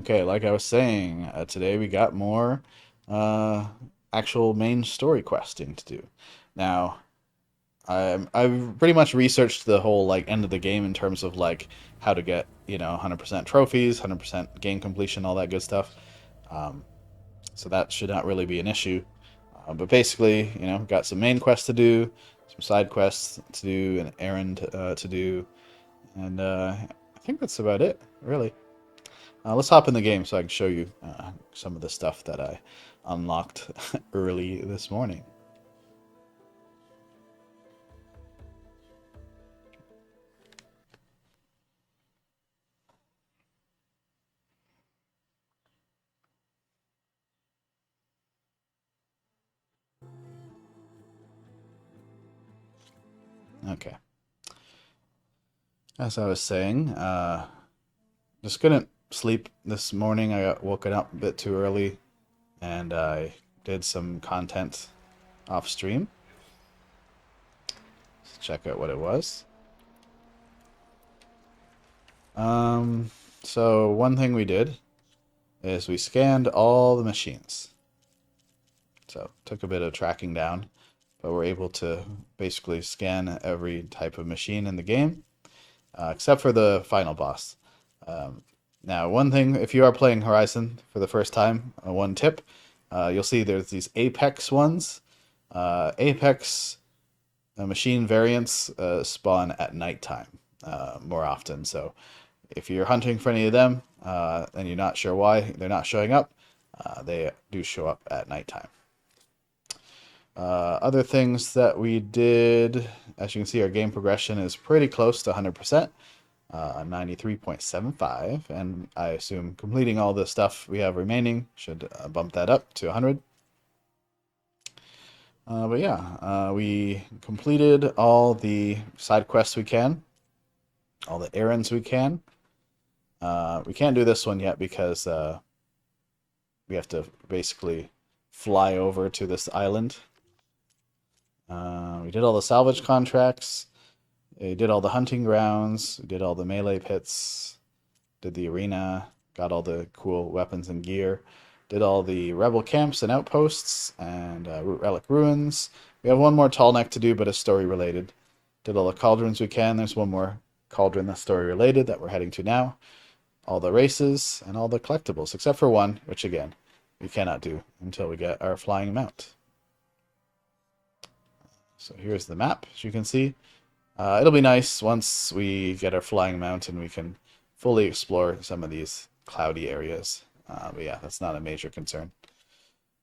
Okay, like I was saying, today we got more uh, actual main story questing to do. Now, I've pretty much researched the whole like end of the game in terms of like how to get 100% trophies, 100% game completion, all that good stuff. Um, so that should not really be an issue. But basically, got some main quests to do, some side quests to do, an errand to do, and I think that's about it, really. Let's hop in the game so I can show you some of the stuff that I unlocked early this morning. Okay. As I was saying, just couldn't sleep this morning. I got woken up a bit too early, and I did some content off stream. Let's check out what it was. Um, so one thing we did is we scanned all the machines. So took a bit of tracking down, but we're able to basically scan every type of machine in the game, except for the final boss. Um, Now, one thing, if you are playing Horizon for the first time, one tip, you'll see there's these Apex ones. Apex machine variants spawn at nighttime more often. So if you're hunting for any of them and you're not sure why they're not showing up, they do show up at nighttime. Other things that we did, as you can see, our game progression is pretty close to 100%, 93.75, and I assume completing all the stuff we have remaining should bump that up to 100. But yeah, we completed all the side quests we can, all the errands we can. We can't do this one yet because we have to basically fly over to this island. We did all the salvage contracts. We did all the hunting grounds. We did all the melee pits. Did the arena. Got all the cool weapons and gear. Did all the rebel camps and outposts and relic ruins. We have one more tall neck to do, but it's story related. Did all the cauldrons we can. There's one more cauldron that's story related that we're heading to now. All the races and all the collectibles, except for one, which again, we cannot do until we get our flying mount. So here's the map, as you can see. It'll be nice once we get our flying mount and we can fully explore some of these cloudy areas. But yeah, that's not a major concern.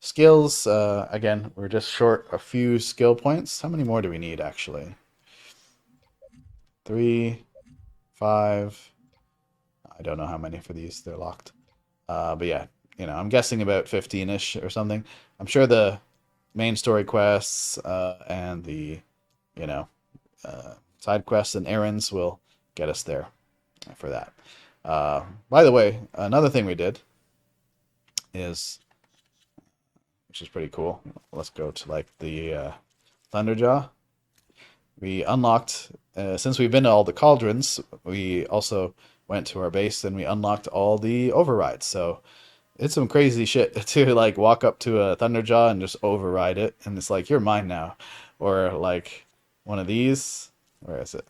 Skills, again, we're just short a few skill points. How many more do we need, actually? 3, 5. I don't know how many for these. They're locked. But yeah, I'm guessing about 15-ish or something. I'm sure the main story quests and the, you know, side quests and errands will get us there for that. By the way, another thing we did is, which is pretty cool. Let's go to like the Thunderjaw. We unlocked, since we've been to all the cauldrons, we also went to our base and we unlocked all the overrides. So it's some crazy shit to like walk up to a Thunderjaw and just override it, and it's like you're mine now, or like one of these. Where is it?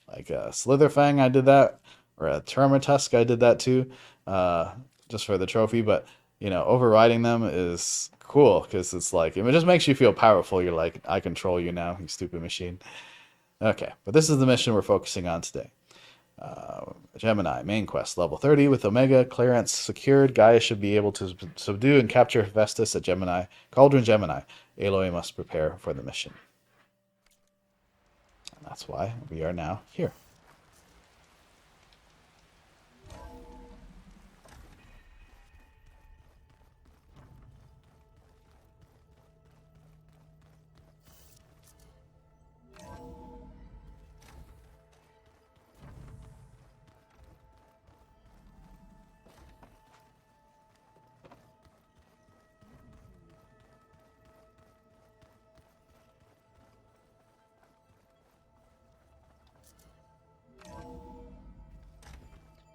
Like a Slitherfang, I did that, or a Termitusk, I did that too, uh, just for the trophy. But overriding them is cool because it's like it just makes you feel powerful. You're like, I control you now, you stupid machine. Okay, but this is the mission we're focusing on today. Gemini, main quest, level 30 with Omega clearance secured. Gaia should be able to subdue and capture Vestus at Gemini. Cauldron Gemini. Aloy must prepare for the mission. And that's why we are now here.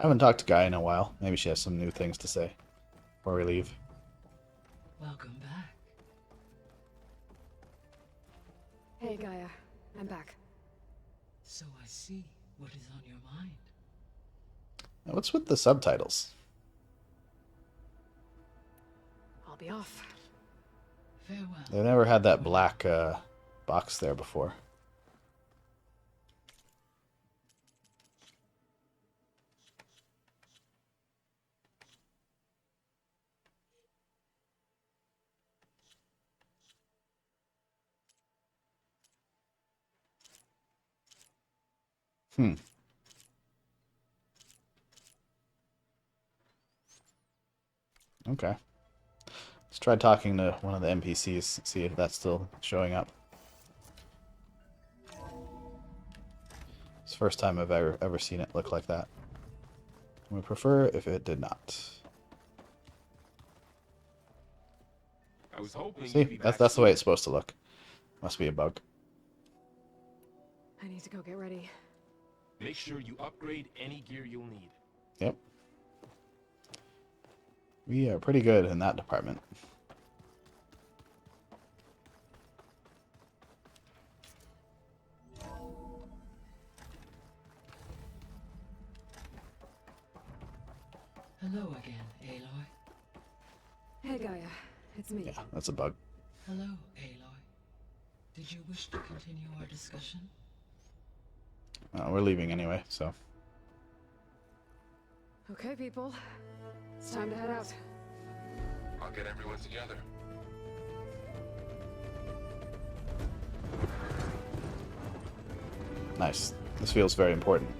haven't talked to Guy in a while. Maybe she has some new things to say before we leave. Welcome back. Hey, Gaia. I'm back. So I see what is on your mind. Now, what's with the subtitles? I'll be off. Farewell. They've never had that black box there before. Okay. Let's try talking to one of the NPCs, see if that's still showing up. It's the first time I've ever seen it look like that. I would prefer if it did not. I was hoping See, you'd be back that's the way soon. it's supposed to look. Must be a bug. I need to go get ready. Make sure you upgrade any gear you'll need. Yep. We are pretty good in that department. Hello again, Aloy. Hey, Gaia. It's me. Yeah, that's a bug. Hello, Aloy. Did you wish to continue our discussion? We're leaving anyway, so. Okay, people. It's time to head out. I'll get everyone together. Nice. This feels very important.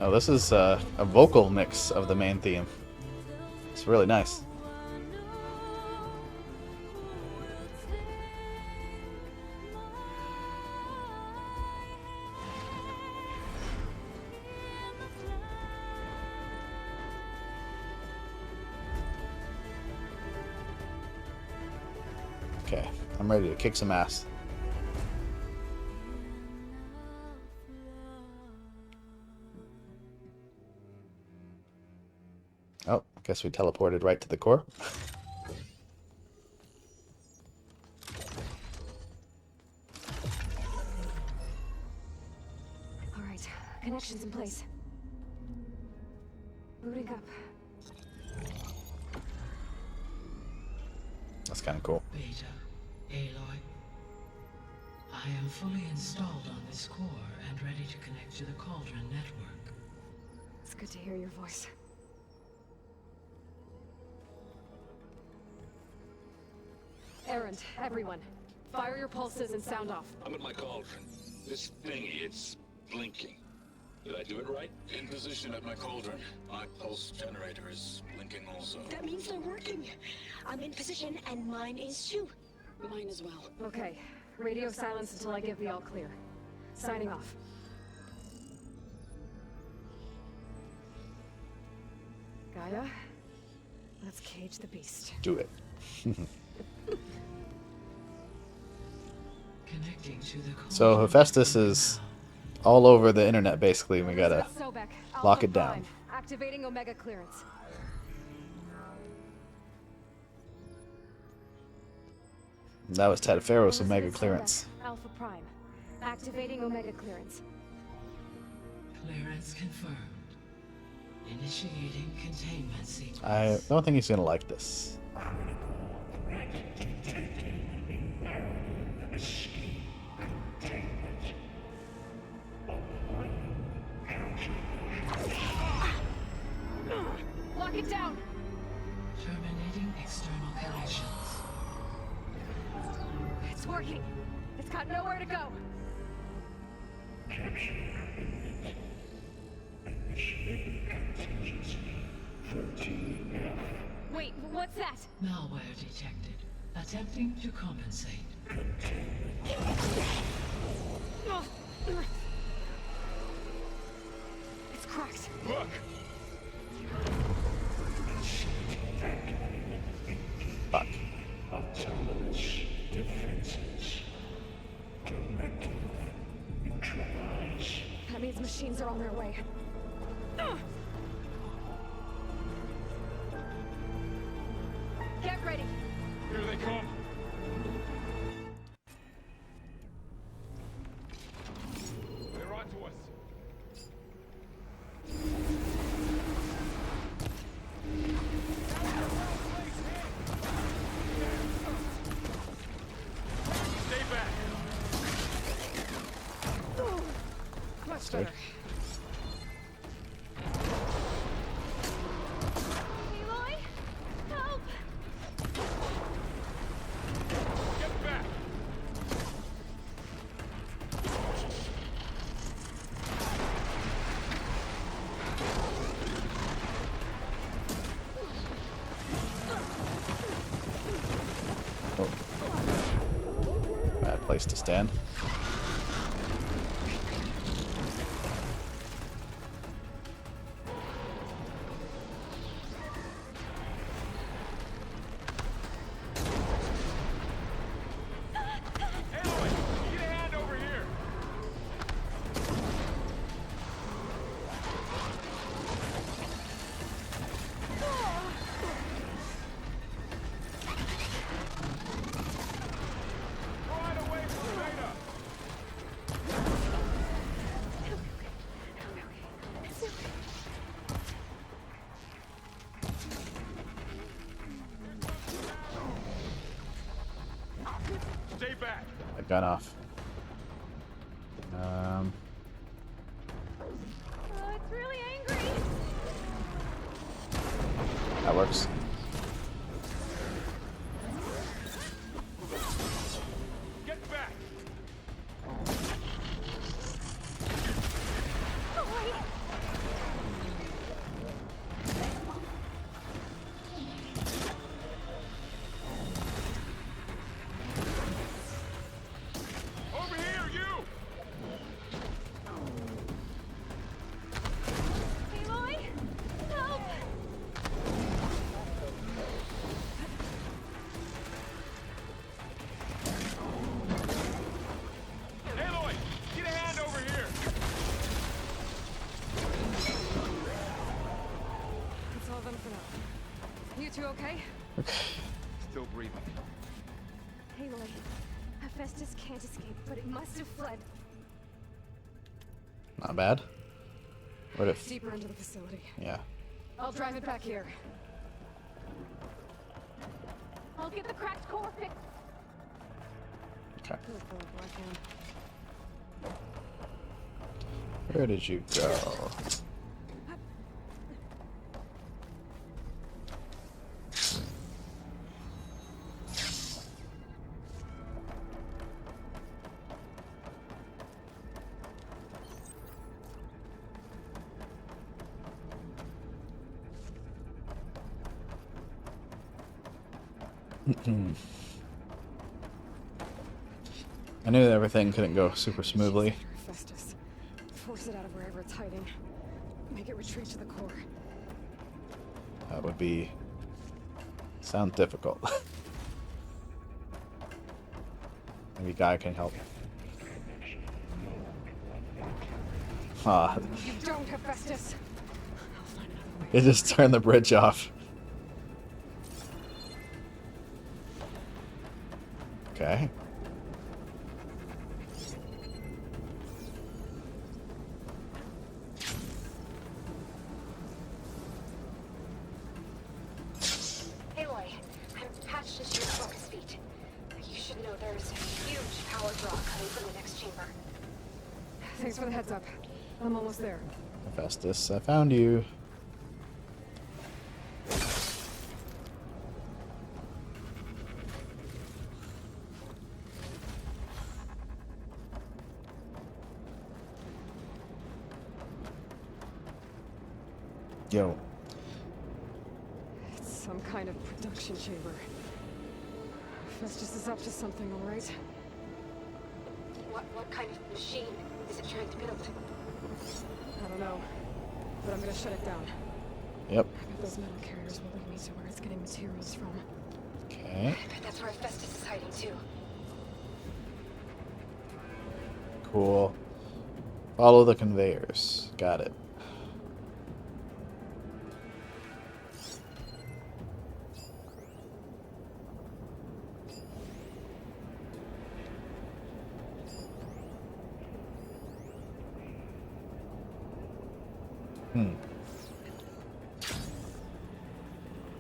Oh, this is a vocal mix of the main theme. It's really nice. Okay, I'm ready to kick some ass. Oh, I guess we teleported right to the core. All right. Connections in place. Booting up. That's kind of cool. Beta, Aloy. I am fully installed on this core and ready to connect to the Cauldron network. It's good to hear your voice. Erend, everyone. Fire your pulses and sound off. I'm at my cauldron. This thingy, it's blinking. Did I do it right? In position at my cauldron. My pulse generator is blinking also. That means they're working. I'm in position, and mine is too. Mine as well. Okay. Radio silence until I give the all clear. Signing off. Gaia, let's cage the beast. Do it. Connecting to the Cauldron So Hephaestus is all over the internet basically, and we gotta Sobek, lock Alpha it down. Prime, activating Omega clearance. That was Ted Pharaoh's Omega Elizabeth clearance. Sobek, Alpha Prime, activating Omega clearance. Clearance confirmed. Initiating containment sequence. I don't think he's gonna like this. Lock it down! Terminating external connections. It's working. It's got nowhere to go. Wait, what's that? Malware detected. Attempting to compensate. It's cracked. Look! Fuck. That means machines are on their way. Get ready. Here they come! They're onto us! Stay back! Much better. Aloy? Help! Get back! Bad place to stand. Aloy, get a hand over here! Right away from Beta! Stay back! That gun off. It's really angry. That works. Get back! Over here, you! Aloy? Help! Aloy, get a hand over here! That's all of them for now. You two okay? Still breathing. Aloy, Hephaestus can't escape, but it must have fled Not bad. What if? deeper into the facility. Yeah. I'll drive it back here. I'll get the cracked core fixed. Okay. Good boy, Blackhand. Where did you go? I knew that everything couldn't go super smoothly. Hephaestus. Force it out of wherever it's hiding. Make it retreat to the core. That would be sound difficult. Maybe Guy can help. Ah, You don't, Hephaestus. I'll find another way. it just turned the bridge off. Okay. Aloy, I'm patched into your focus feet. You should know there's a huge power draw coming from the next chamber. Thanks for the heads up. I'm almost there. Hephaestus, I found you. Yo, It's some kind of production chamber. Hephaestus is up to something, all right? What kind of machine is it trying to build? I don't know, but I'm gonna shut it down. Yep. I bet those metal carriers will lead me to where it's getting materials from. Okay. I bet that's where Hephaestus is hiding too. Cool. Follow the conveyors. Got it.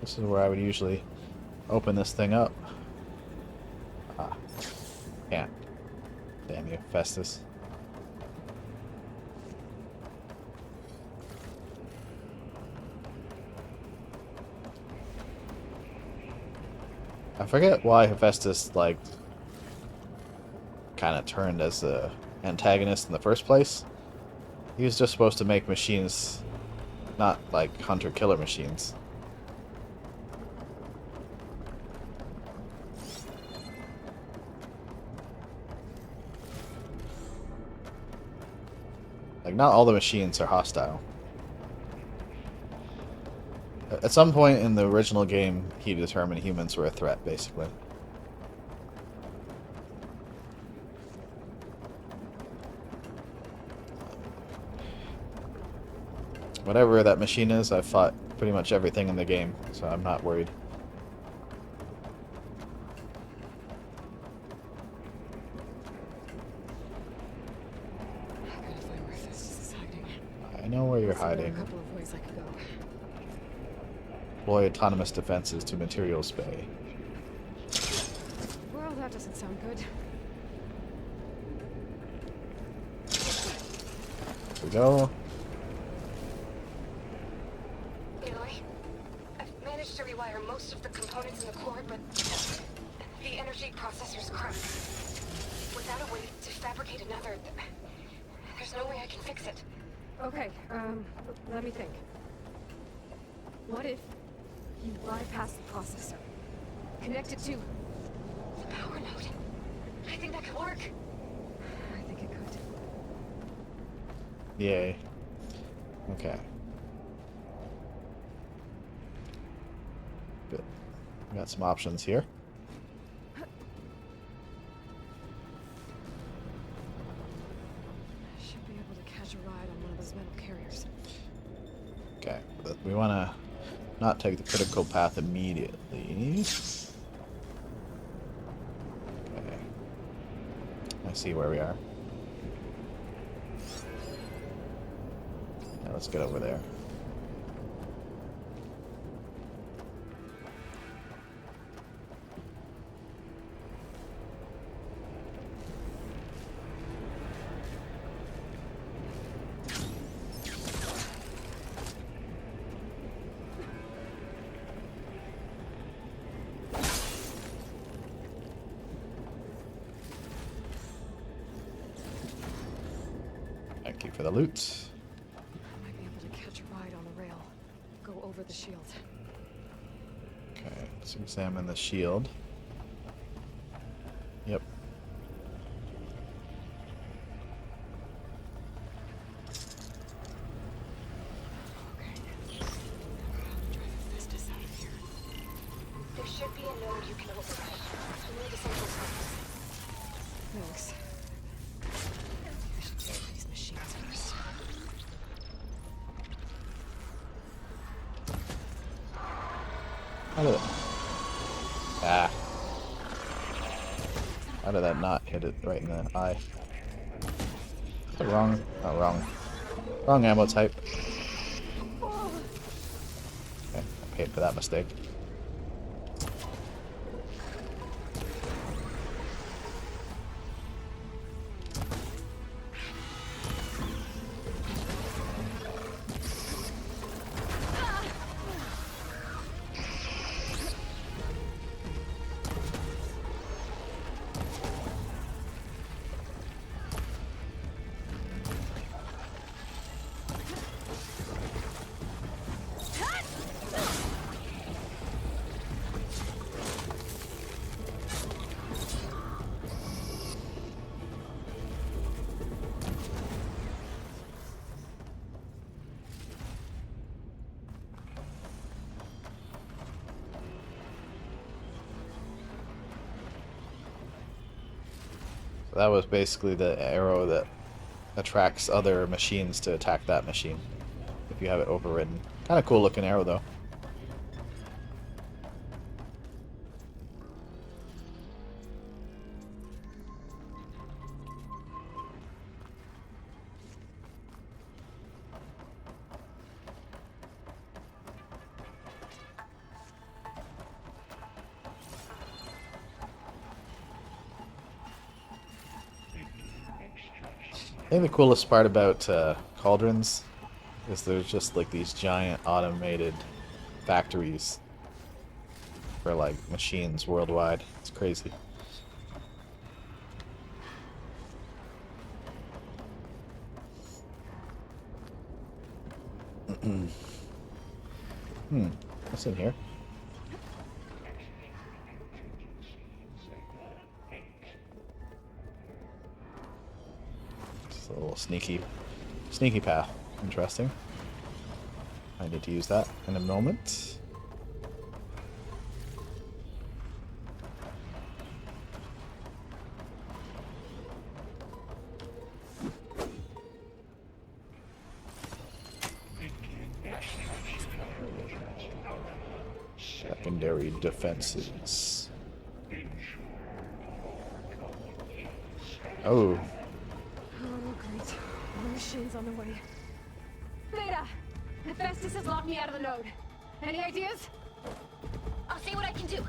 This is where I would usually open this thing up. Ah. Can't. Damn you, Festus. I forget why Hephaestus, like, kind of turned as the antagonist in the first place. He was just supposed to make machines, not like hunter-killer machines. Like, not all the machines are hostile. At some point in the original game, he determined humans were a threat, basically. Whatever that machine is, I've fought pretty much everything in the game, so I'm not worried. I gotta find where Hephaestus is hiding. I know where you're So there are hiding. a couple of ways I could go. Deploy autonomous defenses to Materials Bay. Well, that doesn't sound good. Here we go. Aloy, I've managed to rewire most of the components in the core, but the energy processor's cracked. Without a way to fabricate another, there's no way I can fix it. Okay, let me think. What if you bypass the processor? Connect it to... The power node. I think that could work. I think it could. Yay. Okay. Good. We got some options here. Should be able to catch a ride on one of those metal carriers. Okay. But we want to not take the critical path immediately. Okay. I see where we are. Now let's get over there. Thank you for the loot. I might be able to catch a ride on the rail. Go over the shield. Okay, let's examine the shield. Yep. Okay. Drive Hephaestus out of here. There should be a node you can override. Near the central surface. Thanks. I should check these machines first. How did it? Ah. How did that not hit it right in the eye? The wrong. Oh, wrong. Wrong ammo type. Okay, I paid for that mistake. that was basically the arrow that attracts other machines to attack that machine if you have it overridden. Kind of cool looking arrow though. I think the coolest part about cauldrons is there's just like these giant automated factories for like machines worldwide. It's crazy. What's in here? Just a little sneaky path. Interesting. I need to use that in a moment. Secondary defenses. Oh. Oh, great. More machines on the way. Theta! Hephaestus has locked me out of the node. Any ideas? I'll see what I can do.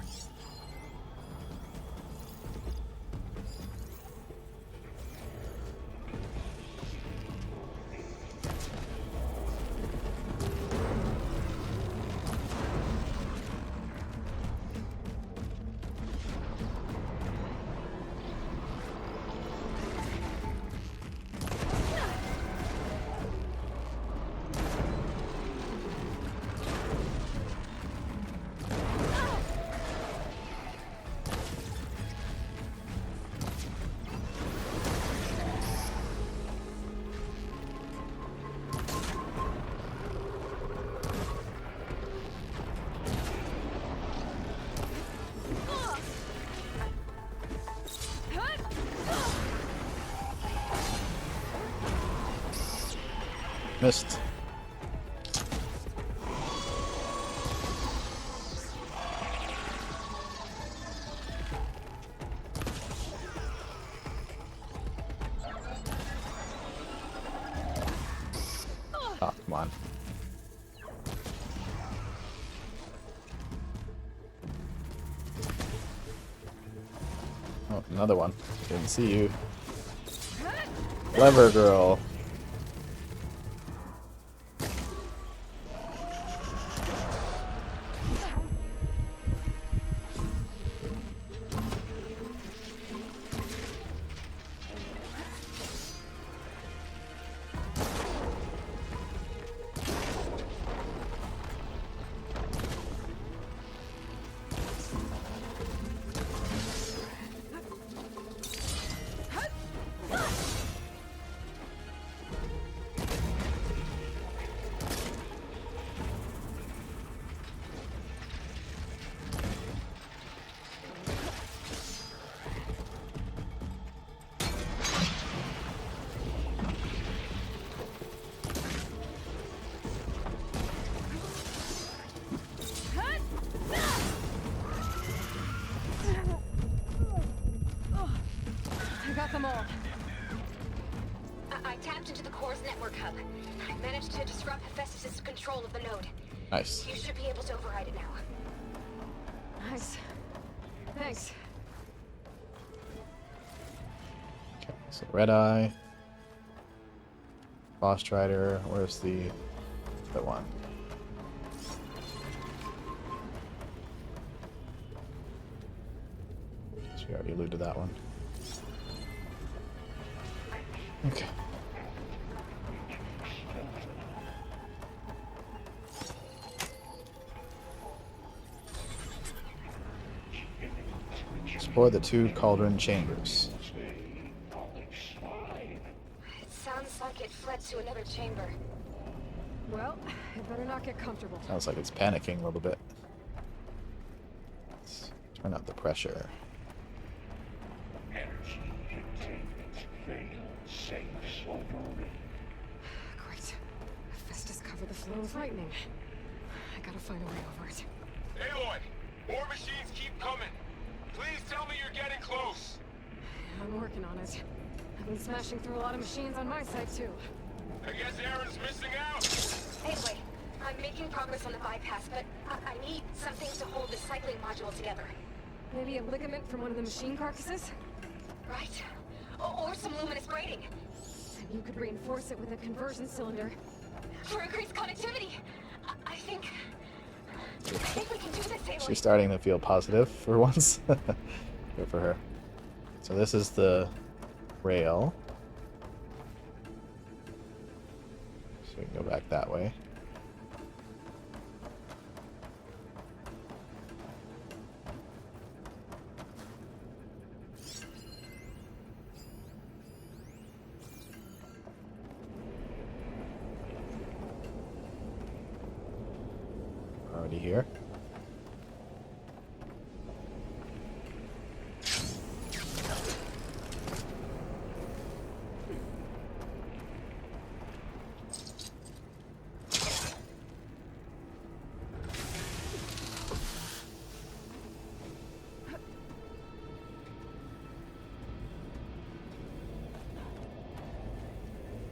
Missed. Oh, come on. Oh, another one. Didn't see you. Clever girl. I got them all. I tapped into the core's network hub. I managed to disrupt Hephaestus' control of the node. Nice. You should be able to override it now. Nice. Thanks. Okay, so Red Eye. Boss Strider. Where's the one? So we already alluded to that one. Okay. Explore the two cauldron chambers. It sounds like it fled to another chamber. Well, it better not get comfortable. Sounds like it's panicking a little bit. Let's turn up the pressure. Great. Festus covered the flow with lightning. I gotta find a way over it. Aloy, more machines keep coming. Please tell me you're getting close. I'm working on it. I've been smashing through a lot of machines on my side, too. I guess Aaron's missing out. Anyway, I'm making progress on the bypass, but I need something to hold the cycling module together. Maybe a ligament from one of the machine carcasses? Right. Or some luminous braiding. And you could reinforce it with a conversion cylinder. For increased connectivity. I think we can do this, Aloy. She's starting to feel positive for once. Good for her. So this is the rail. So we can go back that way. Already here.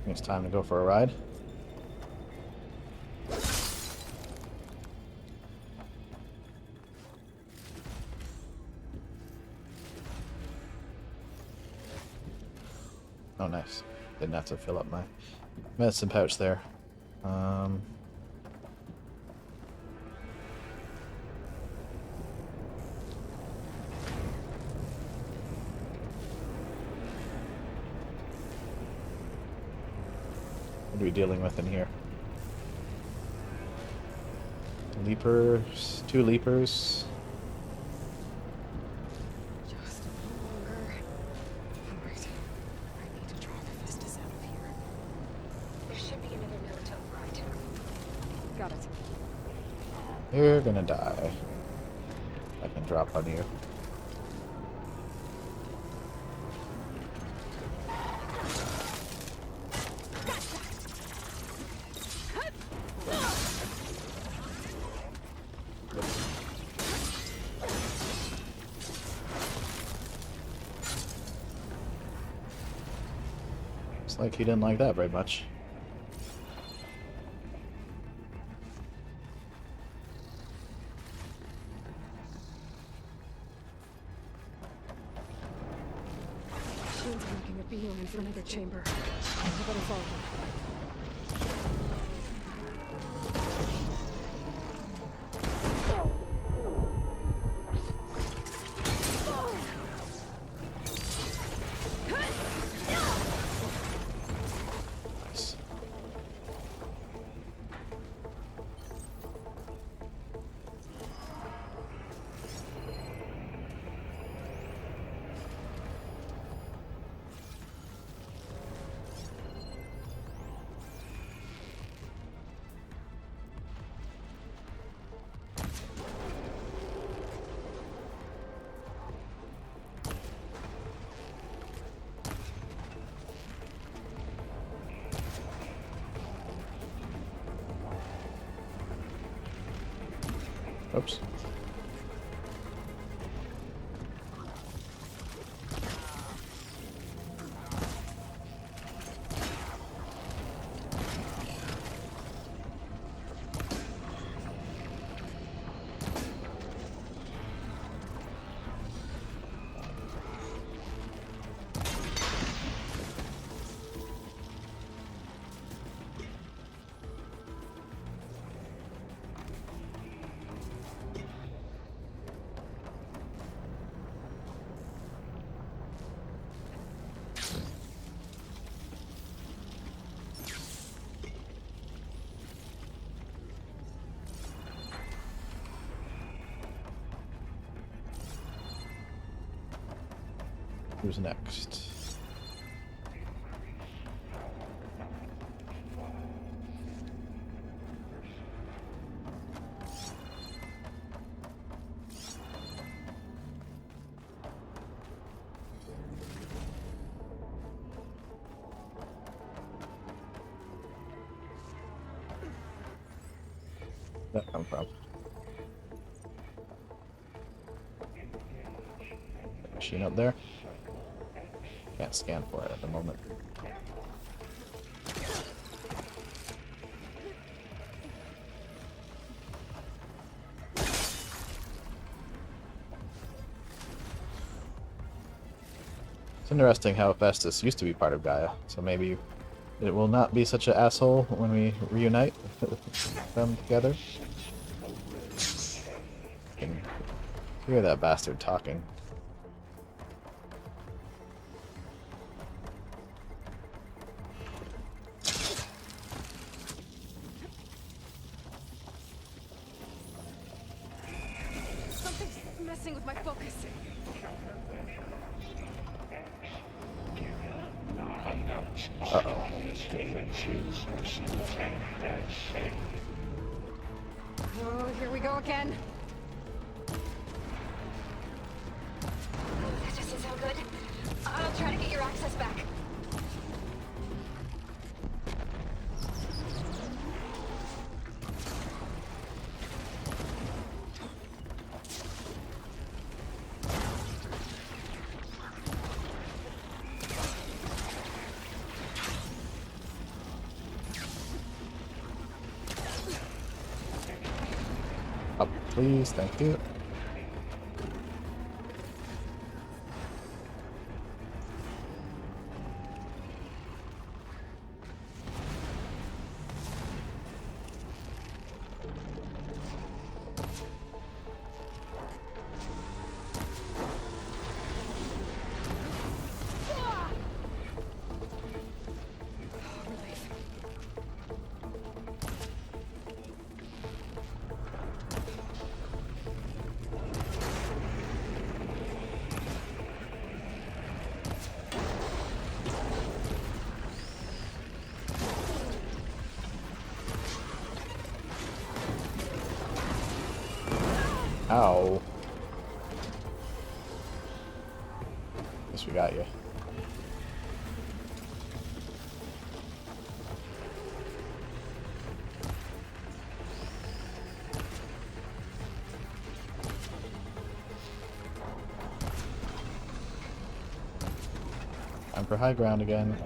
It's time to go for a ride. Oh, nice. Didn't have to fill up my medicine pouch there. What are we dealing with in here? Leapers, 2 leapers. Just a little longer. Alright. I need to draw the Festus out of here. There should be another node to override. Got it. You're gonna die. I can drop on you. Looks like he didn't like that very much. Shane's making a beeline for another chamber. I better follow him. Nice. Oops. Who's next? that come from? Machine up there? Can't scan for it at the moment. It's interesting how Festus used to be part of Gaia, so maybe it will not be such an asshole when we reunite them together. I can hear that bastard talking. Something's messing with my focus. Uh-oh. Oh, here we go again. That doesn't sound good. I'll try to get your access back. Up, please, thank you. Relief. Ow. Guess we got you. Time for high ground again.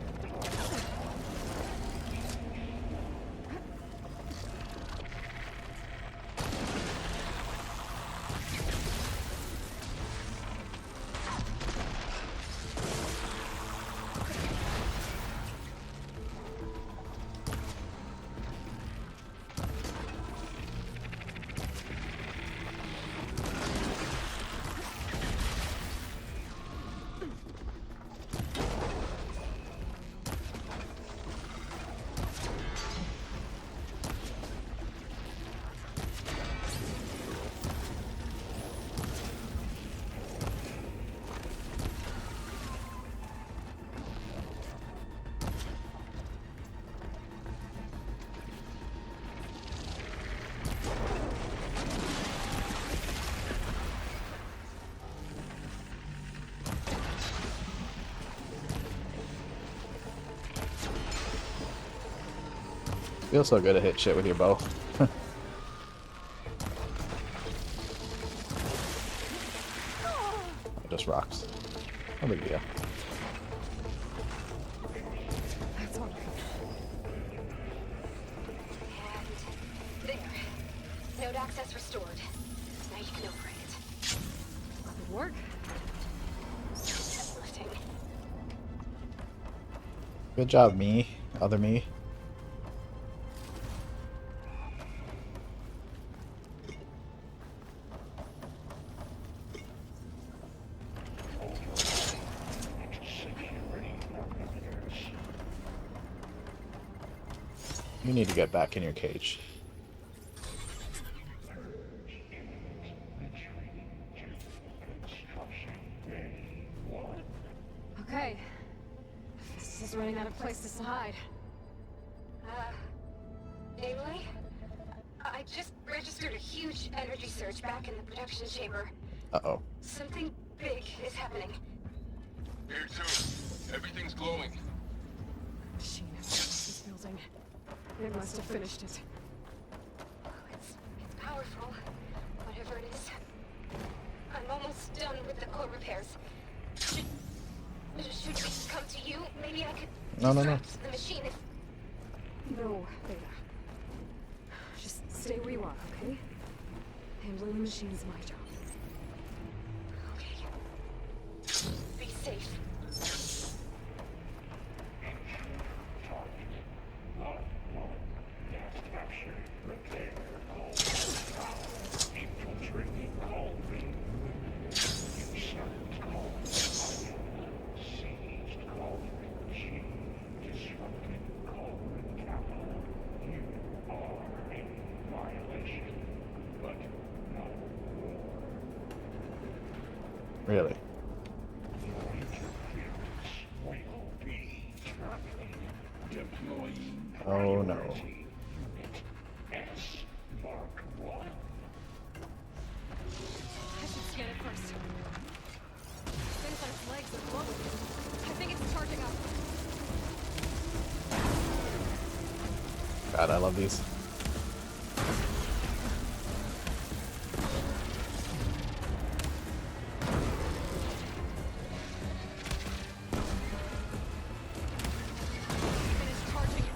Feels so good to hit shit with your bow. Just rocks. No big deal. That's all right. And there. Node access restored. Now you can operate it. Good work. Uplifting. Good job, me. Other me. You need to get back in your cage. Okay. This is running out of places to hide. Aloy? I just registered a huge energy surge back in the production chamber. Uh-oh. Something big is happening. Here too. Everything's glowing. Machine. This building. They must have finished it. powerful, whatever it is. I'm almost done with the core repairs. Should we come to you? Maybe I could No. disrupt the machine if... No, Beta. Just stay where you are, okay? Handling the machine's my job. Okay. Be safe. Really? Oh no. I should scan it first. Things on its legs are glowing. I think it's charging up. God, I love these. Finish charging it.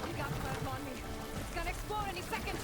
You got plasma on me. It's gonna explode any second.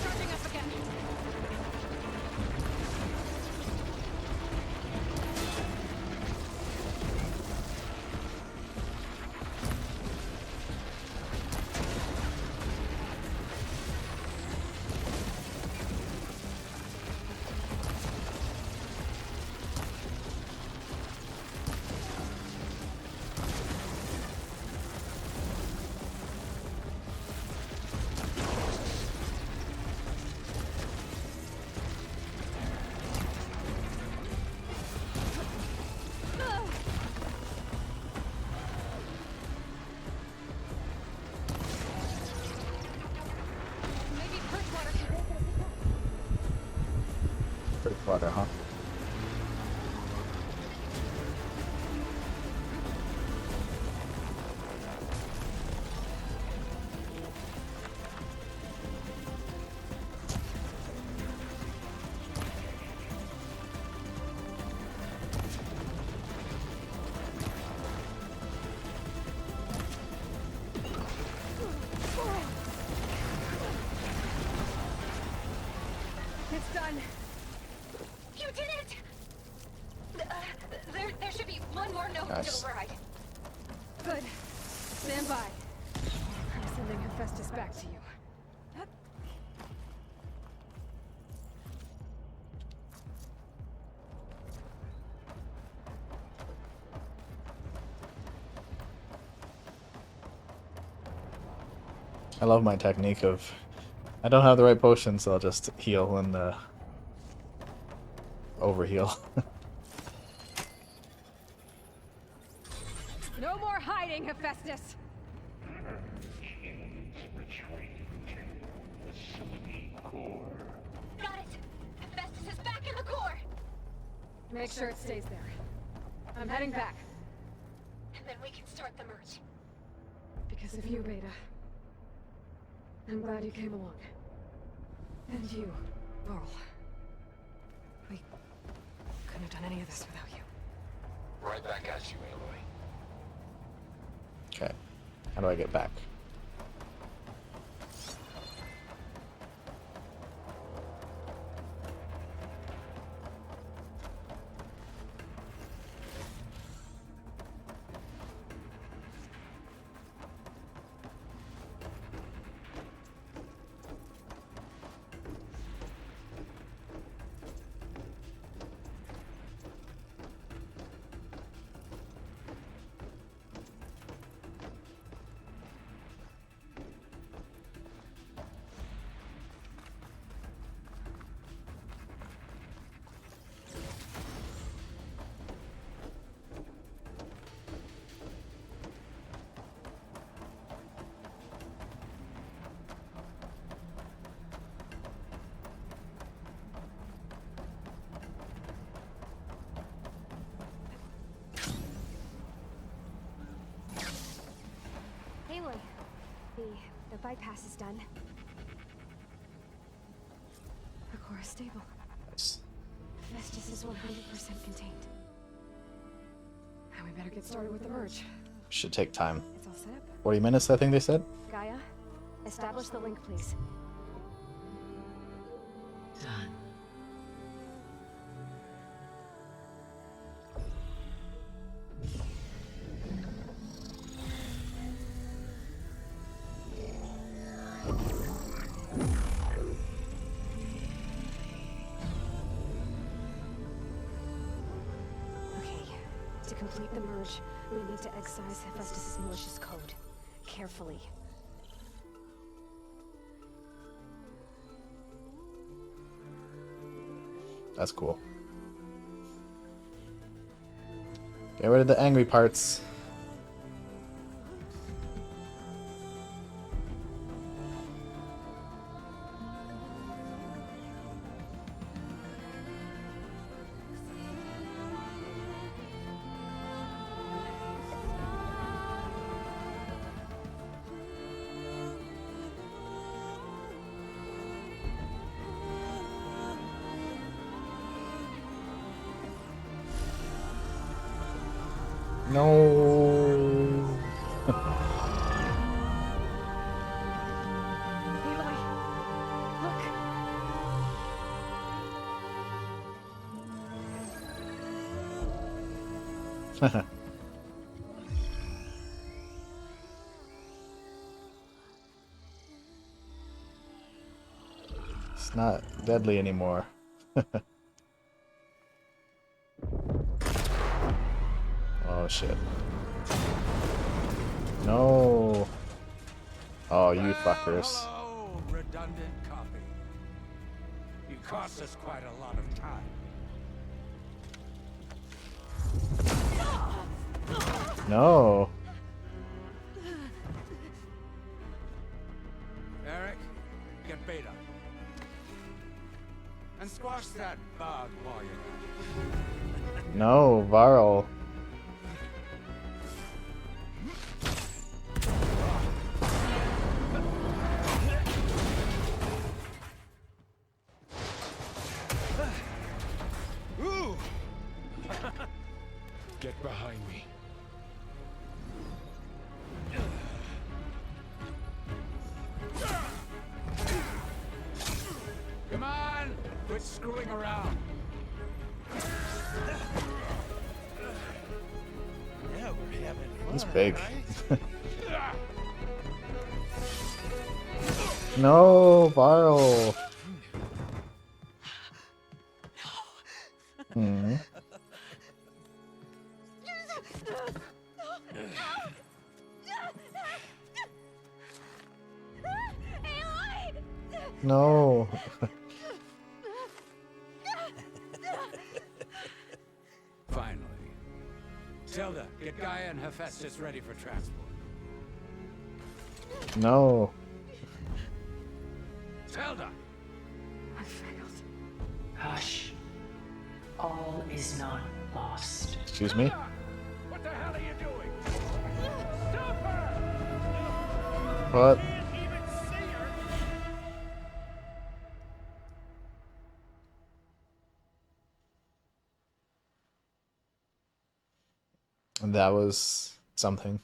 Charging up again. Maybe Bridgewater can open it. Bridgewater, huh? It's done. You did it! There should be one more node Nice. to override. Good. Stand by. I'm sending Hephaestus back to you. I love my technique of I don't have the right potion, so I'll just heal and overheal. No more hiding, Hephaestus! Got it! Hephaestus is back in the core! Make sure it stays there. I'm heading back. And then we can start the merge. Because of you, Beta. I'm glad you came along. And you, Varl. We couldn't have done any of this without you. Right back at you, Aloy. Okay. How do I get back? Aloy, the bypass is done. The core is stable. Nice. Festus is 100% contained. And we better get started with the merge. Should take time. It's all set up. 40 minutes, I think they said. Gaia, establish the link, please. Done. Okay, to complete the merge, we need to excise Hephaestus' malicious code. Carefully. That's cool. Get rid of the angry parts. No. Aloy, look. It's not deadly anymore. Oh shit. No. Oh, you fuckers. Hello, redundant copy. You cost us quite a lot of time. No. Eric, get Beta. And squash that bug while you're at it. No, Varl. Ooh! Get behind me. Come on! Quit screwing around. Yeah, we're having fun. He's big. No, Varl. Hmm. No. Finally. Tilda, get Gaia and Hephaestus ready for transport. No. Tilda! I failed. Hush. All is not lost. Excuse me? What the hell are you doing? Stop her! What? Can't even see her! And that was something.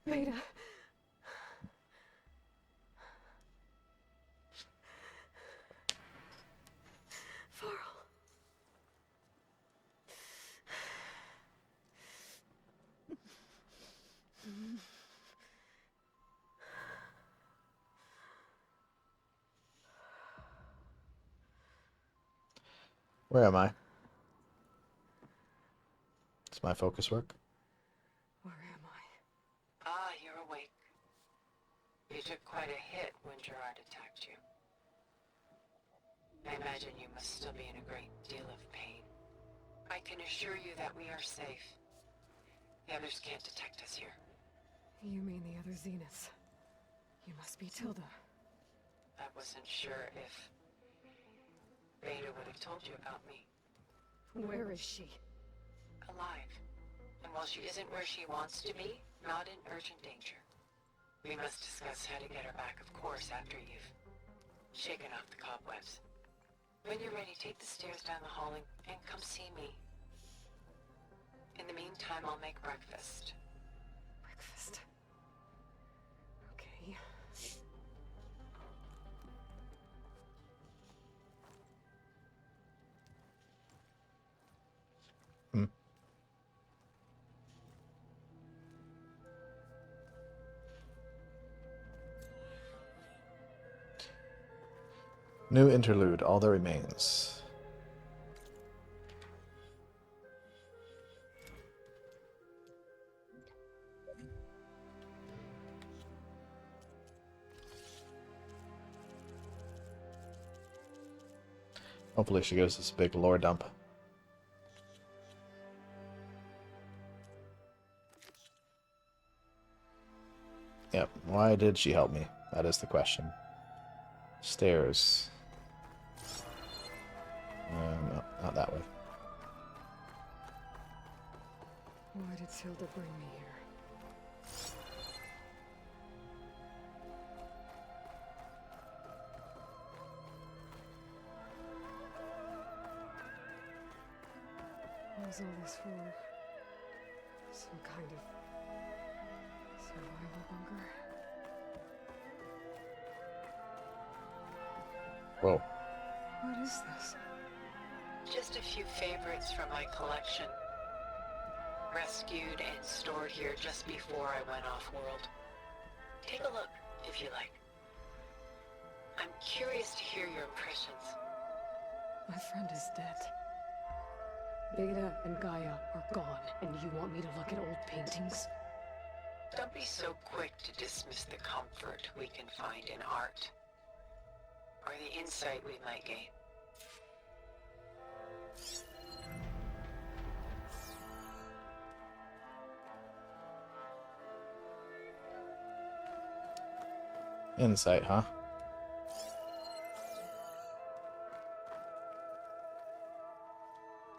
Beta. Varl. Where am I? Does my focus work? Where am I? Ah, you're awake. You took quite a hit when Gerard attacked you. I imagine you must still be in a great deal of pain. I can assure you that we are safe. The others can't detect us here. You mean the other Zeniths? You must be Tilda. I wasn't sure if Beta would have told you about me. Where is she? Alive. And while she isn't where she wants to be, not in urgent danger. We must discuss how to get her back, of course, after you've shaken off the cobwebs. When you're ready, take the stairs down the hall and come see me. In the meantime, I'll make breakfast. Breakfast. Okay. Hmm. New interlude, all that remains. Hopefully she gives us a big lore dump. Yep, why did she help me? That is the question. Stairs. No, not that way. Why did Tilda bring me here? What was all this for? Some kind of survival bunker? Whoa. What is this? Just a few favorites from my collection. Rescued and stored here just before I went off-world. Take a look, if you like. I'm curious to hear your impressions. My friend is dead. Beta and Gaia are gone, and you want me to look at old paintings? Don't be so quick to dismiss the comfort we can find in art. Or the insight we might gain. Insight, huh?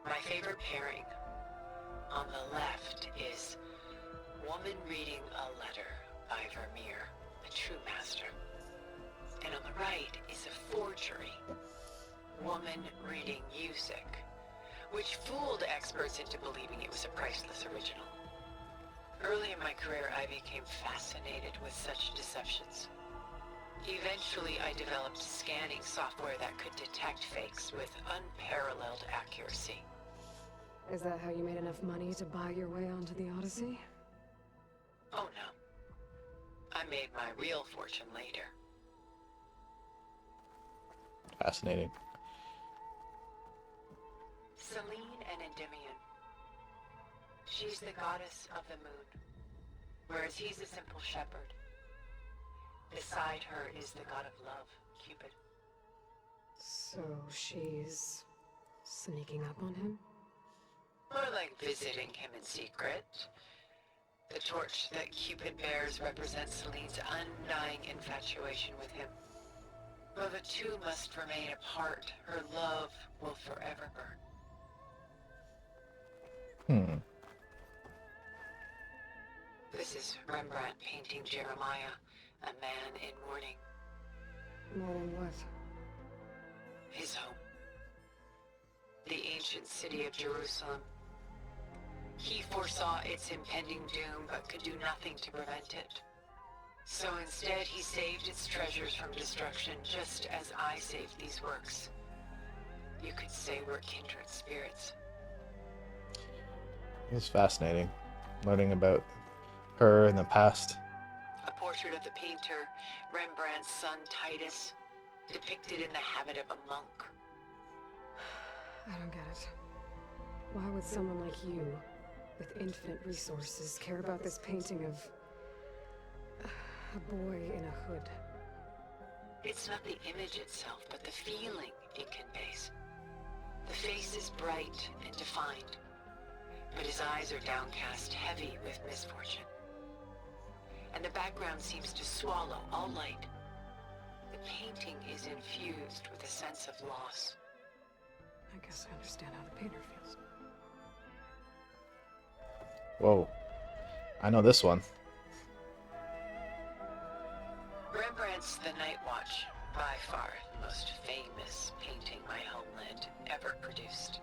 My favorite pairing. On the left is Woman Reading a Letter by Vermeer, a true master. And on the right is a forgery. Woman Reading Music, which fooled experts into believing it was a priceless original. Early in my career, I became fascinated with such deceptions. Eventually, I developed scanning software that could detect fakes with unparalleled accuracy. Is that how you made enough money to buy your way onto the Odyssey? Oh no. I made my real fortune later. Fascinating. Selene and Endymion. She's the goddess of the moon, whereas he's a simple shepherd. Beside her is the god of love, Cupid. So she's sneaking up on him? More like visiting him in secret. The torch that Cupid bears represents Celine's undying infatuation with him. Though the two must remain apart, her love will forever burn. Hmm. This is Rembrandt painting Jeremiah, a man in mourning. Mourning what? His home. The ancient city of Jerusalem. He foresaw its impending doom, but could do nothing to prevent it. So instead, he saved its treasures from destruction, just as I saved these works. You could say we're kindred spirits. It's fascinating learning about her in the past. A portrait of the painter, Rembrandt's son Titus, depicted in the habit of a monk. I don't get it. Why would someone like you, with infinite resources, care about this painting of a boy in a hood? It's not the image itself, but the feeling it conveys. The face is bright and defined, but his eyes are downcast, heavy with misfortune. And the background seems to swallow all light. The painting is infused with a sense of loss. I guess I understand how the painter feels. Whoa. I know this one. Rembrandt's The Night Watch, by far the most famous painting my homeland ever produced.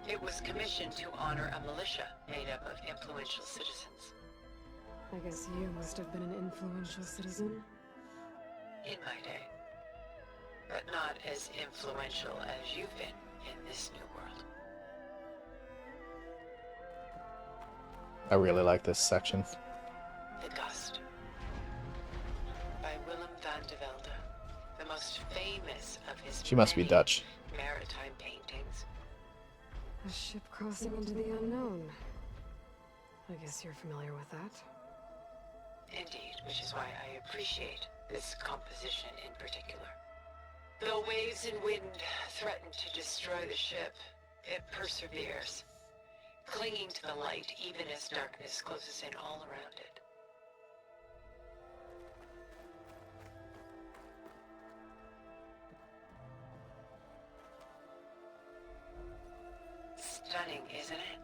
It was commissioned to honor a militia made up of influential citizens. I guess you must have been an influential citizen. In my day. But not as influential as you've been in this new world. I really like this section. The Dust. By Willem van de Velde, the most famous of his She must be many Dutch. maritime paintings. A ship crossing into the unknown. I guess you're familiar with that. Indeed, which is why I appreciate this composition in particular. Though waves and wind threaten to destroy the ship, it perseveres, clinging to the light even as darkness closes in all around it. Stunning, isn't it?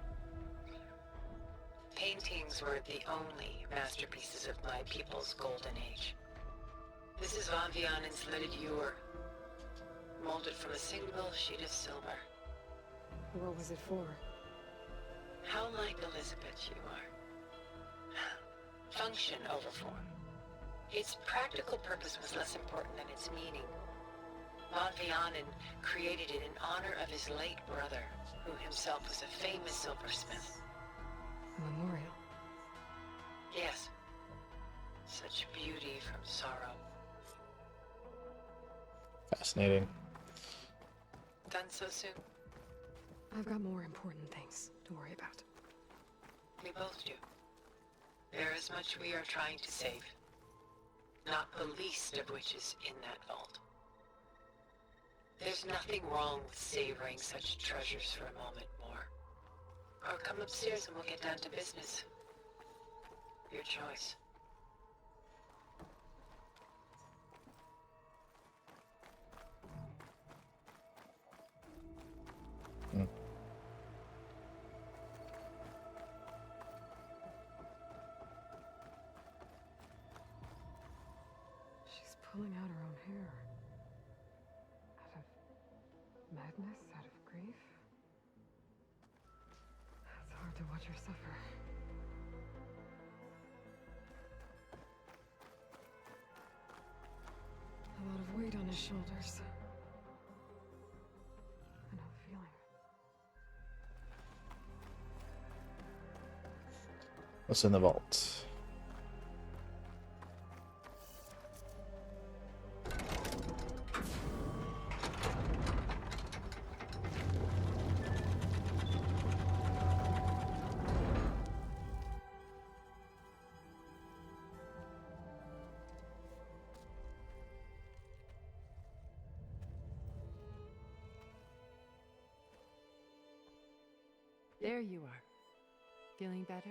Paintings were the only masterpieces of my people's golden age. This is Van Vianen's lidded ewer, molded from a single sheet of silver. What was it for? How like Elizabeth you are. Function over form. Its practical purpose was less important than its meaning. Van Vianen created it in honor of his late brother, who himself was a famous silversmith. A memorial. Yes. Such beauty from sorrow. Fascinating. Done so soon? I've got more important things to worry about. We both do. There is much we are trying to save. Not the least of which is in that vault. There's nothing wrong with savoring such treasures for a moment more. Or come upstairs and we'll get down to business. Your choice. She's pulling out her own hair. Out of madness, out of grief. It's hard to watch her suffer. A lot of weight on his shoulders. I know the feeling. What's in the vault? There you are. Feeling better?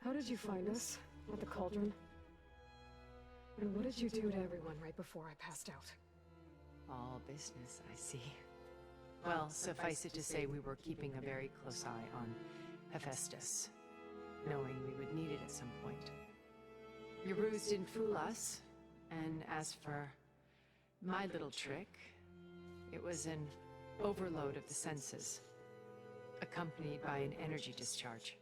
How did you find us? At the cauldron? And what did you do to everyone right before I passed out? All business, I see. Well, suffice it to say we were keeping a very close eye on Hephaestus, knowing we would need it at some point. Your ruse didn't fool us, and as for my little trick, it was an overload of the senses, accompanied by an energy discharge.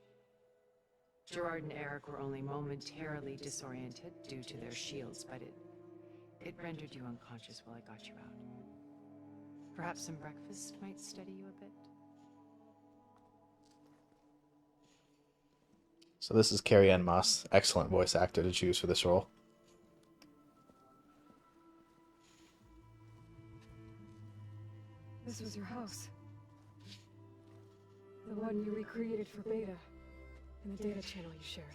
Gerard and Eric were only momentarily disoriented due to their shields, but it rendered you unconscious while I got you out. Perhaps some breakfast might steady you a bit? So this is Carrie Ann Moss, excellent voice actor to choose for this role. This was your house. The one you recreated for Beta, and the data channel you shared.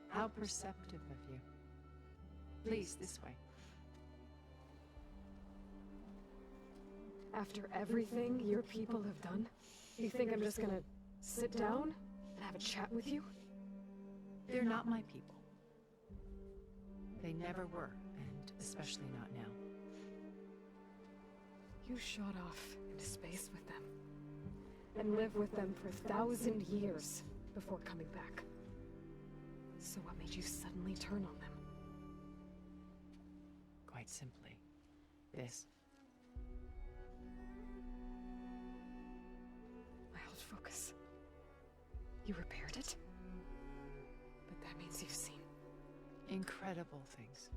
How perceptive of you. Please, this way. After everything your people have done, you think I'm just gonna sit down and have a chat with you? They're not my people. They never were, and especially not now. You shot off into space with them, and lived with them for 1,000 years before coming back. So what made you suddenly turn on them? Quite simply, this. I held focus. You repaired it? But that means you've seen Incredible things.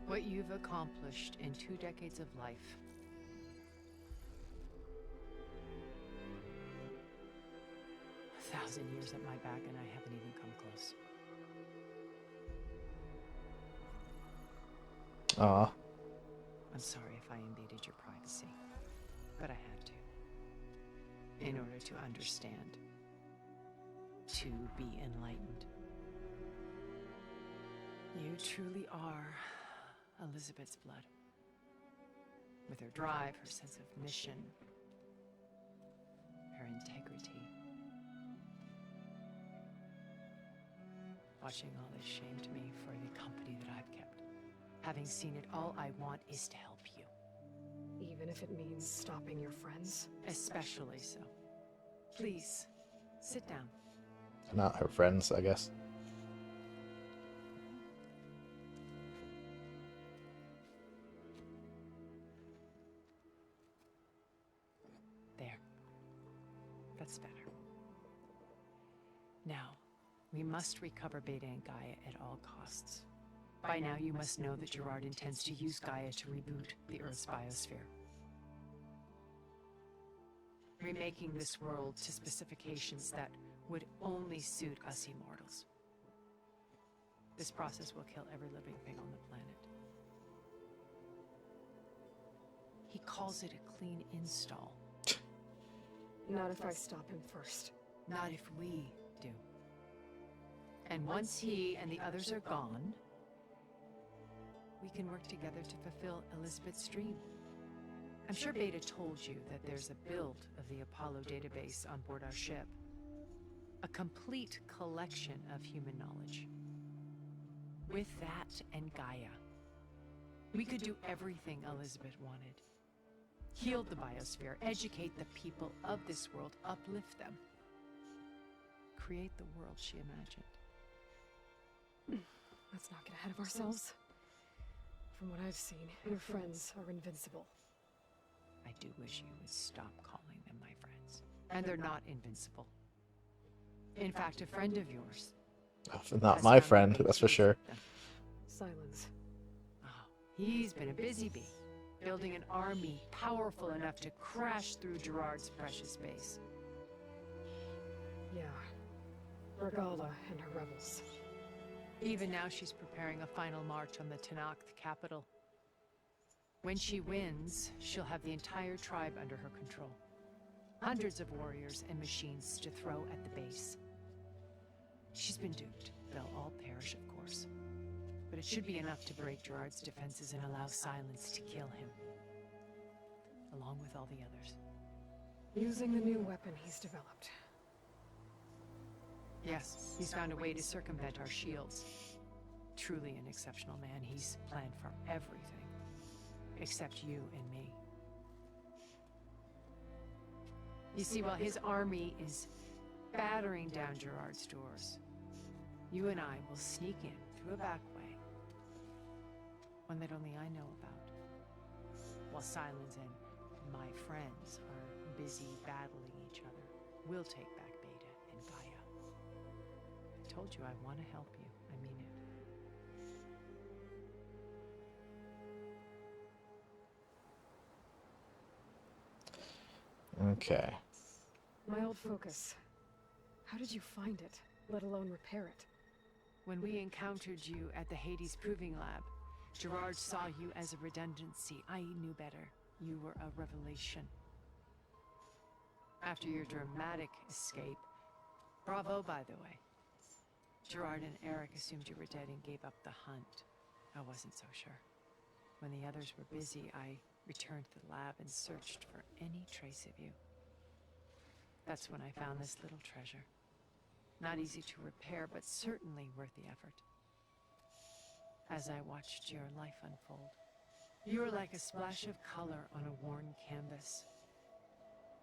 What you've accomplished in 2 decades of life. A 1,000 years at my back and I haven't even come close. Aw. I'm sorry if I invaded your privacy, but I had to. In order to understand. To be enlightened. You truly are Elizabeth's blood. With her drive, her sense of mission, her integrity. Watching all this shamed me for the company that I've kept. Having seen it, all I want is to help you. even if it means stopping your friends. Especially so. Please, sit down. Not her friends, I guess. There. That's better. Now, we must recover Beta and Gaia at all costs. By now, you must know that Gerard intends to use Gaia to reboot the Earth's biosphere. Remaking this world to specifications that would only suit us immortals. This process will kill every living thing on the planet. He calls it a clean install. Not if I stop him first. Not if we do. And once he and the others are gone, we can work together to fulfill Elizabeth's dream. I'm sure Beta told you that there's a build of the Apollo database on board our ship. A complete collection of human knowledge. With that and Gaia, we could do everything Elizabeth wanted. Heal the biosphere, educate the people of this world, uplift them. Create the world she imagined. Let's not get ahead of ourselves. From what I've seen, your friends are invincible. I do wish you would stop calling them my friends. And they're not invincible. In fact, a friend of yours. Not has my found friend, a way that's to for sure. defeat them. Silence. Oh, he's been a busy bee, building an army powerful enough to crash through Gerard's precious base. Yeah. Regala and her rebels. Even now, she's preparing a final march on the Tenakth capital. When she wins, she'll have the entire tribe under her control. Hundreds of warriors and machines to throw at the base. She's been duped. They'll all perish, of course. But it should be enough to break Gerard's defenses and allow Silence to kill him. Along with all the others. Using the new weapon he's developed. Yes, he's found a way to circumvent our shields. Truly an exceptional man. He's planned for everything. Except you and me. You see, while his army is battering down Gerard's doors, you and I will sneak in through a back way. One that only I know about. While Silence and my friends are busy battling each other, we'll take back Beta and Gaia. I told you I want to help you. I mean it. Okay. My old focus. How did you find it, let alone repair it? When we encountered you at the Hades Proving Lab, Gerard saw you as a redundancy. I knew better. You were a revelation. After your dramatic escape, bravo, by the way. Gerard and Eric assumed you were dead and gave up the hunt. I wasn't so sure. When the others were busy, I returned to the lab and searched for any trace of you. That's when I found this little treasure. Not easy to repair, but certainly worth the effort. As I watched your life unfold, you were like a splash of color on a worn canvas.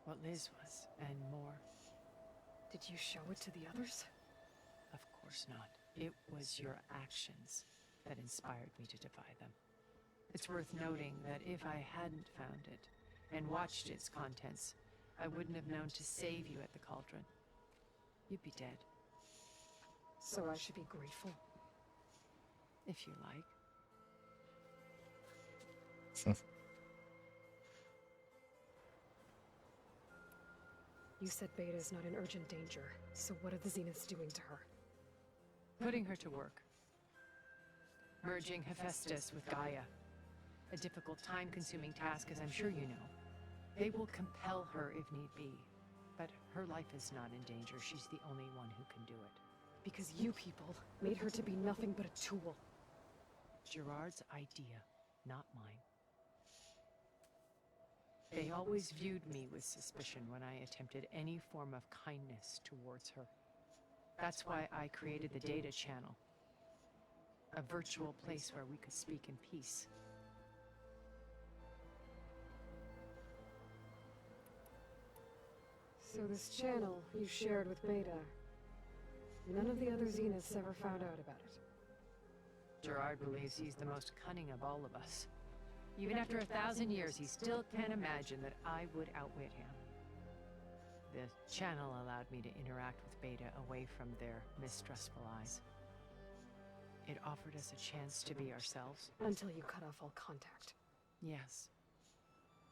What Liz was, and more. Did you show it to the others? Of course not. It was your actions that inspired me to defy them. It's worth noting that if I hadn't found it and watched its contents, I wouldn't have known to save you at the cauldron. You'd be dead. So I should be grateful. If you like. You said Beta's not in urgent danger, so what are the Zeniths doing to her? Putting her to work. Merging Hephaestus with Gaia. A difficult, time-consuming task, as I'm sure you know. They will compel her if need be. But her life is not in danger. She's the only one who can do it. Because you people made her to be nothing but a tool. Gerard's idea, not mine. They always viewed me with suspicion when I attempted any form of kindness towards her. That's why I created the data channel. A virtual place where we could speak in peace. So this channel you shared with Beta, none of the other Zeniths ever found out about it. Gerard believes he's the most cunning of all of us. Even after 1,000 years, he still can't imagine that I would outwit him. The channel allowed me to interact with Beta away from their mistrustful eyes. It offered us a chance to be ourselves. Until you cut off all contact. Yes.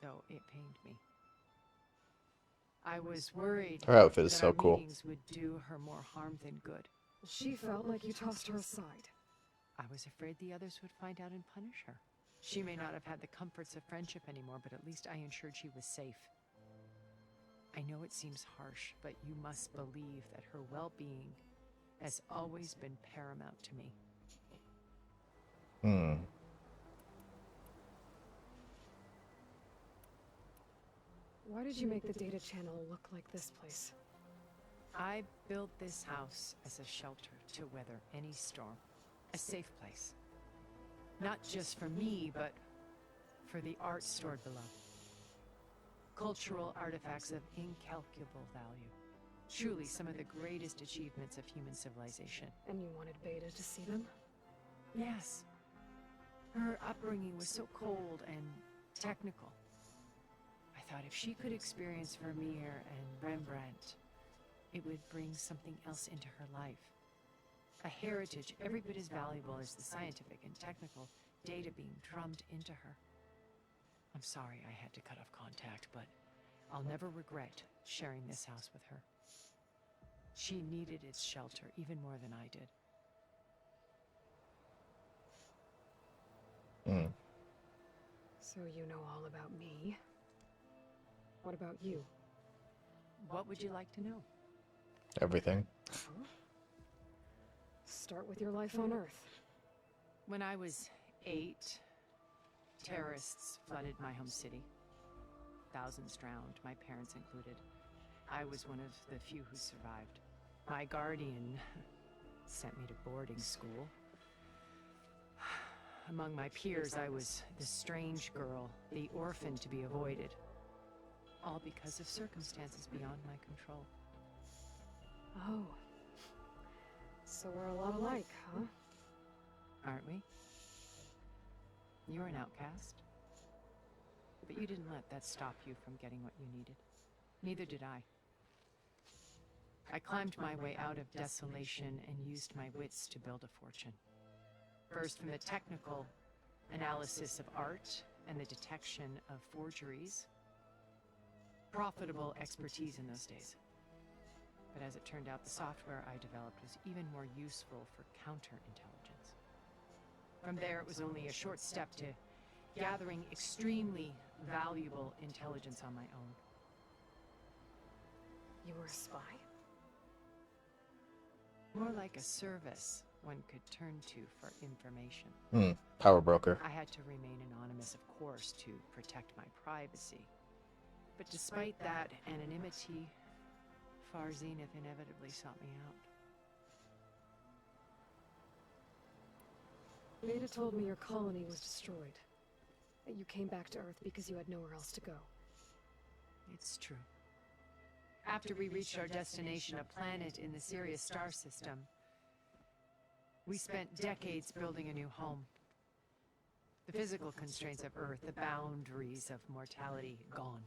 Though it pained me. I was worried Her outfit is that so our cool. meetings would do her more harm than good. She felt like you tossed her aside. I was afraid the others would find out and punish her. She may not have had the comforts of friendship anymore, but at least I ensured she was safe. I know it seems harsh, but you must believe that her well-being has always been paramount to me. Why did you make the data channel look like this place? I built this house as a shelter to weather any storm. A safe place. Not just for me, but for the art stored below. Cultural artifacts of incalculable value. Truly some of the greatest achievements of human civilization. And you wanted Beta to see them? Yes. Her upbringing was so cold and technical. I thought if she could experience Vermeer and Rembrandt, it would bring something else into her life. A heritage every bit as valuable as the scientific and technical data being drummed into her. I'm sorry I had to cut off contact, but I'll never regret sharing this house with her. She needed its shelter even more than I did. So you know all about me. What about you? What would you like to know? Everything. Start with your life on Earth. When I was 8, terrorists flooded my home city. Thousands drowned, my parents included. I was one of the few who survived. My guardian sent me to boarding school. Among my peers, I was the strange girl, the orphan to be avoided. All because of circumstances beyond my control. Oh. So we're a lot alike, huh? Aren't we? You're an outcast. But you didn't let that stop you from getting what you needed. Neither did I. I climbed my way out of desolation and used my wits to build a fortune. First from the technical analysis of art and the detection of forgeries. Profitable expertise in those days. But as it turned out, the software I developed was even more useful for counterintelligence. From there, it was only a short step to gathering extremely valuable intelligence on my own. You were a spy? More like a service one could turn to for information. Power broker. I had to remain anonymous, of course, to protect my privacy. But despite that anonymity, Far Zenith inevitably sought me out. Beta told me your colony was destroyed. That you came back to Earth because you had nowhere else to go. It's true. After we reached our destination, a planet in the Sirius star system, we spent decades building a new home. The physical constraints of Earth, the boundaries of mortality, gone.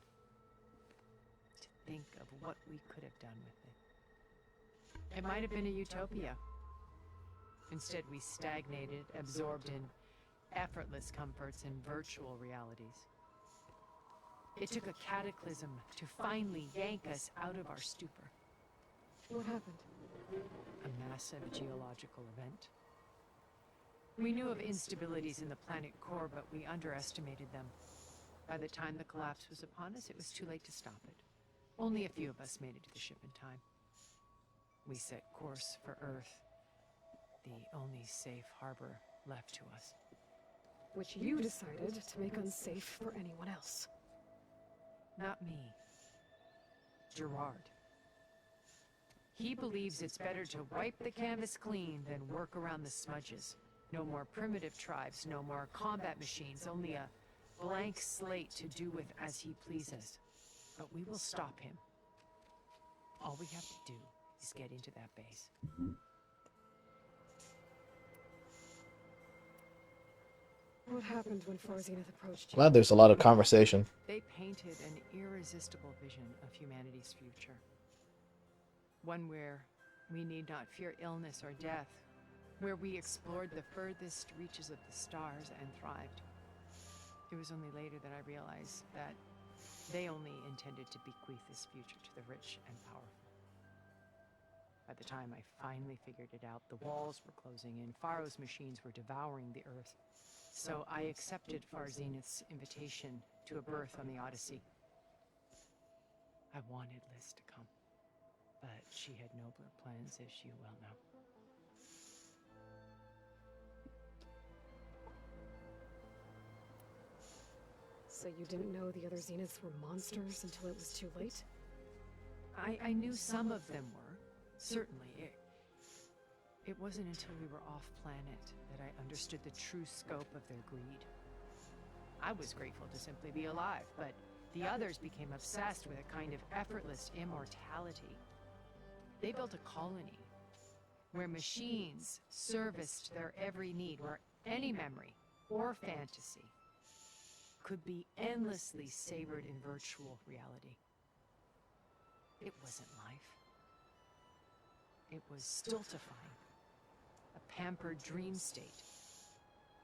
To think of what we could have done with it. It might have been a utopia. Instead, we stagnated, absorbed in effortless comforts and virtual realities. It took a cataclysm to finally yank us out of our stupor. What happened? A massive geological event. We knew of instabilities in the planet core, but we underestimated them. By the time the collapse was upon us, it was too late to stop it. Only a few of us made it to the ship in time. We set course for Earth, the only safe harbor left to us. Which you decided to make unsafe for anyone else. Not me. Gerard. He believes it's better to wipe the canvas clean than work around the smudges. No more primitive tribes, no more combat machines, only a blank slate to do with as he pleases. But we will stop him. All we have to do is get into that base. What happened when Far Zenith approached you? Glad there's a lot of conversation. They painted an irresistible vision of humanity's future. One where we need not fear illness or death, where we explored the furthest reaches of the stars and thrived. It was only later that I realized that they only intended to bequeath this future to the rich and powerful. By the time I finally figured it out, the walls were closing in, Pharaoh's machines were devouring the Earth. So I accepted Far Zenith's invitation to a berth on the Odyssey. I wanted Liz to come, but she had nobler plans, as you well know. So you didn't know the other Zeniths were monsters until it was too late? I knew some of them were, certainly. It wasn't until we were off-planet that I understood the true scope of their greed. I was grateful to simply be alive, but the others became obsessed with a kind of effortless immortality. They built a colony where machines serviced their every need, where any memory or fantasy could be endlessly savored in virtual reality. It wasn't life. It was stultifying. A pampered dream state.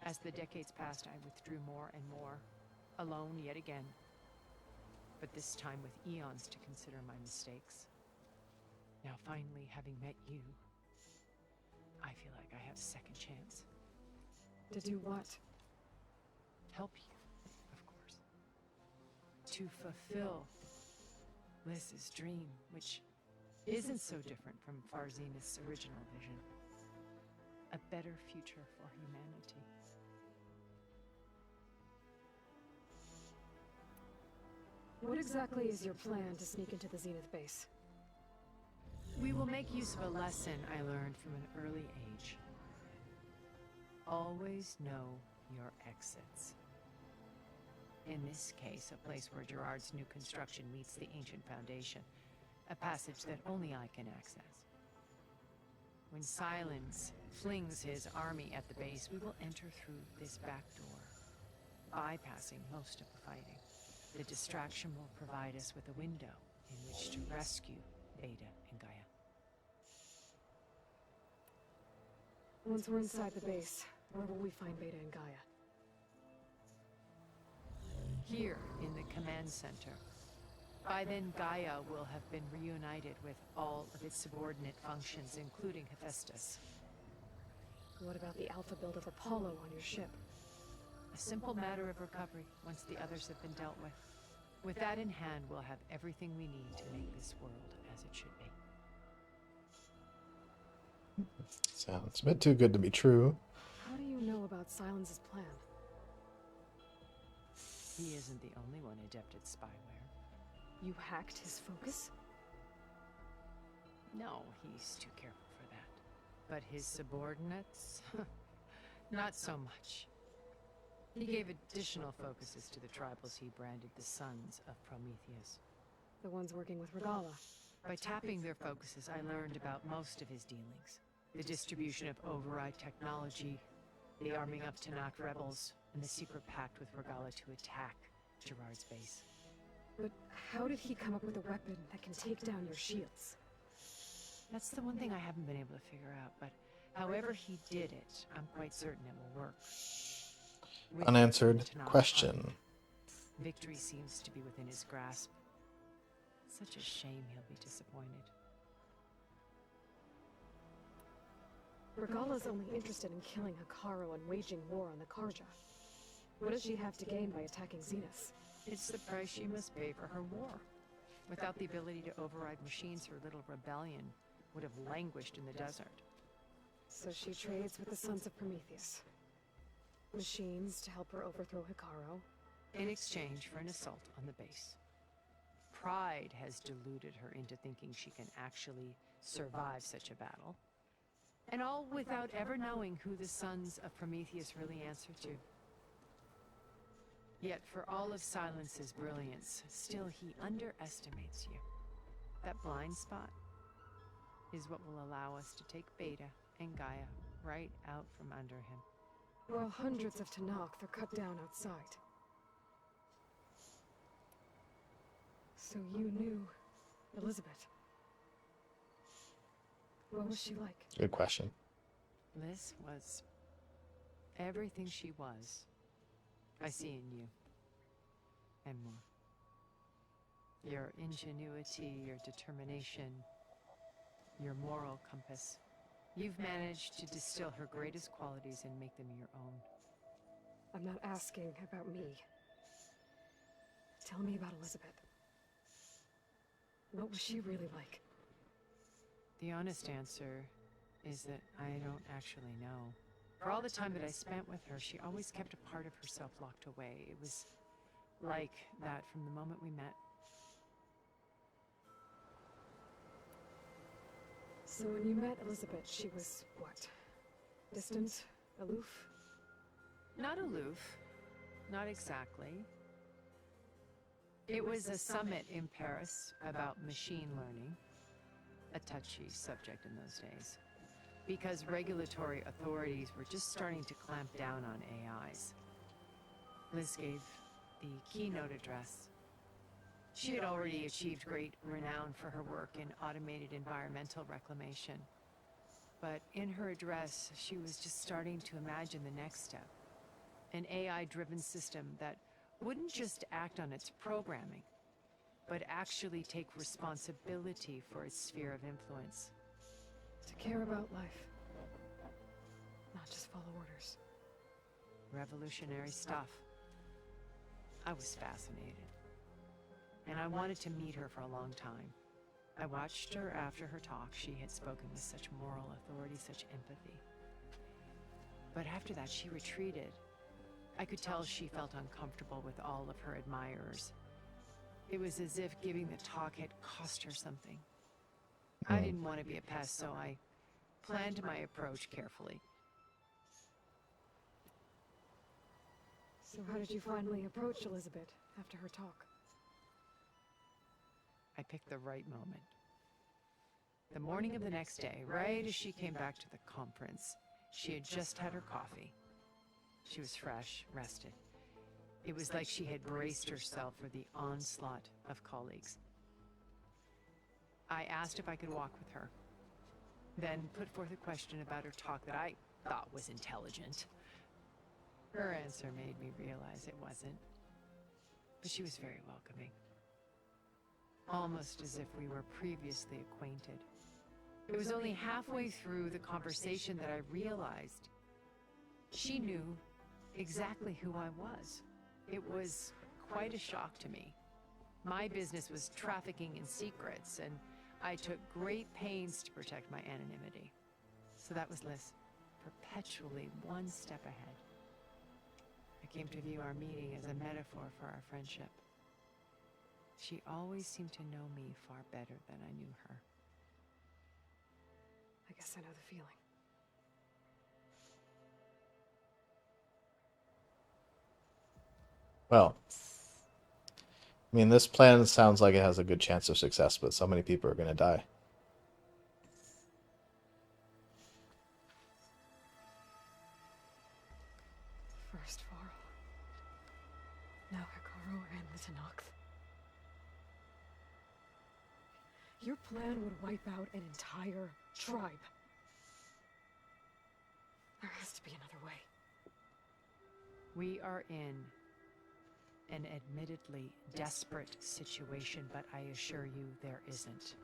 As the decades passed, I withdrew more and more, alone yet again. But this time with eons to consider my mistakes. Now finally, having met you, I feel like I have a second chance. To do what? Help you, of course. To fulfill Liz's dream, which isn't so different from Far Zenith's original vision. A better future for humanity. What exactly is your plan to sneak into the Zenith base? We will make use of a lesson I learned from an early age. Always know your exits. In this case, a place where Gerard's new construction meets the ancient foundation. A passage that only I can access. When Silence flings his army at the base, we will enter through this back door, bypassing most of the fighting. The distraction will provide us with a window in which to rescue Beta and Gaia. Once we're inside the base, where will we find Beta and Gaia? Here in the command center. By then, Gaia will have been reunited with all of its subordinate functions, including Hephaestus. What about the alpha build of Apollo on your ship? A simple matter of recovery once the others have been dealt with. With that in hand, we'll have everything we need to make this world as it should be. Sounds a bit too good to be true. How do you know about Silence's plan? He isn't the only one adept at spyware. You hacked his focus? No, he's too careful for that. But his subordinates? Not so much. He gave additional focuses to the tribals he branded the Sons of Prometheus. The ones working with Regala. By tapping their focuses, I learned about most of his dealings. The distribution of override technology, the arming of Tanakh rebels, and the secret pact with Regala to attack Gerard's base. But how did he come up with a weapon that can take down your shields? That's the one thing I haven't been able to figure out, but however he did it, I'm quite certain it will work. With Unanswered Tanakh question. army, victory seems to be within his grasp. Such a shame he'll be disappointed. Regala's only interested in killing Hekarro and waging war on the Karja. What does she have to gain by attacking Zenith? It's the price she must pay for her war. Without the ability to override machines, her little rebellion would have languished in the desert. So she trades with the Sons of Prometheus. Machines to help her overthrow Hekarro. In exchange for an assault on the base. Pride has deluded her into thinking she can actually survive such a battle. And all without ever knowing who the Sons of Prometheus really answer to. Yet for all of Silence's brilliance, still he underestimates you. That blind spot is what will allow us to take Beta and Gaia right out from under him. While hundreds of Tanakh are cut down outside. So you knew Elizabeth. What was she like? Good question. Liz was everything she was. I see in you. And more. Your ingenuity, your determination, your moral compass. You've managed to distill her greatest qualities and make them your own. I'm not asking about me. Tell me about Elizabeth. What was she really like? The honest answer is that I don't actually know. For all the time that I spent with her, she always kept a part of herself locked away. It was like that from the moment we met. So when you met Elizabeth, she was what? Distant? Aloof? Not aloof. Not exactly. It was a summit in Paris about machine learning. A touchy subject in those days. Because regulatory authorities were just starting to clamp down on AIs. Liz gave the keynote address. She had already achieved great renown for her work in automated environmental reclamation. But in her address, she was just starting to imagine the next step. An AI-driven system that wouldn't just act on its programming, but actually take responsibility for its sphere of influence. To care about life. Not just follow orders. Revolutionary stuff. I was fascinated. And I wanted to meet her for a long time. I watched her after her talk. She had spoken with such moral authority, such empathy. But after that, she retreated. I could tell she felt uncomfortable with all of her admirers. It was as if giving the talk had cost her something. I didn't want to be a pest, so I planned my approach carefully. So how did you finally approach Elizabeth after her talk? I picked the right moment. The morning of the next day, right as she came back to the conference, she had just had her coffee. She was fresh, rested. It was like she had braced herself for the onslaught of colleagues. I asked if I could walk with her, then put forth a question about her talk that I thought was intelligent. Her answer made me realize it wasn't, but she was very welcoming. Almost as if we were previously acquainted. It was only halfway through the conversation that I realized she knew exactly who I was. It was quite a shock to me. My business was trafficking in secrets, and I took great pains to protect my anonymity. So that was Liz, perpetually one step ahead. I came to view our meeting as a metaphor for our friendship. She always seemed to know me far better than I knew her. I guess I know the feeling. Well, I mean, this plan sounds like it has a good chance of success, but so many people are going to die. First Varl. Now Hikaru and the Tenakth. Your plan would wipe out an entire tribe. There has to be another way. We are in an admittedly desperate situation, but I assure you there isn't.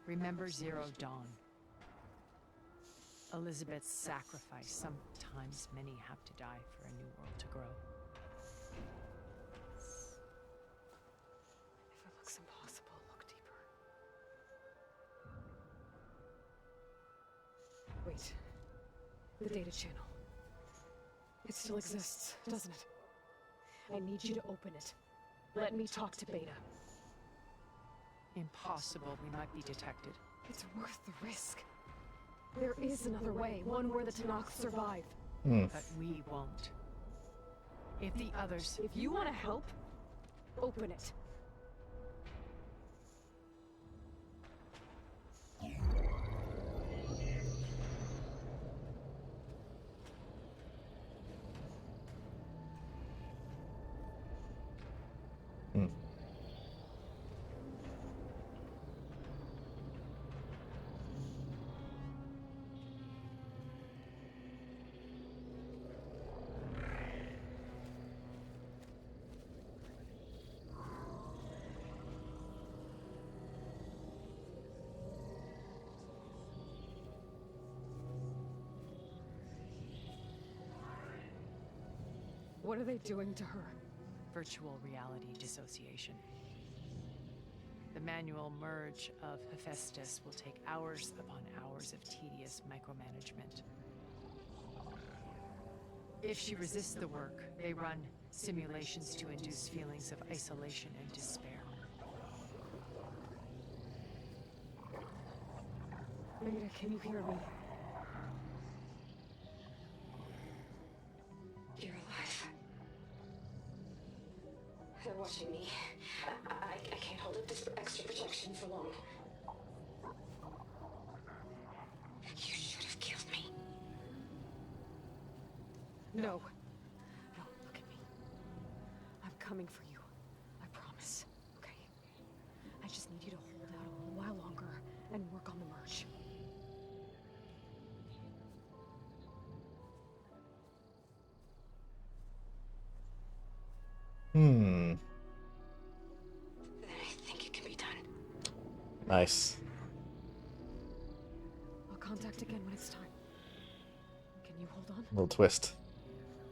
Remember Zero Dawn. Elizabeth's sacrifice. Sometimes many have to die for a new world to grow. If it looks impossible, look deeper. Wait. The data channel. It still exists, doesn't it? I need you to open it. Let me talk to Beta. Impossible. We might be detected. It's worth the risk. There is another way, one where the Tenakth survive. But we won't. If the others... If you want to help, open it. What are they doing to her? Virtual reality dissociation. The manual merge of Hephaestus will take hours upon hours of tedious micromanagement. If she resists the work, they run simulations to induce feelings of isolation and despair. Beta, can you hear me? You're alive. They're watching me. I can't hold up this extra protection for long. You should have killed me. No. No, look at me. I'm coming for you. I promise. Okay? I just need you to hold out a little while longer and work on the merge. Then I think it can be done. Nice. I'll contact again when it's time. Can you hold on? Little twist.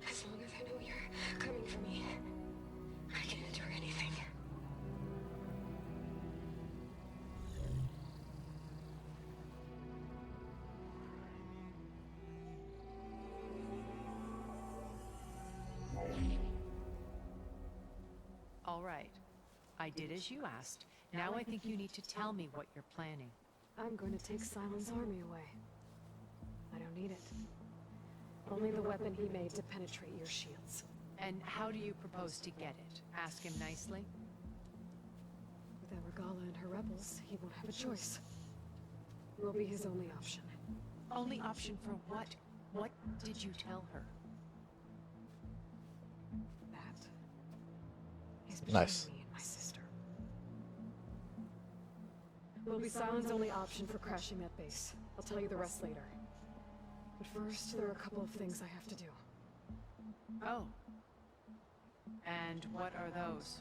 As long as I know you're coming for me, I can endure anything. All right. I did as you asked, Now I think you need to tell me what you're planning. I'm going to take Silent's army away. I don't need it. Only the weapon he made to penetrate your shields. And how do you propose to get it? Ask him nicely? Without Regala and her rebels, he won't have a choice. We'll be his only option. Only option for what? What did you tell her? That is between Nice. me and my sister. Will be Silent's only option for crashing that base. I'll tell you the rest later. But first, there are a couple of things I have to do. Oh. And what are those?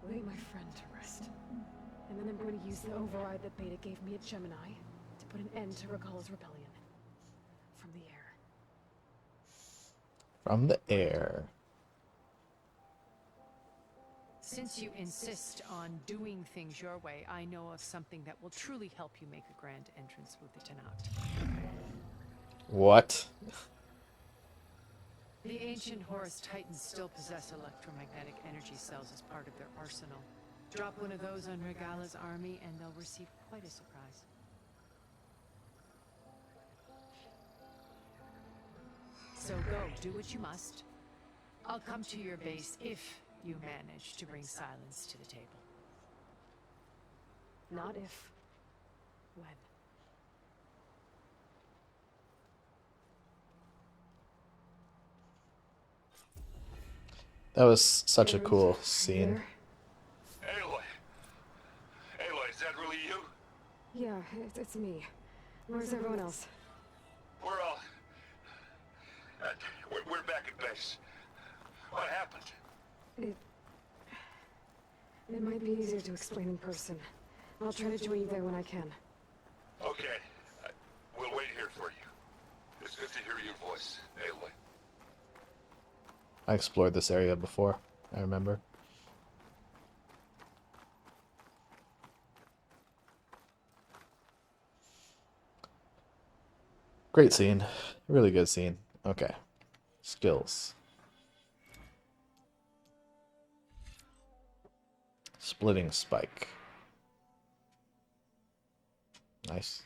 Lay my friend to rest. And then I'm going to use the override that Beta gave me at Gemini to put an end to Regala's rebellion. From the air. From the air. Since you insist on doing things your way, I know of something that will truly help you make a grand entrance with the Tenat. What? The ancient Horus Titans still possess electromagnetic energy cells as part of their arsenal. Drop one of those on Regala's army and they'll receive quite a surprise. So go, do what you must. I'll come to your base if you manage to bring Silence to the table. Not if. When. That was such a Aaron, cool are you scene. there? Aloy! Aloy, is that really you? Yeah, it's me. Where's everyone else? We're all... we're back at base. What happened? It might be easier to explain in person. I'll try to join you there when I can. Okay. We'll wait here for you. It's good to hear your voice, Aloy. I explored this area before, I remember. Great scene. Really good scene. Okay. Skills. Splitting spike. Nice.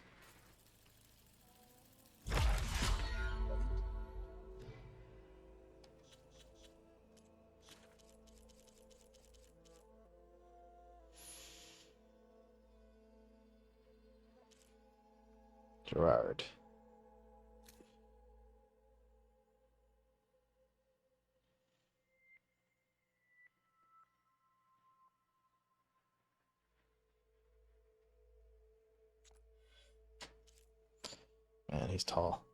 Gerard. Man, he's tall.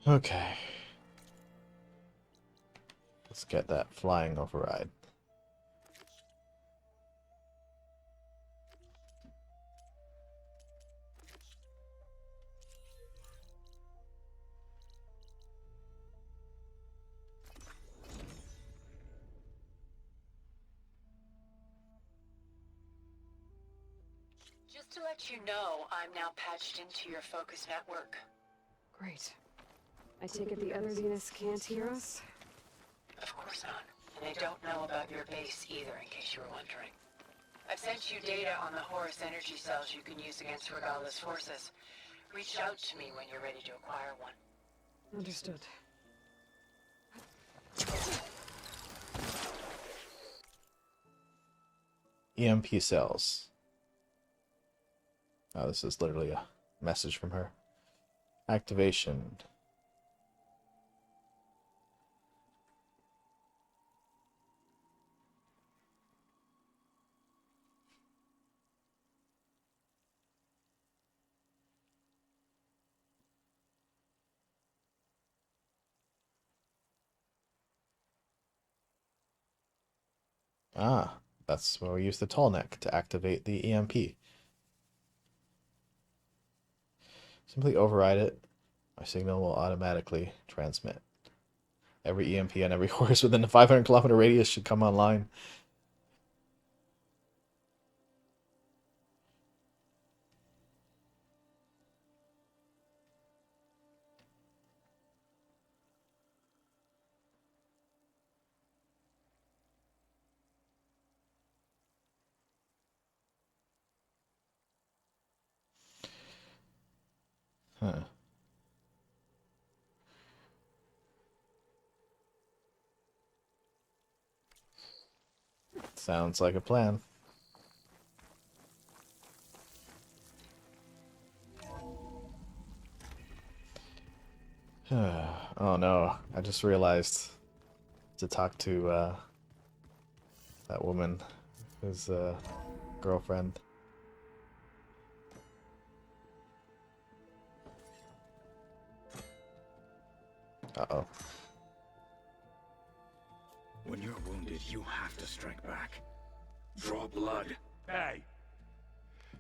Okay. Let's get that flying override. Just to let you know, I'm now patched into your focus network. Great. I take it the other Venus can't hear us? Of course not. And I don't know about your base either, in case you were wondering. I've sent you data on the Horus energy cells you can use against Regala's forces. Reach out to me when you're ready to acquire one. Understood. EMP cells. Oh, this is literally a message from her. Activation. Ah, that's where we use the tall neck to activate the EMP. Simply override it. My signal will automatically transmit. Every EMP on every horse within a 500 kilometer radius should come online. Huh. Sounds like a plan. Oh no, I just realized to talk to that woman, his girlfriend. Uh-oh. When you're wounded, you have to strike back. Draw blood. Hey!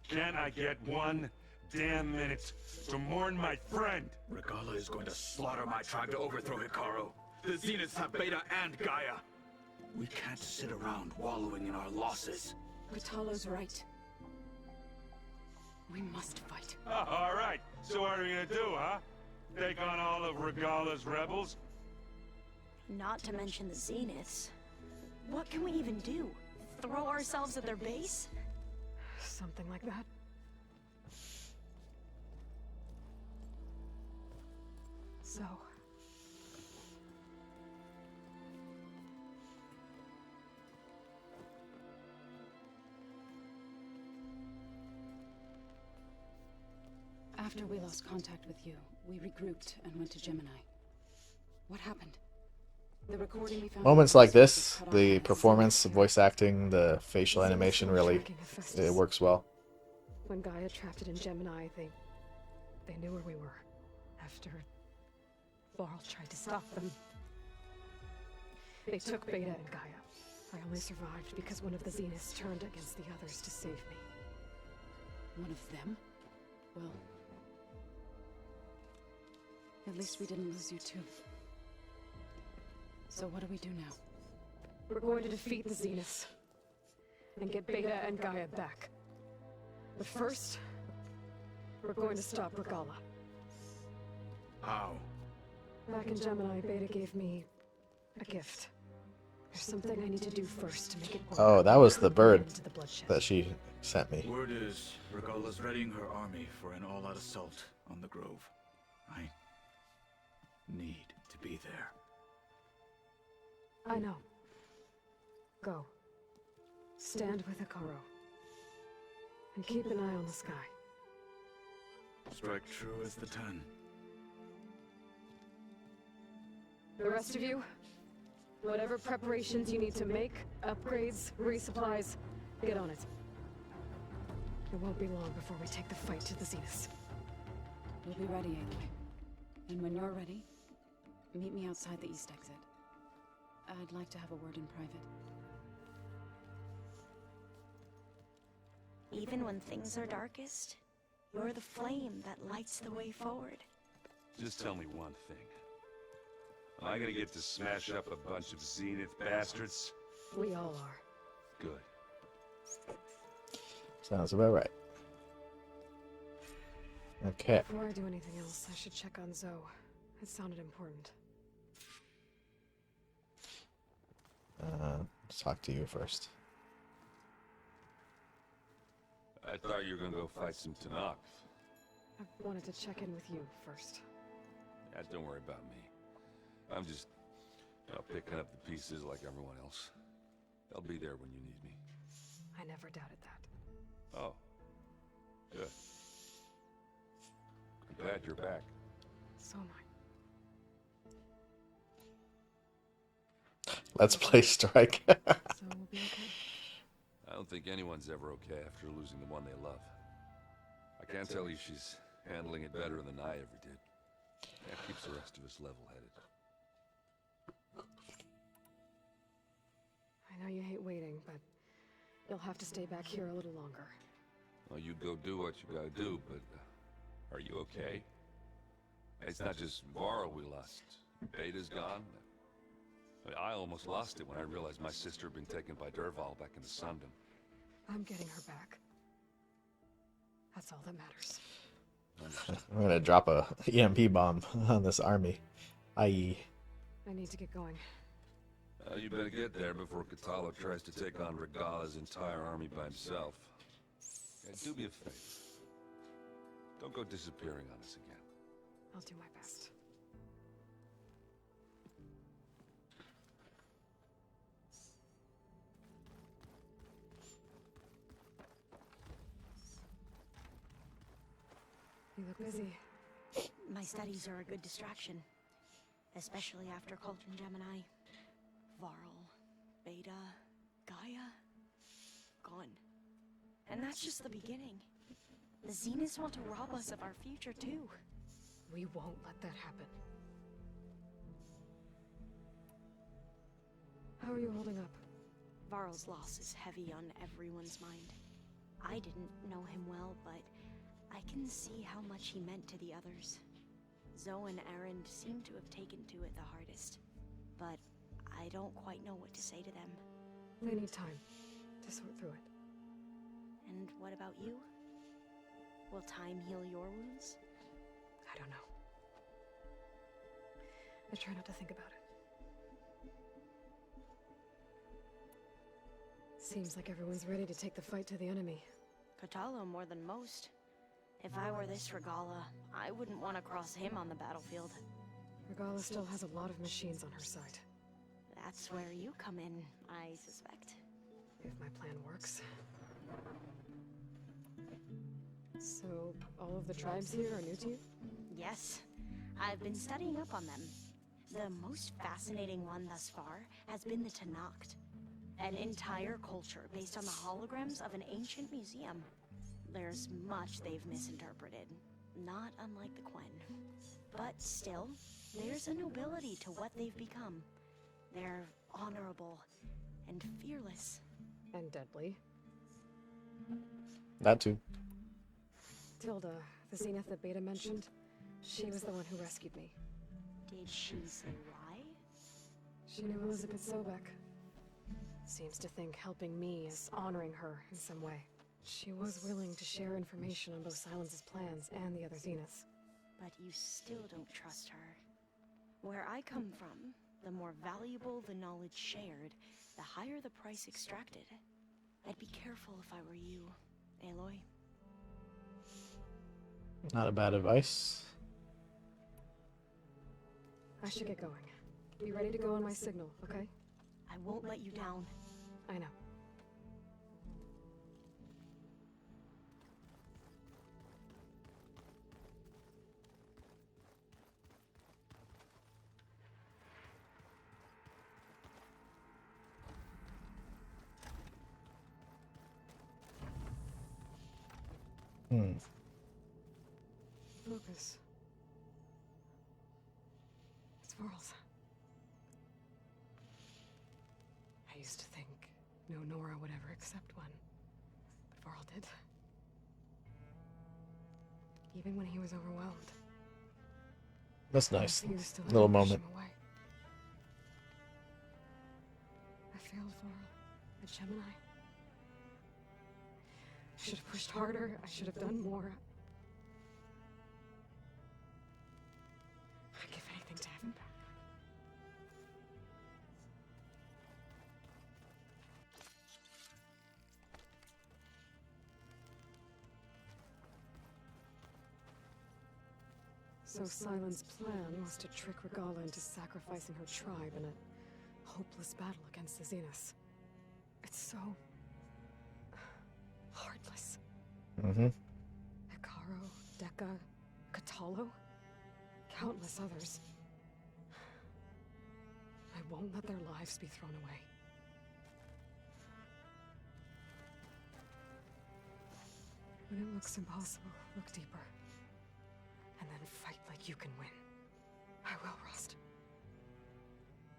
Can I get 1 damn minute to mourn my friend? Regala is going to slaughter my tribe to overthrow Hikaru. The Zeniths have Beta and Gaia. We can't sit around wallowing in our losses. Vitalo's right. We must fight. Oh, all right. So what are we gonna do, huh? Take on all of Regala's rebels? Not to mention the Zeniths. What can we even do? Throw ourselves at their base? Something like that. So... After we lost contact with you, we regrouped and went to Gemini. What happened? The recording we found. Moments like this, the performance, the voice acting, the facial animation really, it works well. When Gaia trapped it in Gemini, they knew where we were. After Varl tried to stop them. They took Beta and Gaia. I only survived because one of the Zeniths turned against the others to save me. One of them? Well, at least we didn't lose you too. So what do we do now? We're going to defeat the Zeniths and get Beta and Gaia back. But first, we're going to stop Regala. How? Back in Gemini, Beta gave me a gift. There's something I need to do first to make it work. Oh, that was the bird Into the bloodshed. that she sent me. Word is, Regala's readying her army for an all-out assault on the Grove. I need to be there. I know. Go. Stand with Hikaru. And keep an eye on the sky. Strike true as the 10. The rest of you, whatever preparations you need to make, upgrades, resupplies, get on it. It won't be long before we take the fight to the Zeniths. We'll be ready, Aloy. And when you're ready, meet me outside the east exit. I'd like to have a word in private. Even when things are darkest, you're the flame that lights the way forward. Just tell me one thing. Am I gonna get to smash up a bunch of Zenith bastards? We all are. Good. Sounds about right. Okay. Before I do anything else, I should check on Zoe. It sounded important. Let's talk to you first. I thought you were gonna go fight some Tenakth. I wanted to check in with you first. Yeah, don't worry about me. I'm just, picking up the pieces like everyone else. I'll be there when you need me. I never doubted that. Oh. Good. I'm glad you're back. So am I. Let's play Strike. So we'll be okay. I don't think anyone's ever okay after losing the one they love. I can't tell you she's handling it better than I ever did. That keeps the rest of us level-headed. I know you hate waiting, but you'll have to stay back here a little longer. Well, you go do what you gotta do, but are you okay? It's not just Varl we lost. Beta's gone. I almost lost it when I realized my sister had been taken by Dervahl back in the Sundom. I'm getting her back. That's all that matters. I'm gonna drop a EMP bomb on this army. I.e. I need to get going. You better get there before Kotallo tries to take on Regala's entire army by himself. And do me a favor. Don't go disappearing on us again. I'll do my best. You look busy. My studies are a good distraction. Especially after Cauldron Gemini. Varl, Beta, Gaia, gone. And that's just the beginning. The Zeniths want to rob us of our future too. We won't let that happen. How are you holding up? Varl's loss is heavy on everyone's mind. I didn't know him well, but I can see how much he meant to the others. Zoe and Erend seem to have taken to it the hardest, but I don't quite know what to say to them. They need time to sort through it. And what about you? Will time heal your wounds? I don't know. I try not to think about it. Seems like everyone's ready to take the fight to the enemy. Kotallo more than most. If I were this Regala, I wouldn't want to cross him on the battlefield. Regala still has a lot of machines on her side. That's where you come in, I suspect. If my plan works. So, all of the tribes here are new to you? Yes. I've been studying up on them. The most fascinating one thus far has been the Tenakth. An entire culture based on the holograms of an ancient museum. There's much they've misinterpreted, not unlike the Quen. But still, there's a nobility to what they've become. They're honorable and fearless. And deadly. That too. Tilda, the Zenith that Beta mentioned, she was the one who rescued me. Did she say why? She knew Elizabeth Sobek. Seems to think helping me is honoring her in some way. She was willing to share information on both Silence's plans and the other Zeniths. But you still don't trust her. Where I come from, the more valuable the knowledge shared, the higher the price extracted. I'd be careful if I were you, Aloy. Not a bad advice. I should get going. Be ready to go on my signal, okay? I won't let you down. I know. Lucas. It's Varl's. I used to think no Nora would ever accept one, but Varl did. Even when he was overwhelmed. That's nice. He was still Little able to push moment. him away. I failed Varl at Gemini. I should have pushed harder. I should have done more. I'd give anything to have him back. So Silence's plan was to trick Regala into sacrificing her tribe in a hopeless battle against the Zeniths. It's so heartless. Mm-hmm. Hekarro, Dekka, Kotallo, countless others. I won't let their lives be thrown away. When it looks impossible, look deeper. And then fight like you can win. I will, Rost.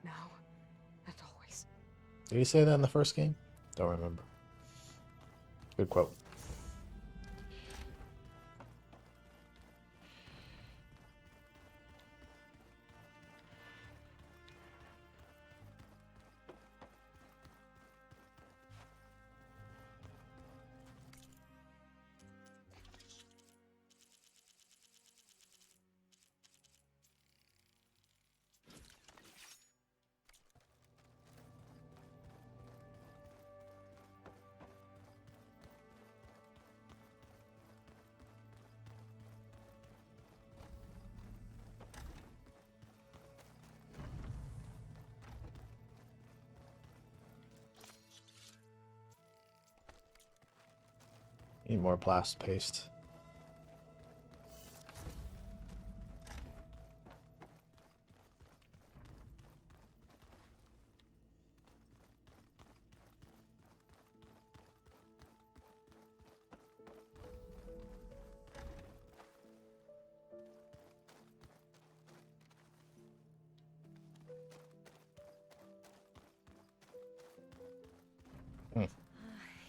Now and always. Did he say that in the first game? Don't remember. Good quote. Need more blast paste.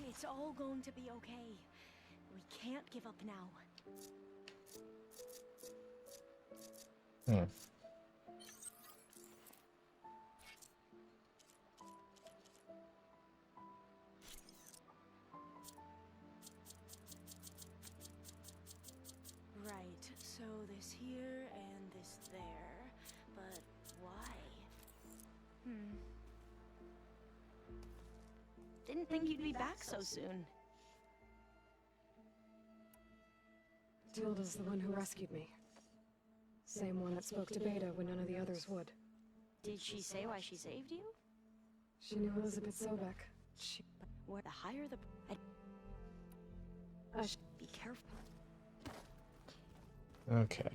It's all going to be okay. We can't give up now. Right, so this here and this there, but why? Didn't think you'd be back so soon. Tilda's the one who rescued me. Same one that spoke to Beta when none of the others would. Did she say why she saved you? She knew Elizabeth Sobek. She... Where the higher the... Be careful. Okay.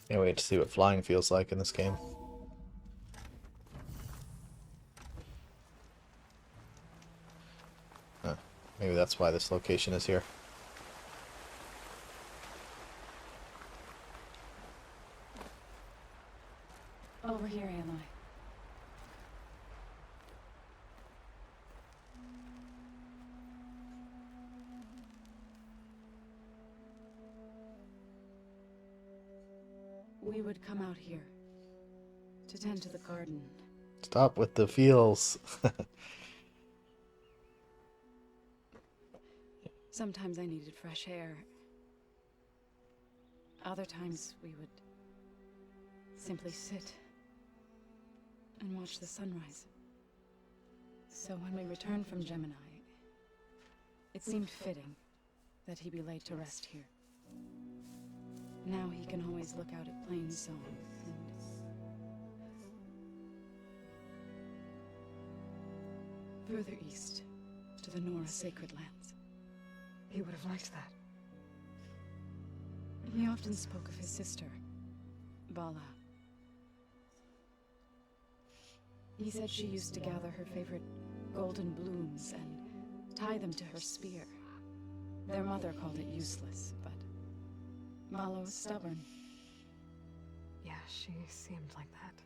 Can't wait to see what flying feels like in this game. Huh. Maybe that's why this location is here. Over here, Aloy. We would come out here to tend to the garden. Stop with the feels. Sometimes I needed fresh air. Other times we would simply sit and watch the sunrise. So when we returned from Gemini, it seemed fitting that he be laid to rest here. Now he can always look out at Plains Zone and further east to the Nora Sacred Lands. He would have liked that. He often spoke of his sister, Vala. He said she used to gather her favorite golden blooms and tie them to her spear. Their mother called it useless, but Vala was stubborn. Yeah, she seemed like that.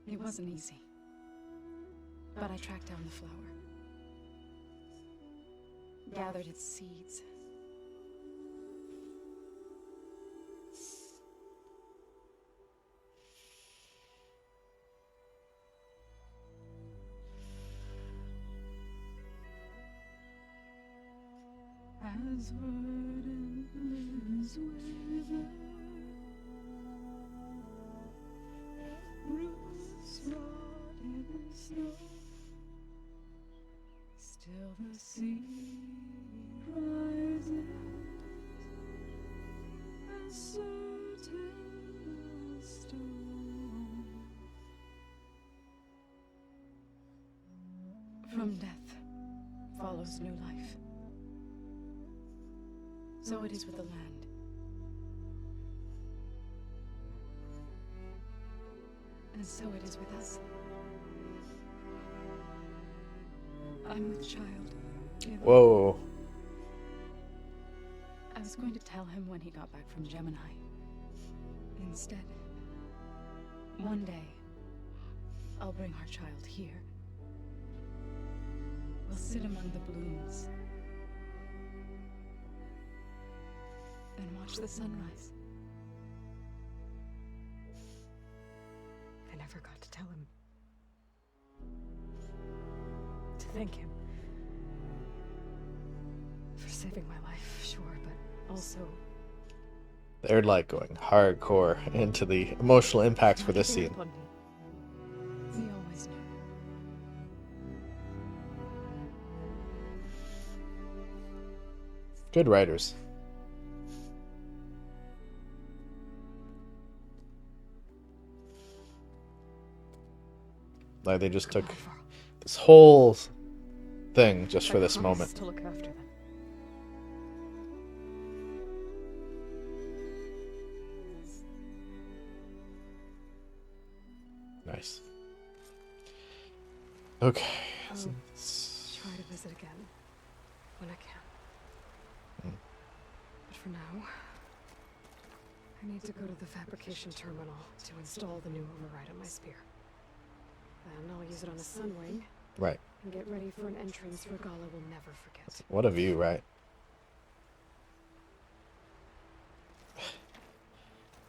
It wasn't easy. But I tracked down the flower. Gathered its seeds. As verdant limbs wither, roots rot in the snow, still the sea rises, and certain the stone. From death follows new life. So it is with the land. And so it is with us. I'm with child. Whoa. I was going to tell him when he got back from Gemini. Instead, one day, I'll bring our child here. We'll sit among the blooms and watch the sunrise. I never got to tell him. To thank him. For saving my life, sure, but also... They're like going hardcore into the emotional impacts for this scene. Upon me. Good writers. Like they just took this whole thing just for this moment. To look after them. Nice. Okay. I'll try to visit again when I can. But for now, I need to go to the fabrication terminal to install the new override on my spear. Then I'll use it on a Sunwing Right. and get ready for an entrance Regala will never forget. What a view, right?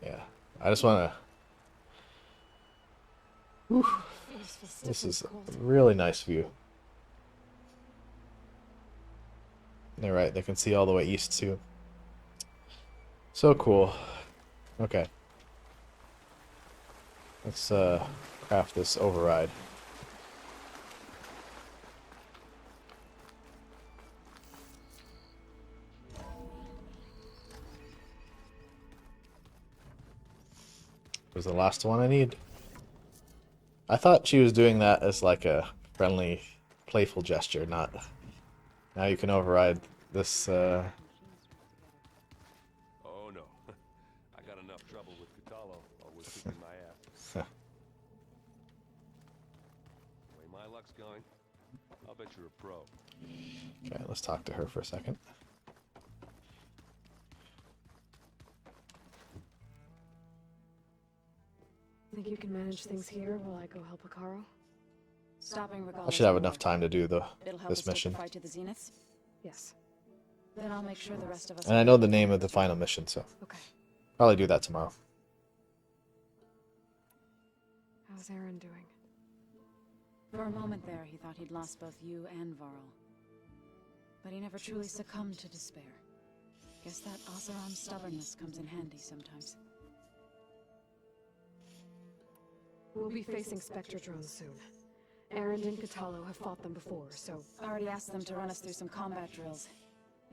Yeah. I just want to... This is a really nice view. They're right. They can see all the way east, too. So cool. Okay. Let's craft this override. Was the last one I need. I thought she was doing that as like a friendly, playful gesture, not... Now you can override this, Oh no. I got enough trouble with Kotallo, always kicking my ass. The way my luck's going, I'll bet you're a pro. Okay, let's talk to her for a second. Think you can manage things here while I go help Akaro? Stopping Regala's I should have war. enough time to do It'll help this us take mission. the fight to the Zeniths. Yes. Then I'll make sure the rest of us. And I know the name of the final mission, so Okay. probably do that tomorrow. How's Aaron doing? For a moment there, he thought he'd lost both you and Varl. But he never truly succumbed to despair. Guess that Oseram stubbornness comes in handy sometimes. We'll be facing Spectre drones soon. Aaron and Kotallo have fought them before, so... Already asked them to run us through some combat drills.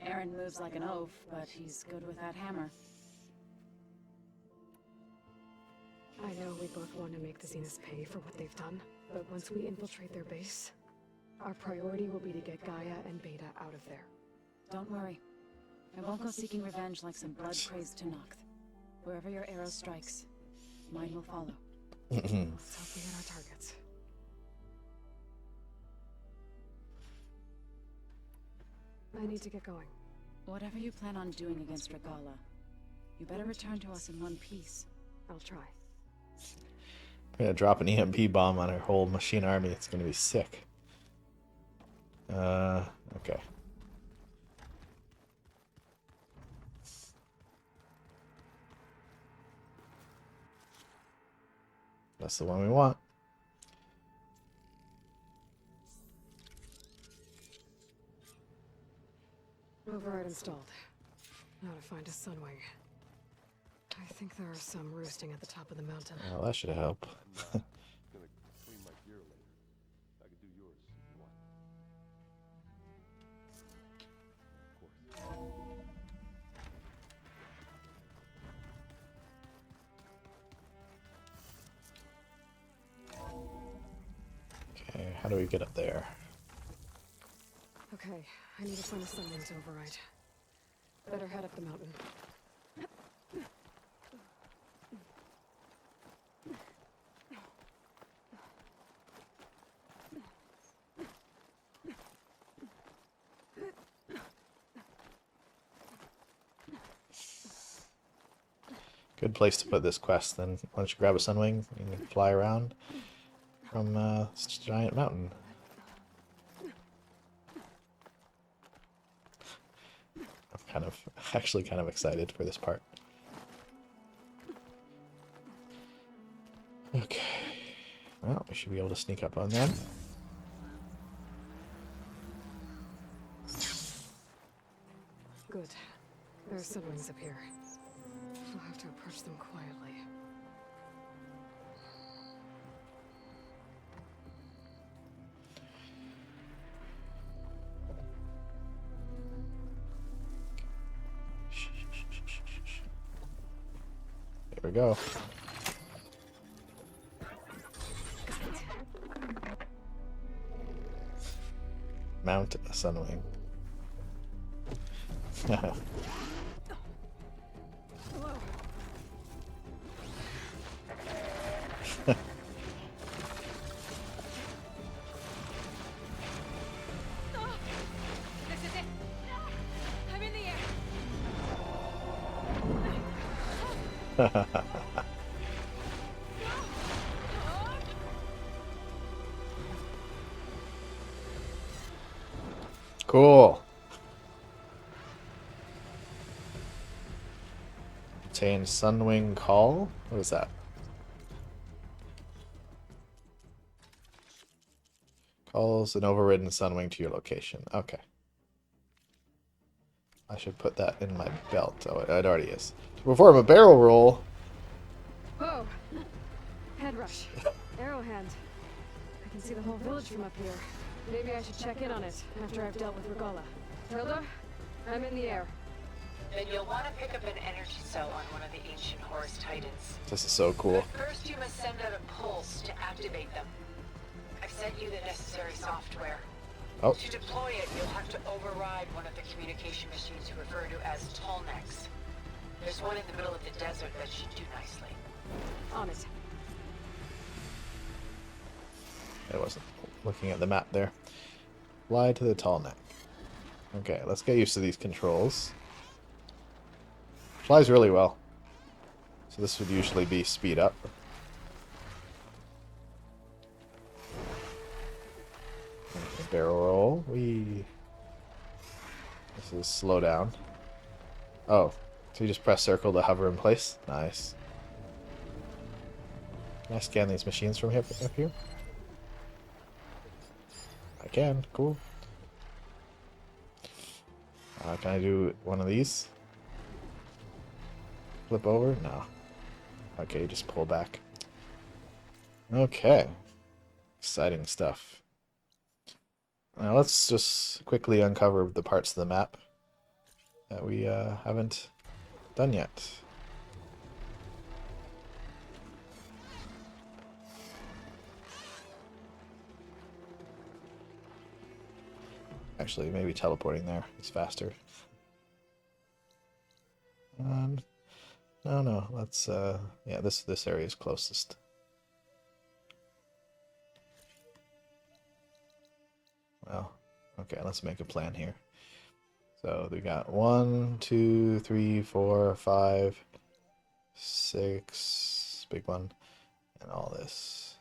Aaron moves like an oaf, but he's good with that hammer. I know we both want to make the Zeniths pay for what they've done, but once we infiltrate their base, our priority will be to get Gaia and Beta out of there. Don't worry. I won't go seeking revenge like some blood-crazed Tenakth. Wherever your arrow strikes, mine will follow. Let's hope we hit our targets. I need to get going. Whatever you plan on doing against Regala, you better return to us in one piece. I'll try. I'm gonna drop an EMP bomb on her whole machine army. It's gonna be sick. Okay. That's the one we want. Override installed. Now to find a Sunwing. I think there are some roosting at the top of the mountain. Well, that should help. Gonna clean my gear later. I could do yours if you want. Of course. Okay, how do we get up there? Okay, I need to find a Sunwing to override. Better head up the mountain. Good place to put this quest. Then why don't you grab a Sunwing and fly around from this giant mountain. I'm actually kind of excited for this part. Okay. Well, we should be able to sneak up on them. Good. There are Sunwings up here. We'll have to approach them quietly. go. Mount a Sunwing. This is it. I'm in the air. Cool. Obtain Sunwing Call? What is that? Calls an overridden Sunwing to your location. Okay. I should put that in my belt. Oh, it already is. To perform a barrel roll. Whoa. Head rush. Arrow hand. I can see the whole village from up here. Maybe I should check in on it after I've dealt with Regala. Hilda, I'm in the air. Then you'll want to pick up an energy cell on one of the ancient Horus Titans. This is so cool. But first you must send out a pulse to activate them. I've sent you the necessary software. Oh. To deploy it, you'll have to override one of the communication machines you refer to as Tallnecks. There's one in the middle of the desert that should do nicely. On it. I wasn't looking at the map there. Fly to the Tallneck. Okay, let's get used to these controls. Flies really well. So this would usually be speed up. Barrel roll. This is slow down. Oh, so you just press circle to hover in place? Nice. Can I scan these machines from here, up here? I can. Cool. Can I do one of these? Flip over? No. Okay, just pull back. Okay. Exciting stuff. Now let's just quickly uncover the parts of the map that we haven't done yet. Actually, maybe teleporting there is faster. No, let's yeah, this area is closest. Well, okay, let's make a plan here. So we got 1, 2, 3, 4, 5, 6, big one, and all this.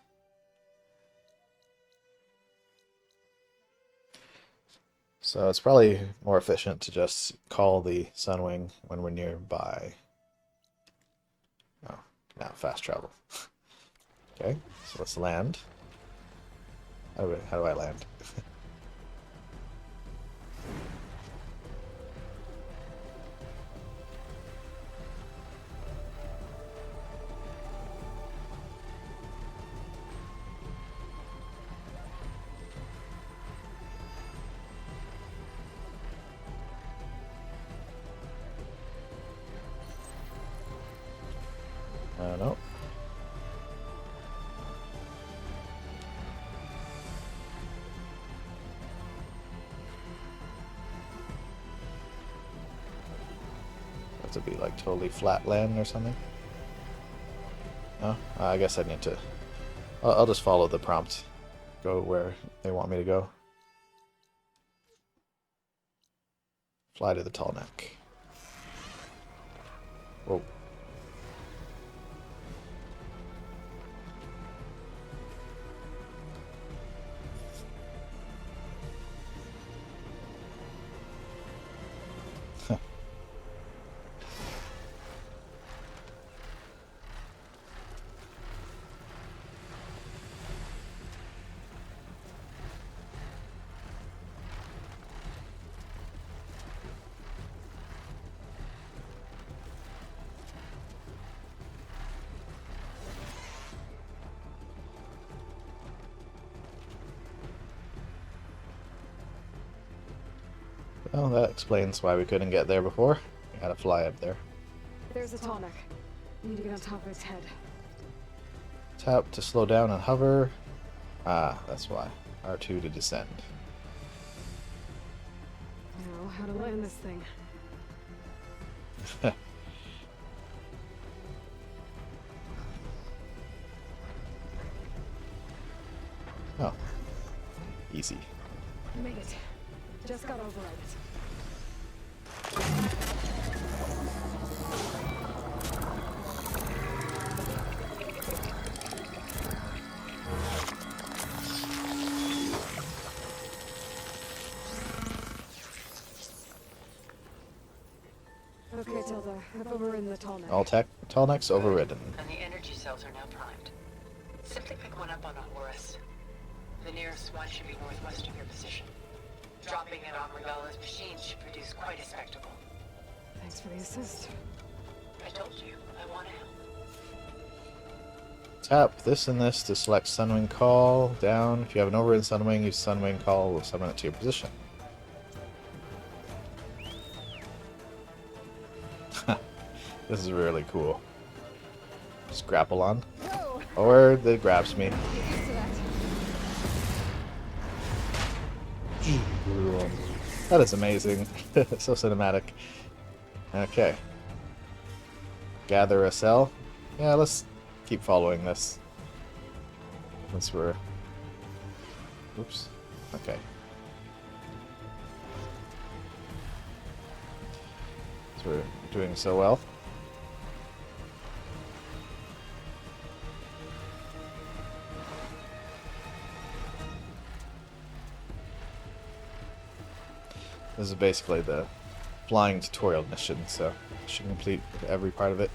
So it's probably more efficient to just call the Sunwing when we're nearby. Oh, now fast travel. Okay, so let's land. How do I land? No. Have to be like totally flat land or something. No, I guess I need to. I'll just follow the prompt. Go where they want me to go. Fly to the Tallneck. Whoa. Well, that explains why we couldn't get there before. We had to fly up there. There's a Tallneck. Need to get on top of its head. Tap to slow down and hover. Ah, that's why. R2 to descend. Now, how to land this thing? Oh. Easy. Made it. Just got override it. Okay, Tilda. I've overridden the tall neck. All tall necks overridden. And the energy cells are now primed. Simply pick one up on a Horus. The nearest one should be northwest of your position. Dropping it on Rebella's machine should produce quite a spectacle. Thanks for the assist. I told you, I want to help. Tap this and this to select Sunwing Call. Down. If you have an overridden Sunwing, use Sunwing Call. Will summon it to your position. This is really cool. Just grapple on. Whoa! Or it grabs me. Get used to that. That is amazing. So cinematic. Okay. Gather a cell. Yeah, let's keep following this. Once we're... Oops. Okay. So we're doing so well. This is basically the flying tutorial mission, so I should complete every part of it.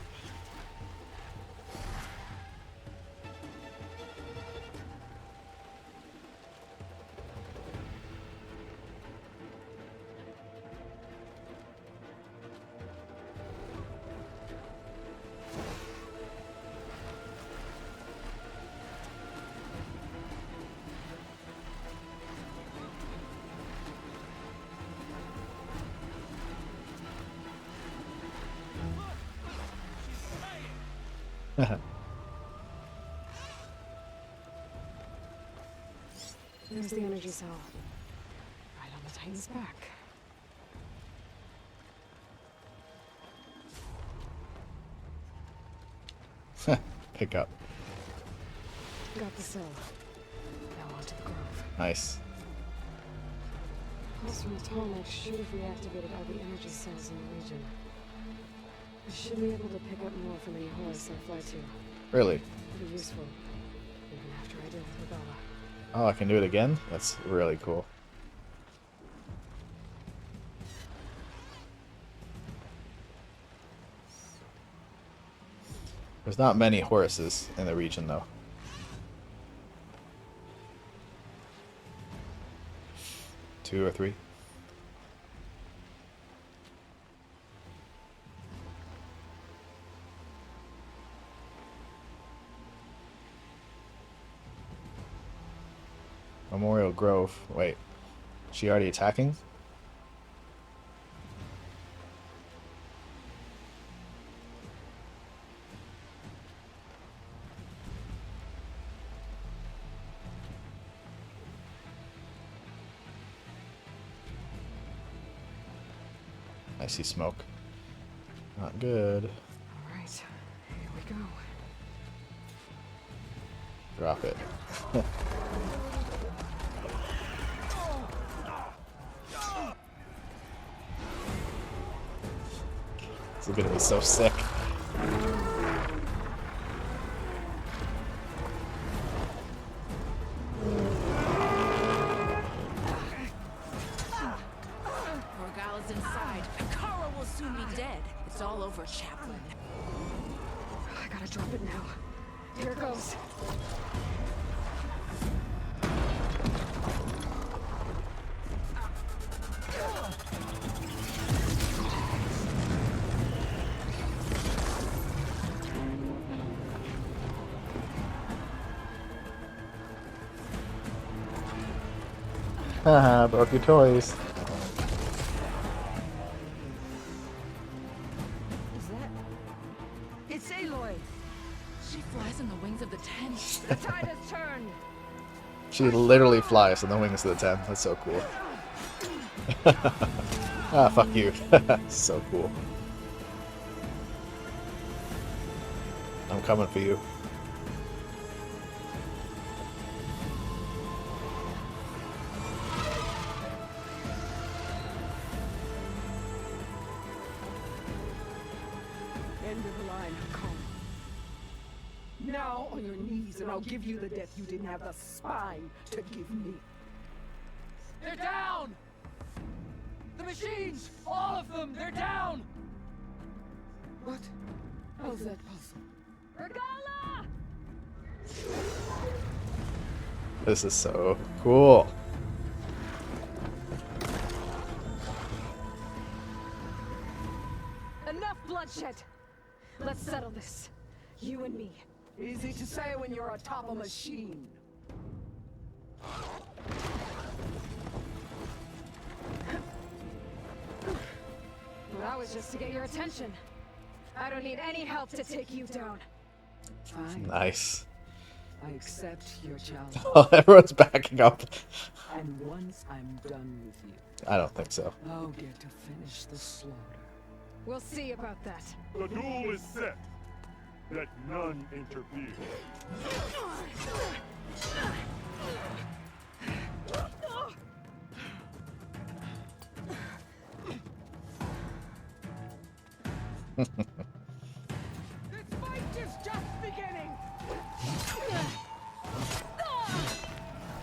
There's the energy cell. Right on the Titan's back. Pick up. Got the cell. Now onto the grove. Nice. Pulse from the tall neck should have reactivated all the energy cells in the region. I should be able to pick up more from any Horus I fly to. Really? It'll be useful. Even after I deal with Rebella. Oh, I can do it again? That's really cool. There's not many Horuses in the region, though. Two or three. Memorial Grove. Wait. Is she already attacking? I see smoke. Not good. Alright, here we go. Drop it. This is gonna be so sick. Morgala's inside. Kara will soon be dead. It's all over, Chaplain. I gotta drop it now. Here it goes. Haha, broke your toys. Is that... It's Aloy! She literally flies on the wings of the 10. That's so cool. Ah, fuck you. So cool. I'm coming for you. End of the line, come. Now on your knees, and I'll give you the death you didn't have the spine to give me. They're down! The machines! All of them! They're down! What? How's that possible? Regala! This is so cool. Enough bloodshed! Let's settle this. You and me. Easy to say when you're atop a machine. Well, that was just to get your attention. I don't need any help to take you down. Fine. Nice. I accept your challenge. Oh, everyone's backing up. And once I'm done with you, I don't think so. I'll get to finish the slaughter. We'll see about that. The duel is set. Let none interfere. This fight is just beginning!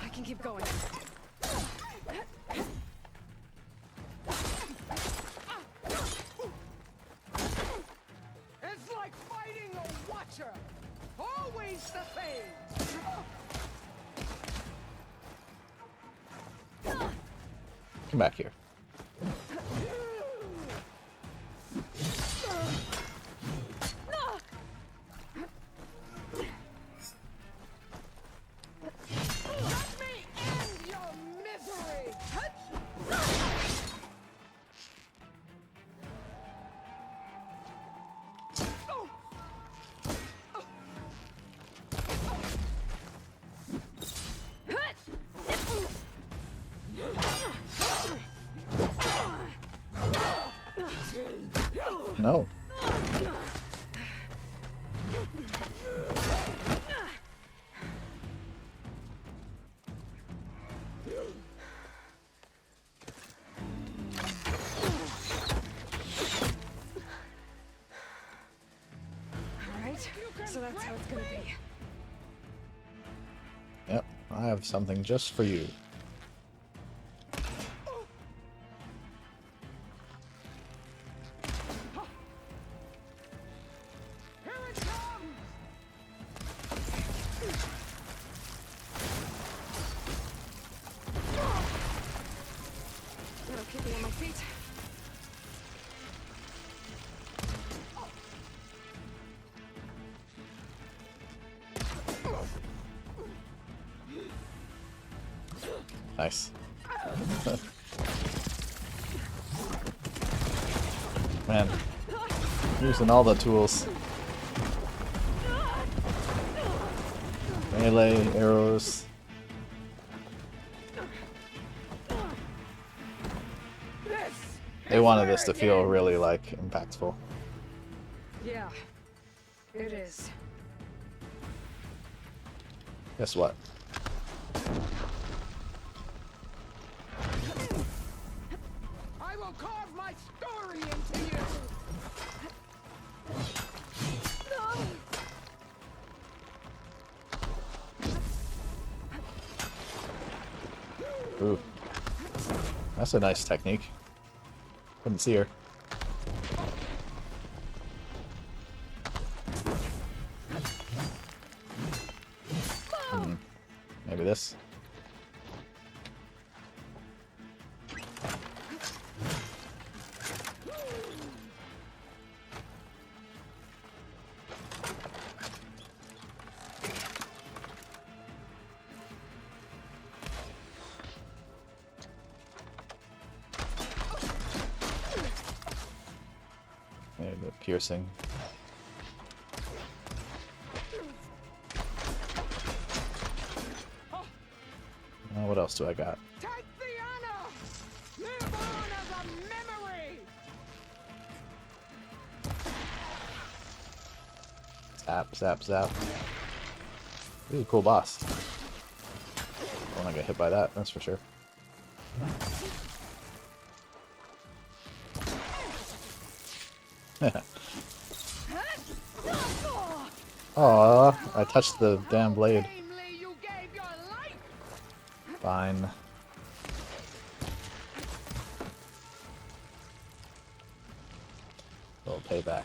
I can keep going. It's like fighting a watcher! Always the same! Come back here. Let me end your misery! No. Alright, so that's how it's gonna be. Yep, I have something just for you. Here it comes! That'll keep me on my feet. Nice. Man, using all the tools. Melee, arrows. They wanted this to feel really, like, impactful. Yeah, it is. Guess what? I will carve my story into you! Ooh. That's a nice technique. Couldn't see her. Maybe this. Maybe the piercing. else do I got? Take the honor! Live on as a memory! Zap, zap, zap. Ooh, cool boss. Don't want to get hit by that, that's for sure. Aw, I touched the damn blade. Fine. Little payback.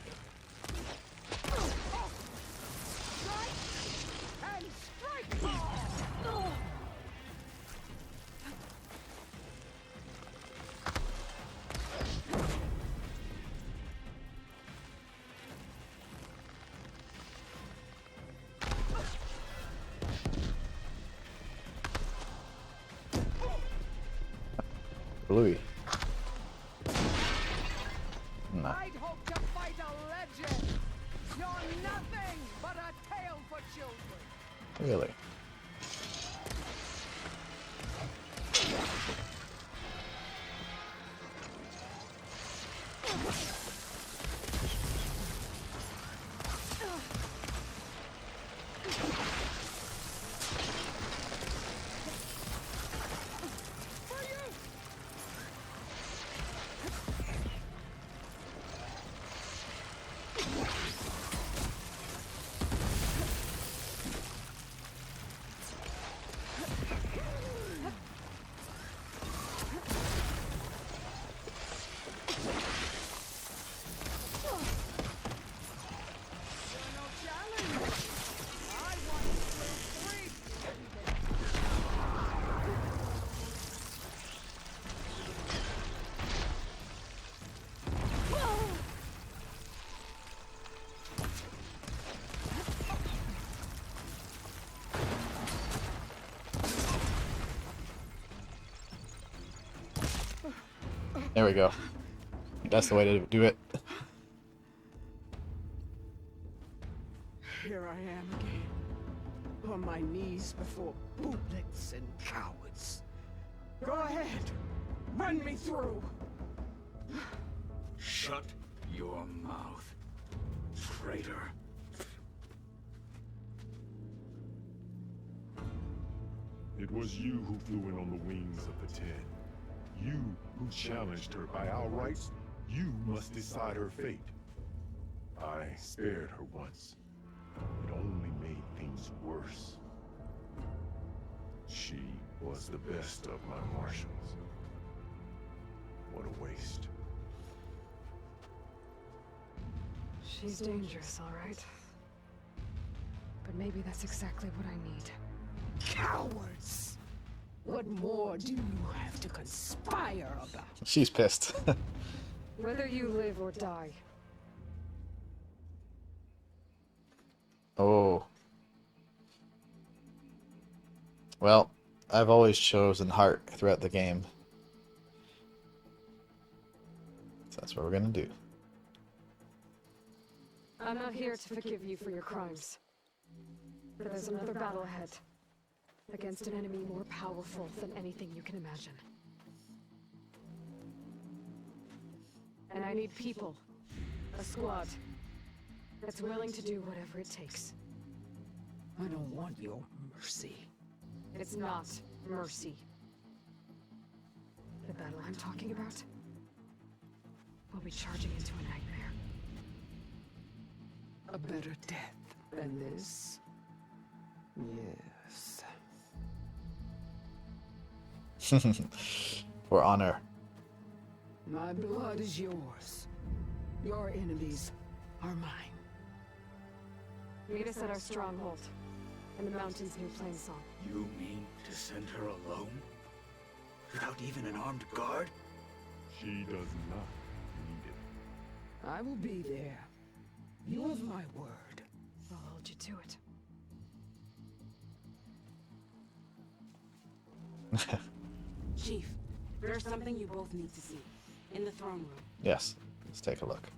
Bluey. Nah. I'd hope to fight a legend. You're nothing but a tale for children. Really? There we go. That's the way to do it. Here I am again, on my knees before bootlets and cowards. Go ahead, run me through. Shut your mouth, traitor. It was you who flew in on the wings of the Ten. You who challenged her by our rights. You must decide her fate. I spared her once. It only made things worse. She was the best of my marshals. What a waste. She's dangerous, all right. But maybe that's exactly what I need. Cowards! What more do you have to conspire about? She's pissed. Whether you live or die. Oh. Well, I've always chosen heart throughout the game. So that's what we're gonna do. I'm not here to forgive you for your crimes. But there's another battle ahead. Against an enemy more powerful than anything you can imagine. And I need people. A squad. That's willing to do whatever it takes. I don't want your mercy. It's not mercy. The battle I'm talking about will be charging into a nightmare. A better death than this? Yes. For honor. My blood is yours. Your enemies are mine. Meet us at our stronghold, in the mountains near Plainsong. You mean to send her alone? Without even an armed guard? She does not need it. I will be there. You have my word. I'll hold you to it. Chief, there's something you both need to see. In the throne room. Yes, let's take a look.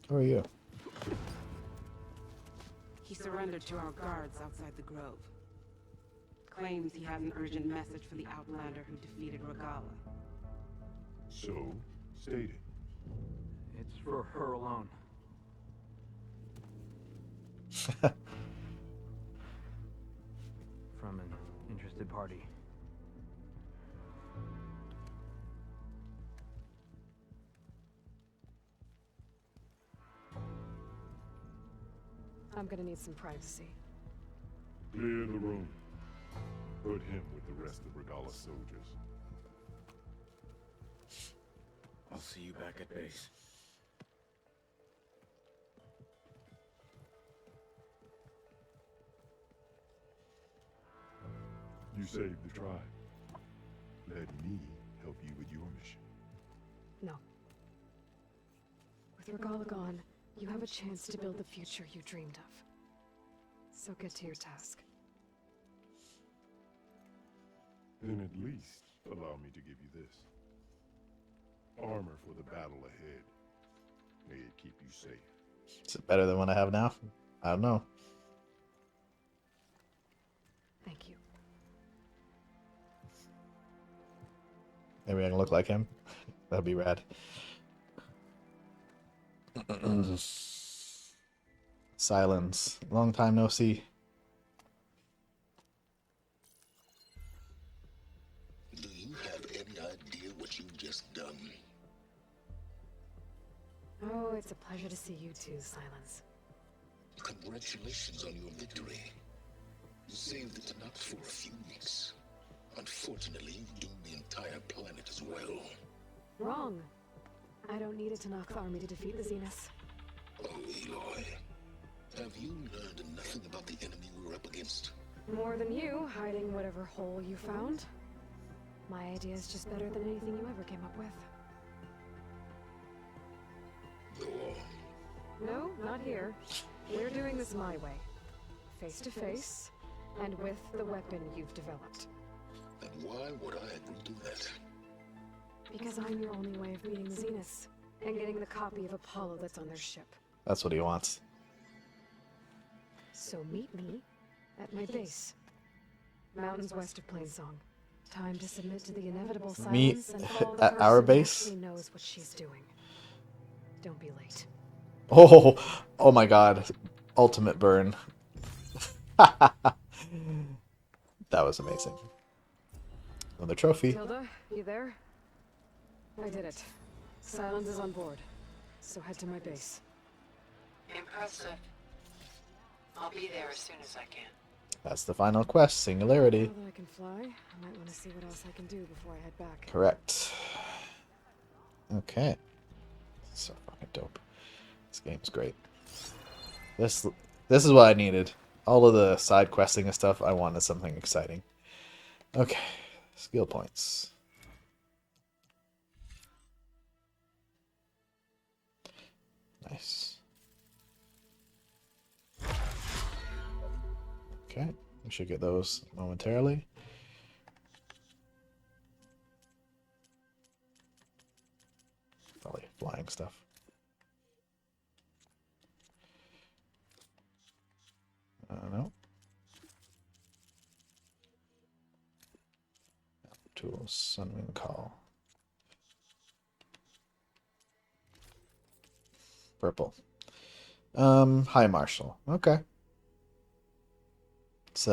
Who are you? He surrendered to our guards outside the grove. Claims he had an urgent message for the Outlander who defeated Regala. So, state it. It's for her alone. From an interested party. I'm gonna need some privacy. Clear the room. Put him with the rest of Regala's soldiers. I'll see you back at base. You saved the tribe. Let me help you with your mission. No. With Regala gone, you have a chance to build the future you dreamed of. So get to your task. Then at least allow me to give you this. Armor for the battle ahead. May it keep you safe. Is it better than what I have now? I don't know. Thank you. Maybe I can look like him. That'd be rad. Silence. Long time no see. Do you have any idea what you've just done? Oh, it's a pleasure to see you too, Silence. Congratulations on your victory. You saved the Tanakh for a few weeks. Unfortunately, you've doomed the entire planet as well. Wrong. I don't need a Tanakh army to defeat the Zeniths. Oh, Aloy. Have you learned nothing about the enemy we're up against? More than you, hiding whatever hole you found. My idea is just better than anything you ever came up with. Go on. No, not here. We're doing this my way. Face to face, and with the weapon you've developed. And why would I agree to that? Because I'm your only way of meeting the Zeniths, and getting the copy of Apollo that's on their ship. That's what he wants. So meet me at my base. Mountains west of Plainsong. Time to submit to the inevitable silence Meet and follow the at our person who base? actually knows what she's doing. Don't be late. Oh my god. Ultimate burn. That was amazing. Another trophy. Tilda, you there? I did it. Silence is on board. So head to my base. Impressive. I'll be there as soon as I can. That's the final quest, Singularity. Now that I can fly, I might want to see what else I can do before I head back. Correct. Okay. So fucking dope. This game's great. This is what I needed. All of the side questing and stuff, I wanted something exciting. Okay. Skill points. Nice. Okay, we should get those momentarily. Probably flying stuff. No. Tools, Sunwing Call. Purple. High Marshal. Okay. It's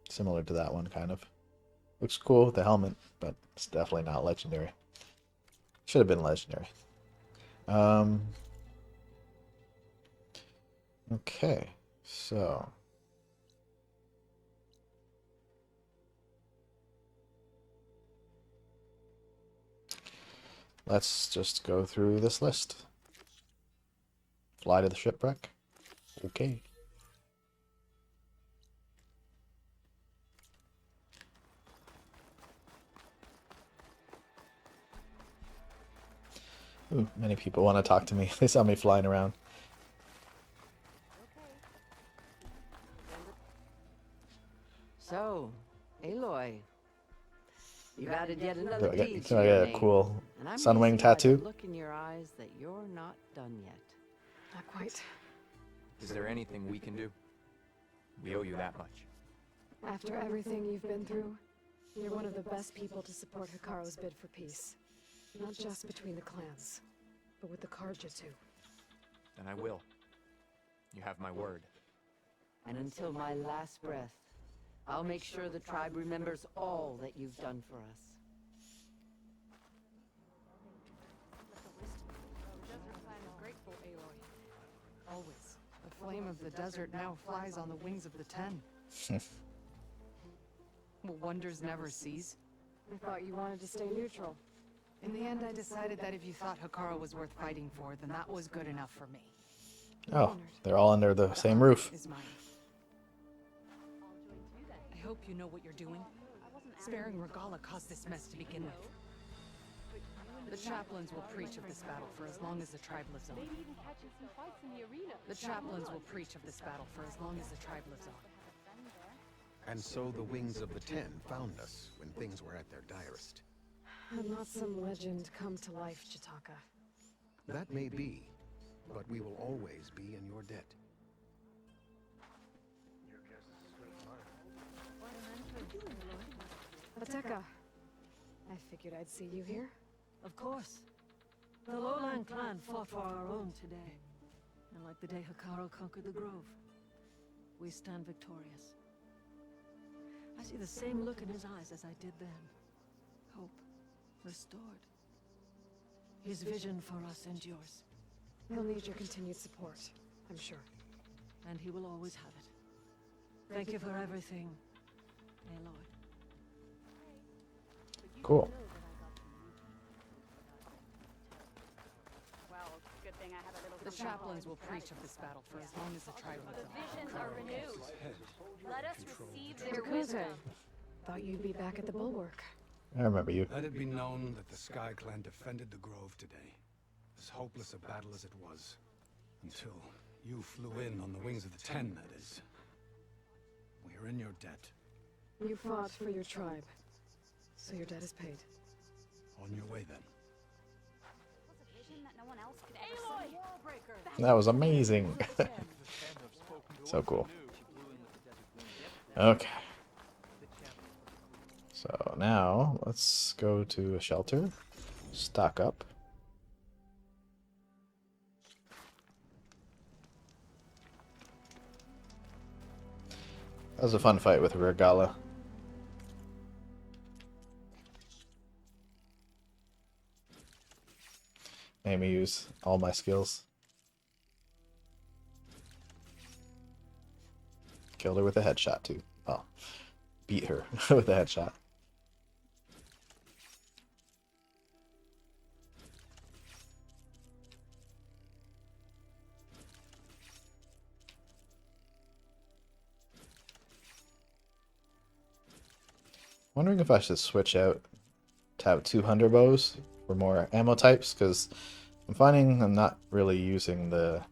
similar to that one, kind of. Looks cool with the helmet, but it's definitely not legendary. Should have been legendary. Okay, so let's just go through this list. Fly to the shipwreck. Okay. Ooh, many people want to talk to me. They saw me flying around. So, Aloy, You've added yet another Do I D get, to do I your get a name. cool And I'm Sunwing guessing by the tattoo? look in your eyes that you're not done yet. Not quite. Is there anything we can do? We owe you that much. After everything you've been through, you're one of the best people to support Hikaru's bid for peace. Not just between the clans, but with the Carja too. And I will. You have my word. And until my last breath, I'll make sure the tribe remembers all that you've done for us. Always. The flame of the desert now flies on the wings of the Ten. Will wonders never cease? I thought you wanted to stay neutral. In the end, I decided that if you thought Hikaru was worth fighting for, then that was good enough for me. Oh, they're all under the same roof. Is mine. I hope you know what you're doing. Sparing Regala caused this mess to begin with. The chaplains will preach of this battle for as long as the tribe lives on. The chaplains will preach of this battle for as long as the tribe lives on. And so the Wings of the Ten found us when things were at their direst. And not some legend come to life, Chitaka. That may be, but we will always be in your debt. Ateka. I figured I'd see you here. Of course. The Lowland clan fought for our own today. And like the day Hikaru conquered the Grove, we stand victorious. I see the same look in his eyes as I did then. Hope restored. His vision for us endures. He'll need your continued support, I'm sure. And he will always have it. Thank you for everything, Aloy. Cool. The chaplains will preach of this battle for as long as the tribe lives on. Visions are renewed. Let us receive their Takuse. wisdom. Thought you'd be back at the Bulwark. I remember you. Let it be known that the Sky Clan defended the Grove today. As hopeless a battle as it was. Until you flew in on the wings of the Ten, that is. We are in your debt. You fought for your tribe, so your debt is paid. On your way then. That was amazing. So cool. Okay. So now let's go to a shelter. Stock up. That was a fun fight with Regala. Made me use all my skills. Killed her with a headshot too. Well, beat her with a headshot. Wondering if I should switch out to have 200 bows for more ammo types, because I'm finding I'm not really using the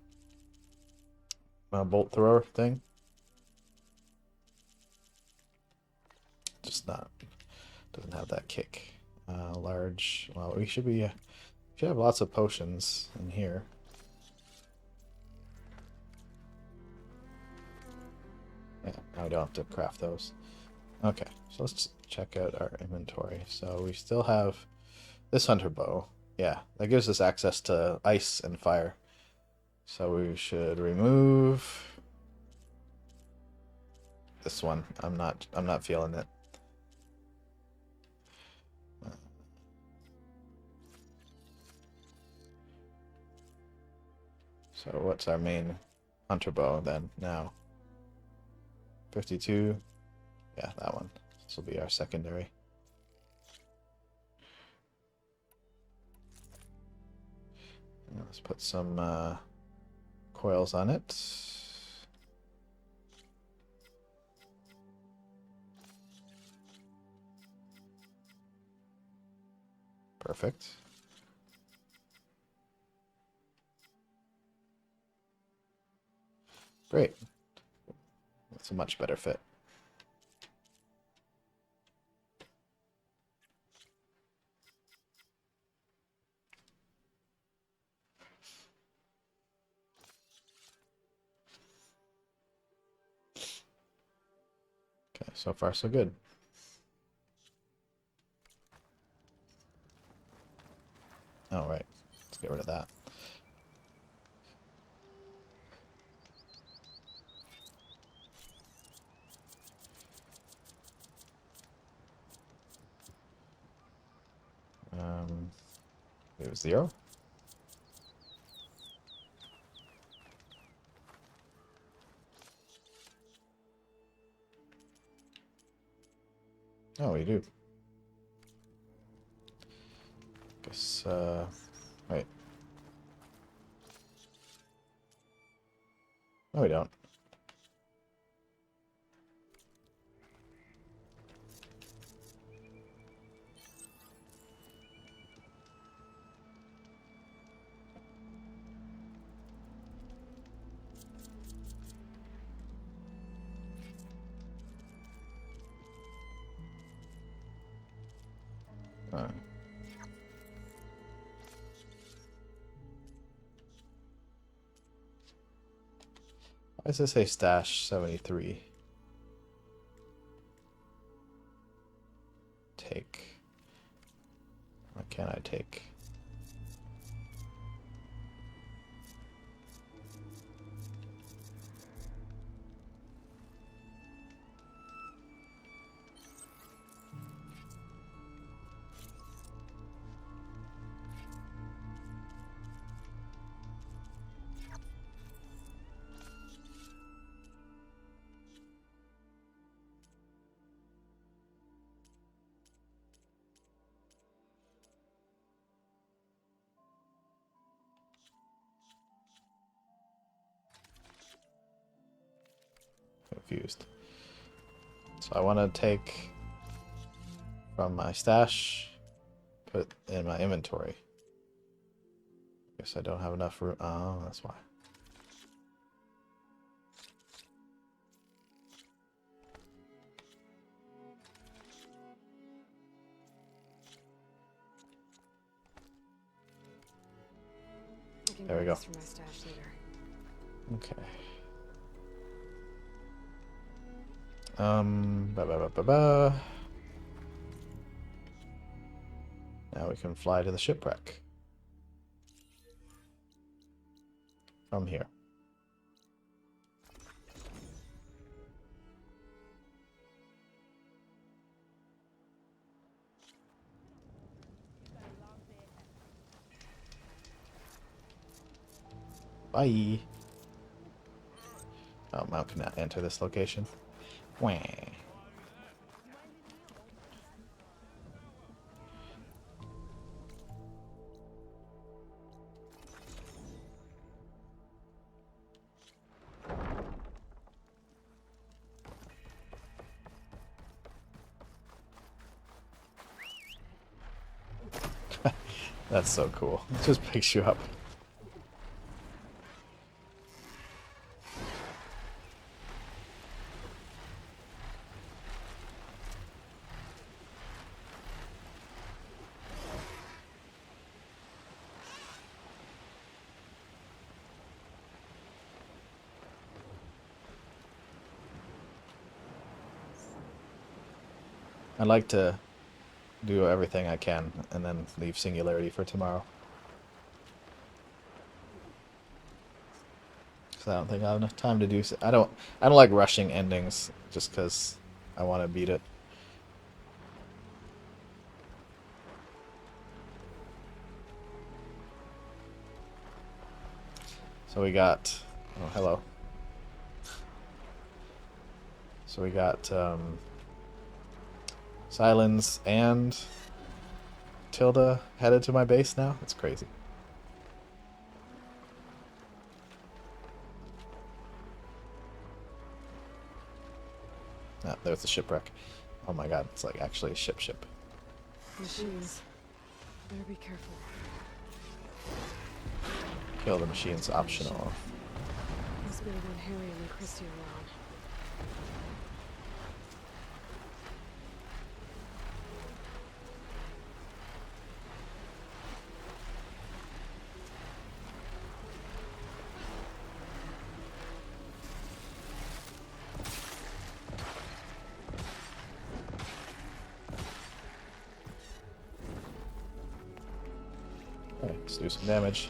bolt thrower thing. Just not, doesn't have that kick. Large, well, we should have lots of potions in here. Yeah, now we don't have to craft those. Okay, so let's check out our inventory. So we still have this hunter bow. Yeah, that gives us access to ice and fire. So we should remove this one. I'm not feeling it. So what's our main hunter bow then now? 52. Yeah, that one. This will be our secondary. And let's put some coils on it. Perfect. Great. That's a much better fit. So far, so good. All right, let's get rid of that. It was 0. Oh, we do. Guess, wait. No, we don't. Why does it say stash 73? Take. What can I take? Confused. So I want to take from my stash, put in my inventory. Guess I don't have enough room. Oh, that's why. There we go. For my stash later. Okay. Ba. Now we can fly to the shipwreck from here. Bye. Oh, Mount cannot enter this location. Wah. That's so cool. It just picks you up. I'd like to do everything I can and then leave Singularity for tomorrow. Because I don't think I have enough time to do so. I don't like rushing endings just because I want to beat it. So we got... Oh, hello. So we got... Sylens and Tilda headed to my base now? That's crazy. Ah, there's the shipwreck. Oh my god, it's like actually a ship. Machines. Better be careful. Kill the machines, optional. Must be when Harry and Christy are around. Okay, let's do some damage.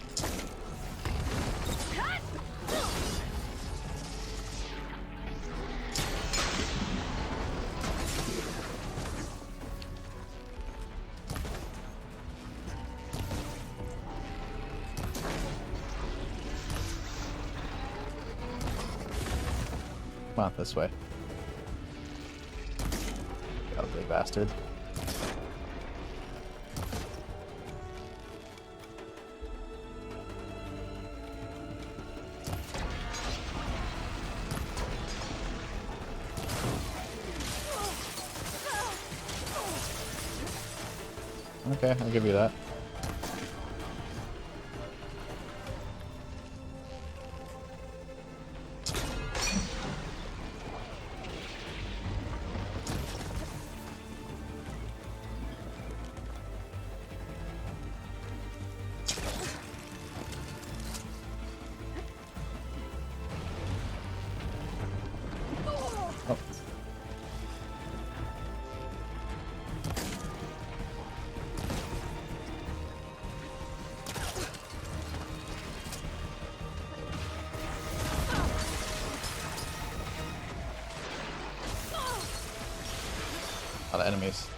Come on, this way. Ugly bastard. Okay, I'll give you that. Oh. A lot of enemies.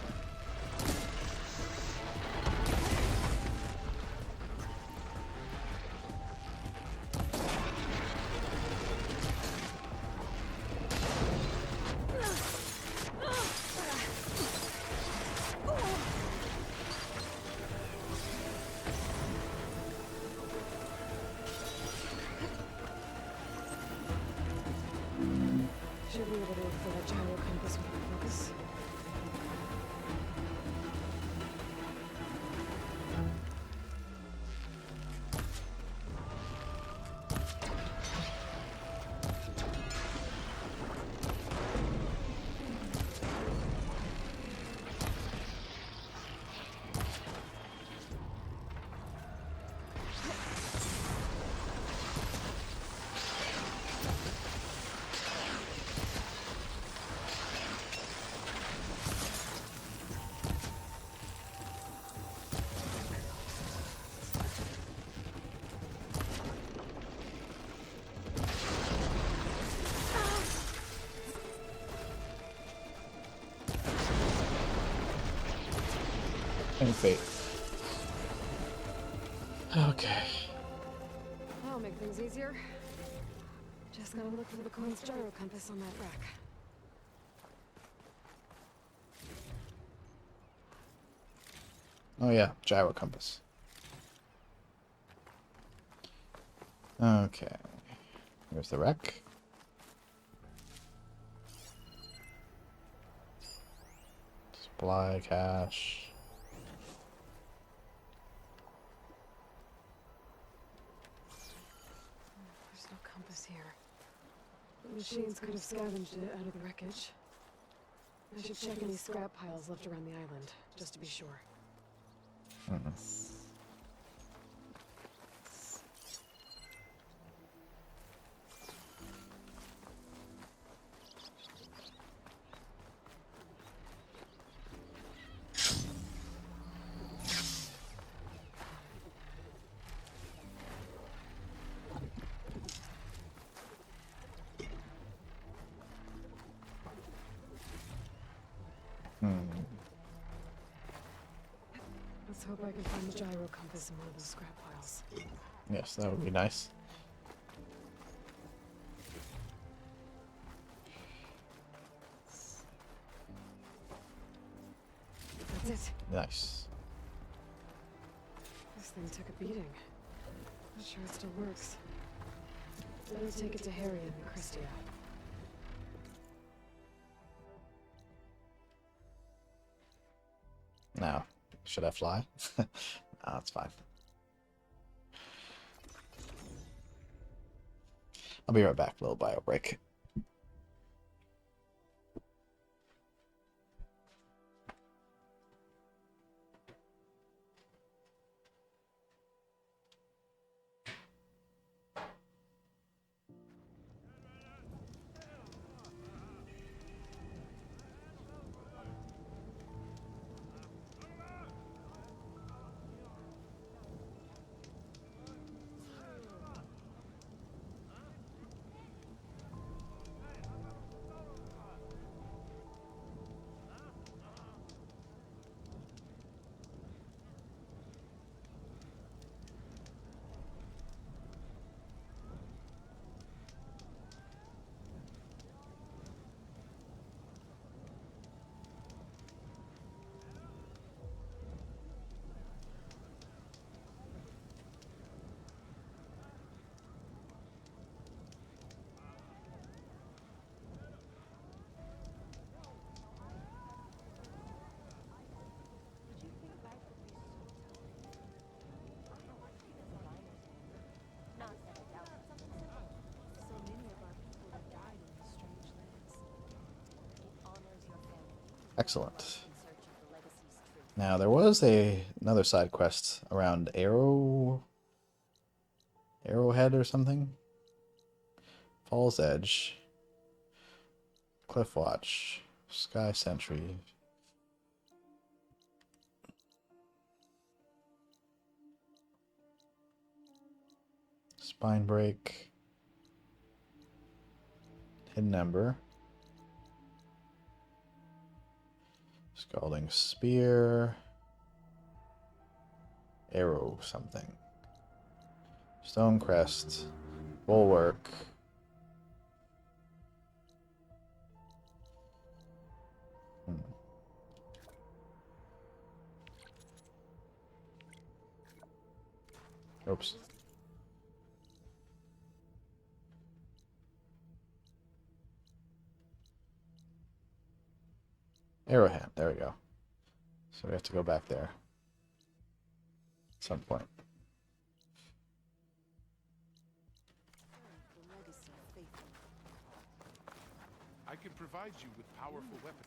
Should be able to look for that gyro compass with the focus. And fate. Okay. That'll make things easier. Just gotta look for the coin's gyro compass on that rack. Oh yeah, gyro compass. Okay. Here's the wreck. Supply cache. There's no compass here. The machines could have scavenged it out of the wreckage. I should check any scrap piles left around the island, just to be sure. Let's hope I can find the gyro compass in one of those scrap piles. Yes, that would be nice. That's it. Nice. This thing took a beating. Not sure it still works. Better take it to Harry and Christia. Now, should I fly? No, that's fine. I'll be right back, little bio break. Excellent. Now there was another side quest around Arrowhead or something. Falls Edge. Cliffwatch. Sky Sentry. Spine Break. Hidden Ember. Scalding Spear. Arrow something. Stonecrest. Bulwark. Oops. Arrowhead, there we go. So we have to go back there at some point. I can provide you with powerful weapons.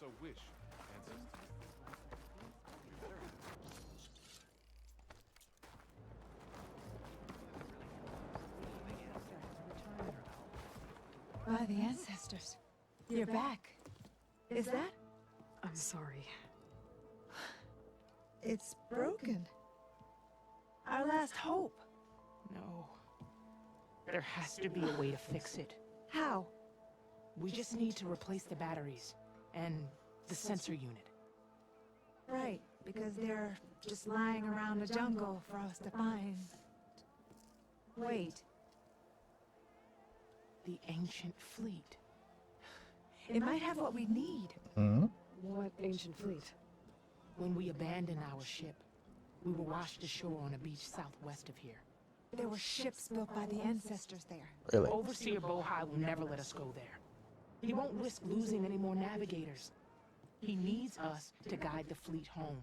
So wish, ancestor. By the ancestors. You're back. Is that? I'm sorry. It's broken. Our last hope. No. There has to be a way to fix it. How? We just need to replace the batteries and the sensor unit. Right, because they're just lying around the jungle for us to find. Wait. The ancient fleet. It might have what we need. Hmm? What ancient fleet? When we abandoned our ship, we were washed ashore on a beach southwest of here. There were ships built by the ancestors there. Really? Overseer Bohai will never let us go there. He won't risk losing any more navigators. He needs us to guide the fleet home.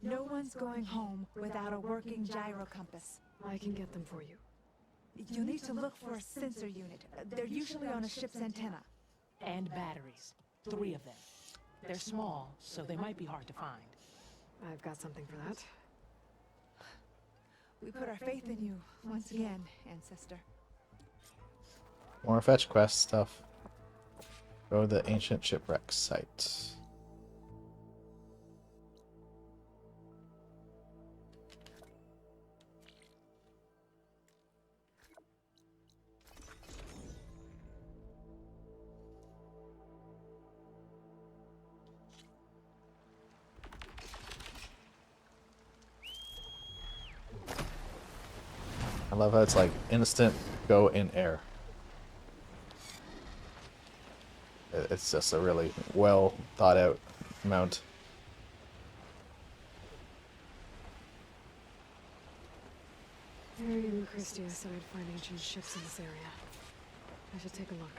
No one's going home without a working gyro compass. I can get them for you. You'll need to look for a sensor unit. They're usually on a ship's antenna. And batteries. 3 of them. They're small, so they might be hard to find. I've got something for that. We put our faith in you once again, Ancestor. More fetch quest stuff. Go to the ancient shipwreck site. I love how it's like instant go in air. It's just a really well thought out mount. Harry and Christia said I'd find ancient ships in this area. I should take a look.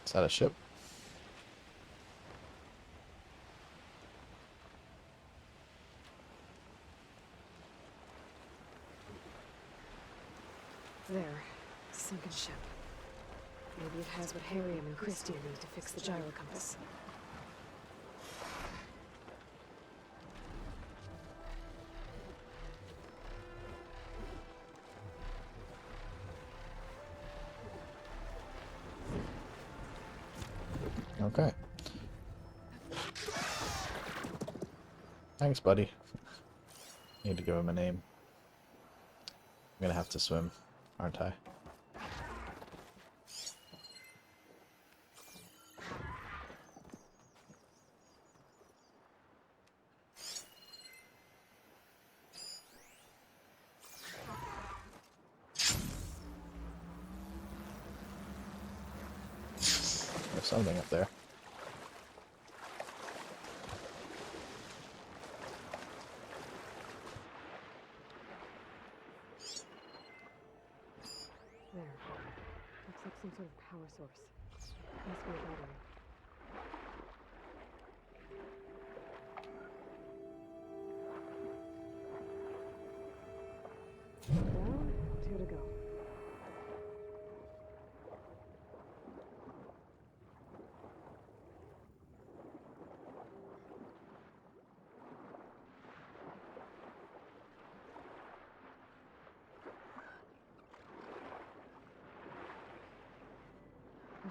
Is that a ship? There. Sunken ship. Maybe it has what Harriam and Christia need to fix the gyro compass. Okay. Thanks, buddy. Need to give him a name. I'm gonna have to swim, aren't I? There's something up there. There. Looks like some sort of power source. Must be a battery.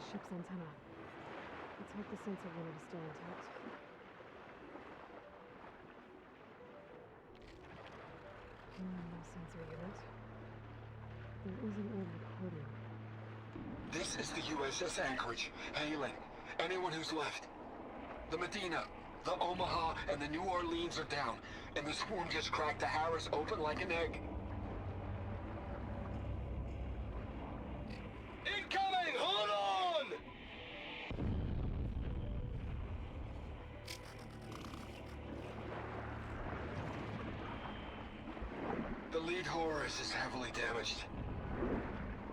the ship's antenna. Let's hope the sensor unit is still intact. No sensor unit. There is an older coding. This is the USS Anchorage. Hailing anyone who's left. The Medina, the Omaha, and the New Orleans are down, and the swarm just cracked the Harris open like an egg. Incoming! Hold on! The lead Horus is heavily damaged.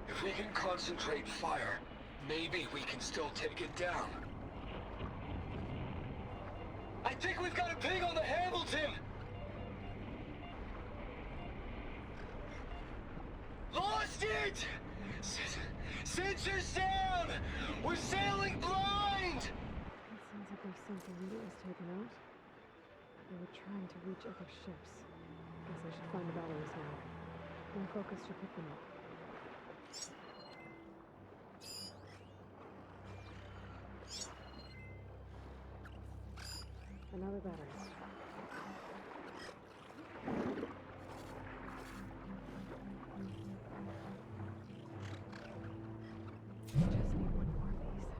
If we can concentrate fire, maybe we can still take it down. I think we've got a ping on the Hamilton! Lost it! Sensors down! We're sailing blind! It seems like their sensor unit was taken out. They were trying to reach other ships. Guess I should find the batteries now. My focus should pick them up. Another battery. Just need one more of these.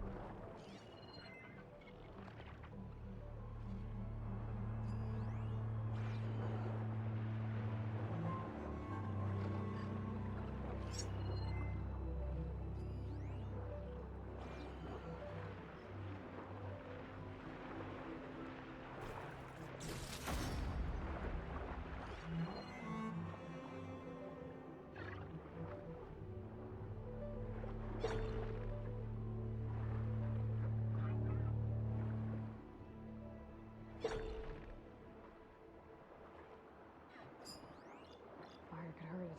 Fire could hurt it.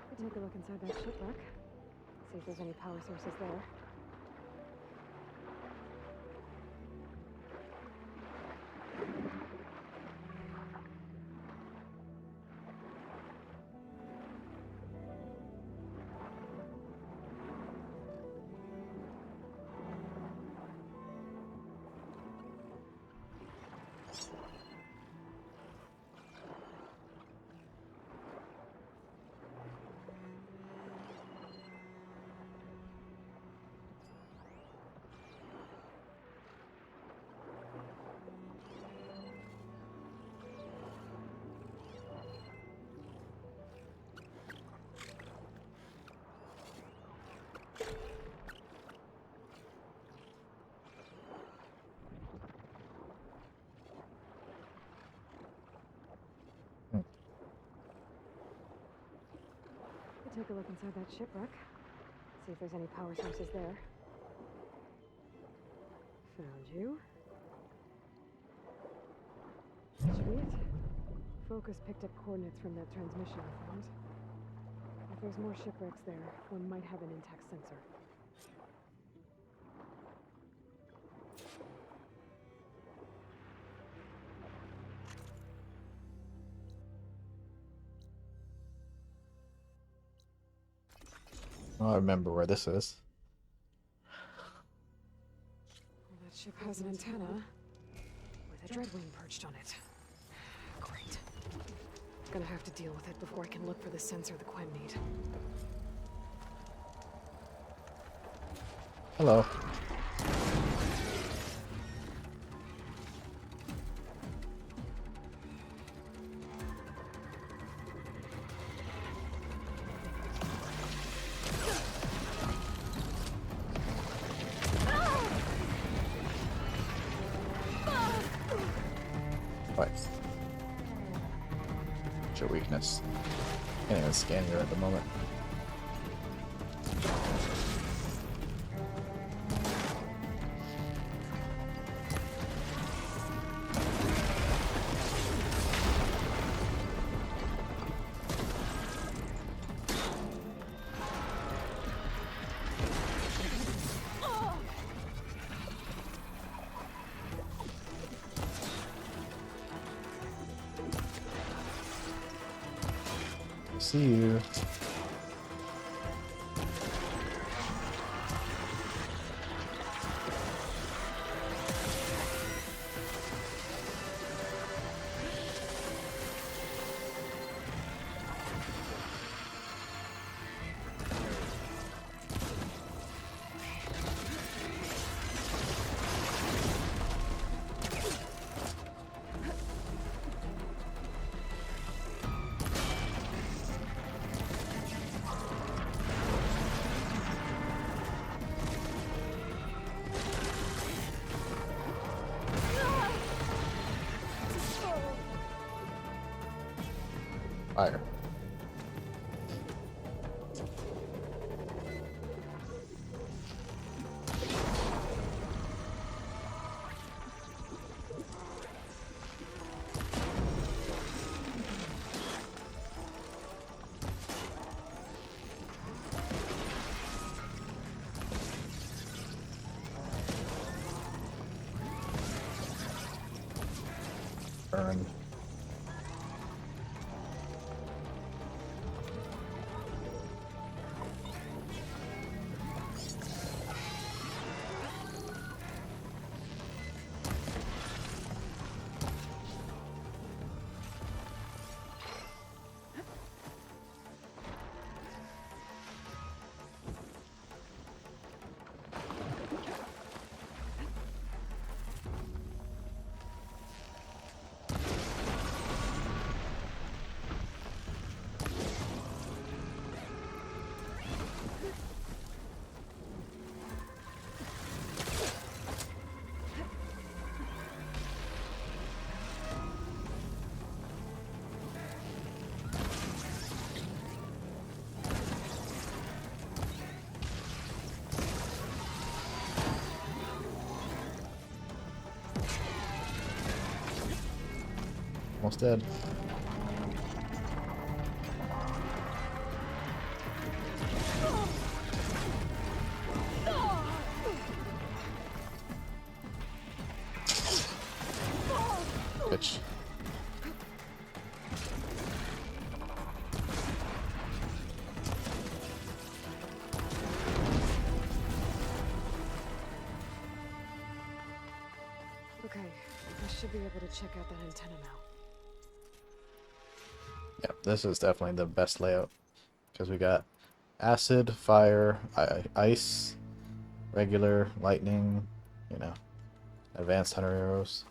Could take a look inside that shipwreck. See if there's any power sources there. Take a look inside that shipwreck. See if there's any power sources there. Found you. That should be it. Focus picked up coordinates from that transmission I found. If there's more shipwrecks there, one might have an intact sensor. Oh, I remember where this is. Well, that ship has an antenna with a dreadwing perched on it. Great. Gonna have to deal with it before I can look for the sensor the Quen need. Hello. Your weakness. Can't even scan you at the moment. See you. Fire. Burn. Almost dead. Bitch. Okay, I should be able to check out that antenna now. Yeah, this is definitely the best layout because we got acid, fire, ice, regular, lightning, you know, advanced hunter arrows.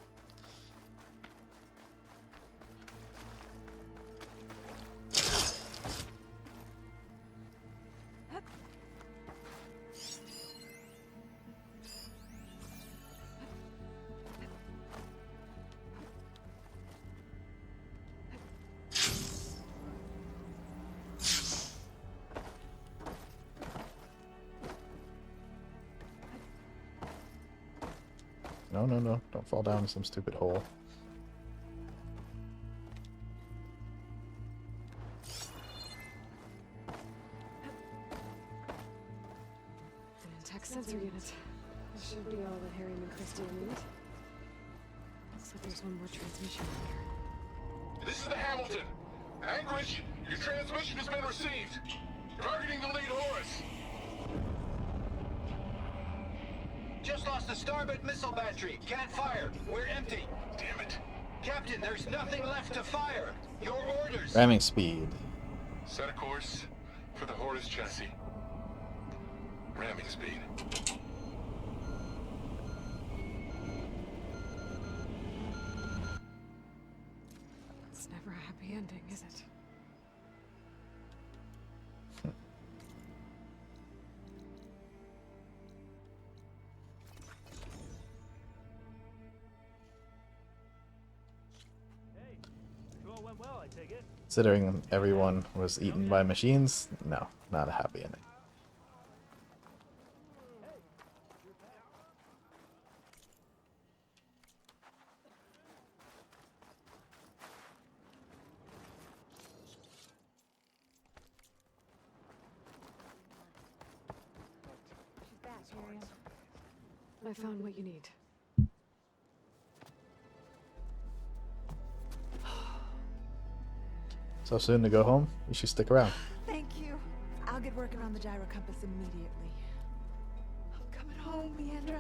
No, no, no. Don't fall down some stupid hole. An intact sensor unit. This should be all that Harry and Christie will need. Looks like there's one more transmission in here. This is the Hamilton. Anchorage, your transmission has been received. Targeting the lead Horus. Just lost the starboard missile battery. Can't fire. We're empty. Damn it. Captain, there's nothing left to fire. Your orders. Ramming speed. Set a course for the Horus chassis. Ramming speed. It's never a happy ending, is it? Considering everyone was eaten by machines, no, not a happy ending. I found what you need. So soon to go home? You should stick around. Thank you. I'll get working on the gyro compass immediately. I'm coming home, Leandra.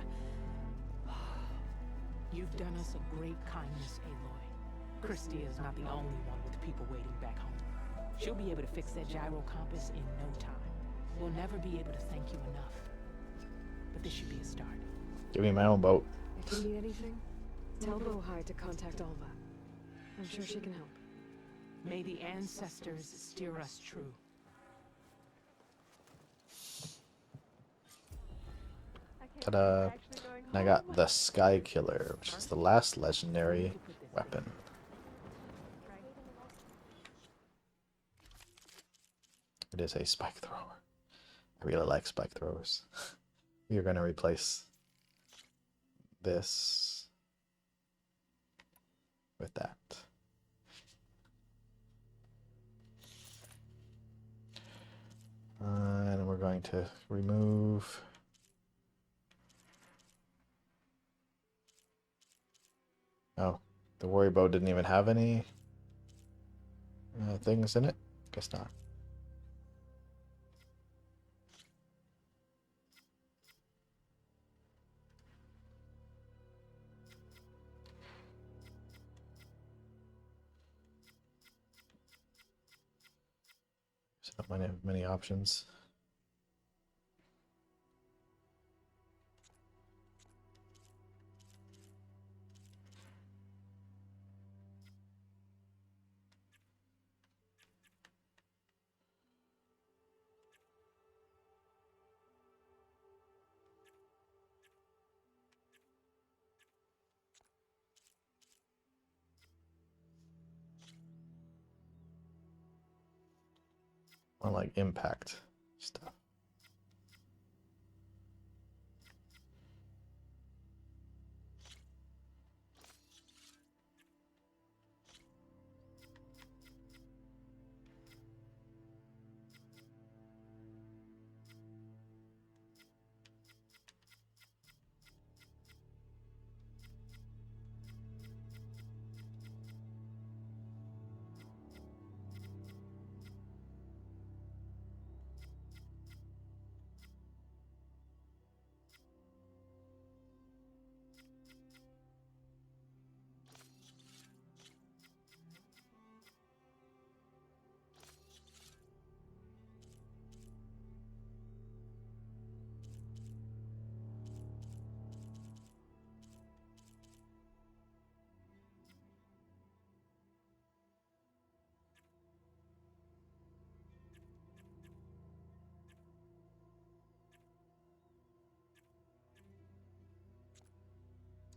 You've done us a great kindness, Aloy. Christia is not the only one with people waiting back home. She'll be able to fix that gyro compass in no time. We'll never be able to thank you enough. But this should be a start. Give me my own boat. If you need anything, tell Bohai to contact Alva. I'm sure she can help. May the ancestors steer us true. Ta-da! And I got the Sky Killer, which is the last legendary weapon. It is a spike thrower. I really like spike throwers. We are going to replace this with that. And we're going to remove oh, the warrior bow didn't even have any things in it? Guess not. So not many options. Or like impact stuff.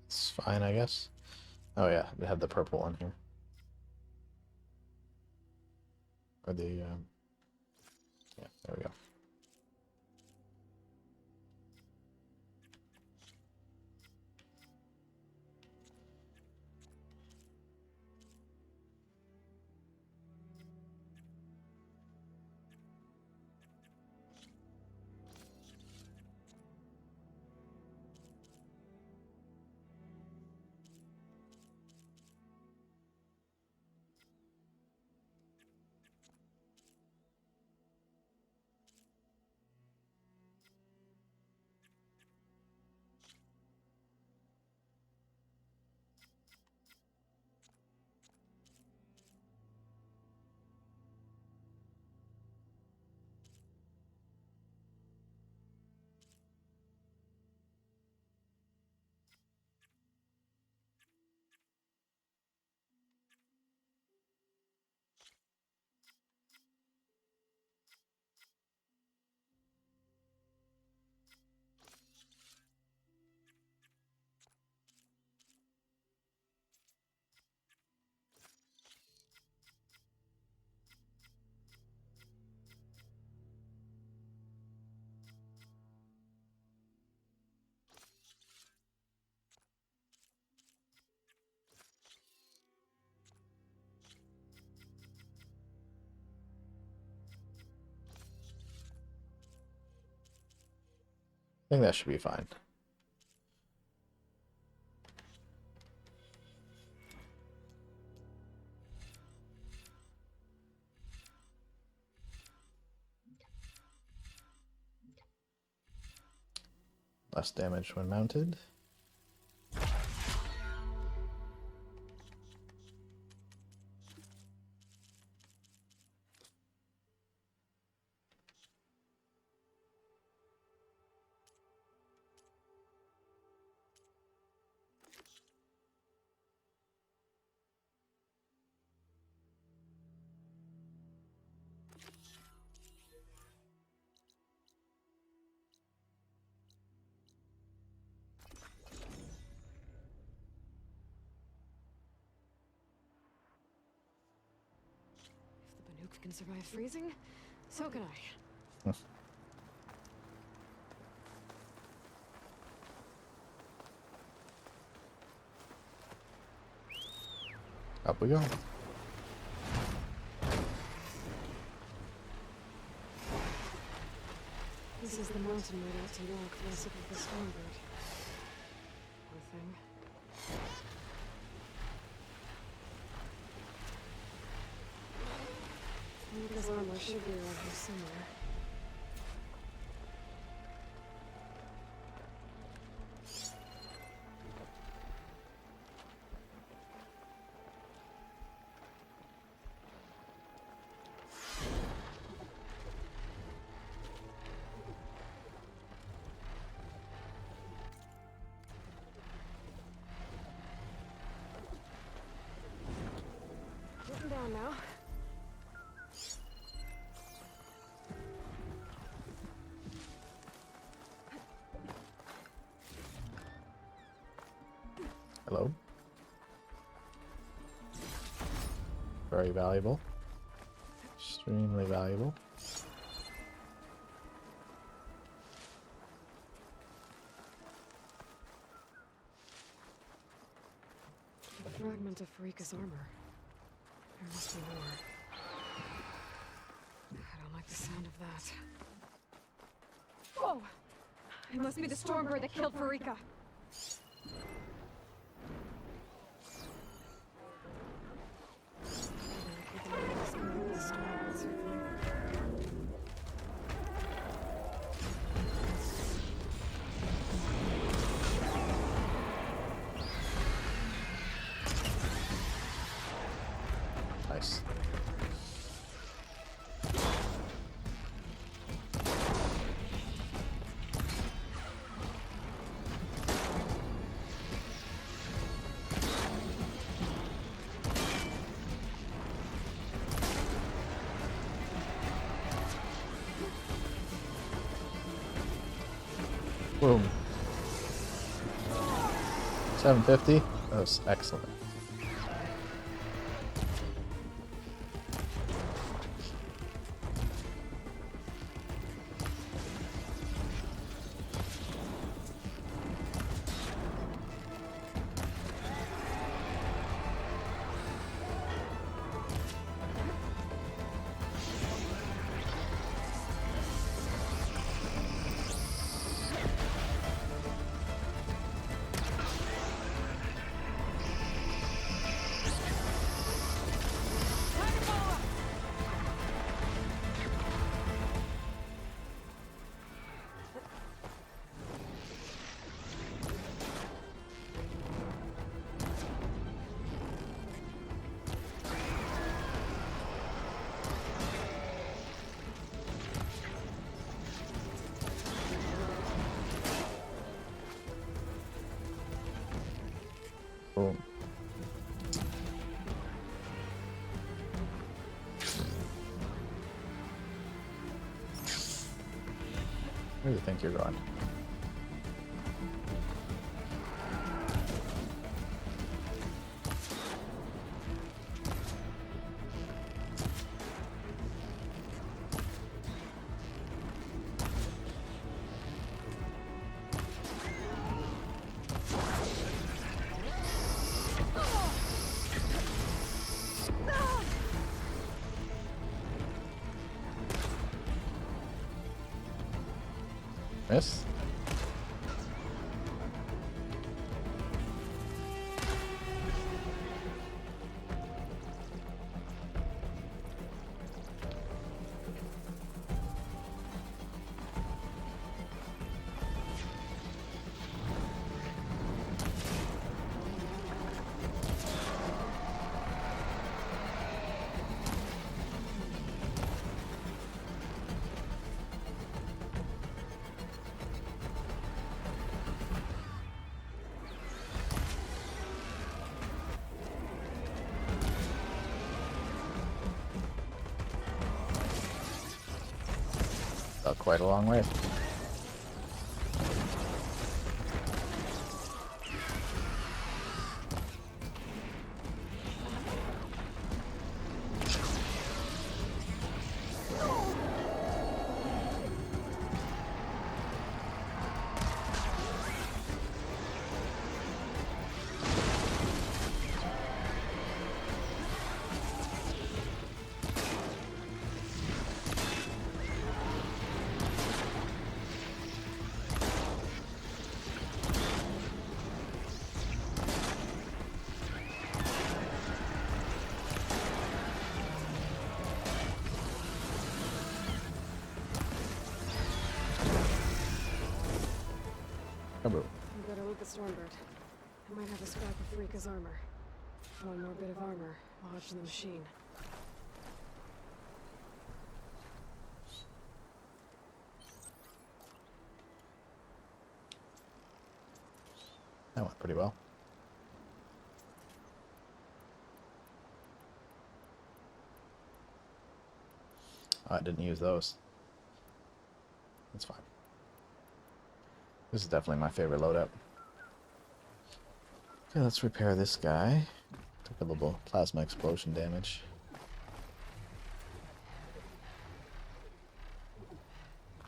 It's fine, I guess. Oh yeah, they have the purple one here. Or the yeah, there we go. I think that should be fine. Less damage when mounted. If the Banuk can survive freezing, so can I. Up we go. This is the mountain made out to York for the sick of the Stormbird. Poor thing. His armor should be around here somewhere. Getting down now. Hello. Very valuable. Extremely valuable. A fragment of Farika's armor. There must be more. I don't like the sound of that. Whoa! It must be the Stormbird that killed Farika. Nice. Boom. 750. That was excellent. Boom. Where do you think you're going? Miss? quite a long way. You better look at Stormbird. I might have a scrap of Rika's armor. One more bit of armor lodged in the machine. That went pretty well. Oh, I didn't use those. That's fine. This is definitely my favorite loadout. Okay, let's repair this guy. Took a little plasma explosion damage.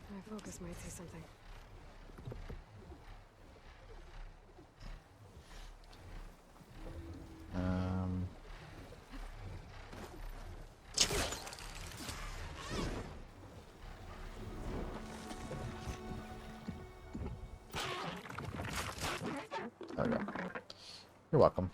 My focus might say something. There we go. You're welcome.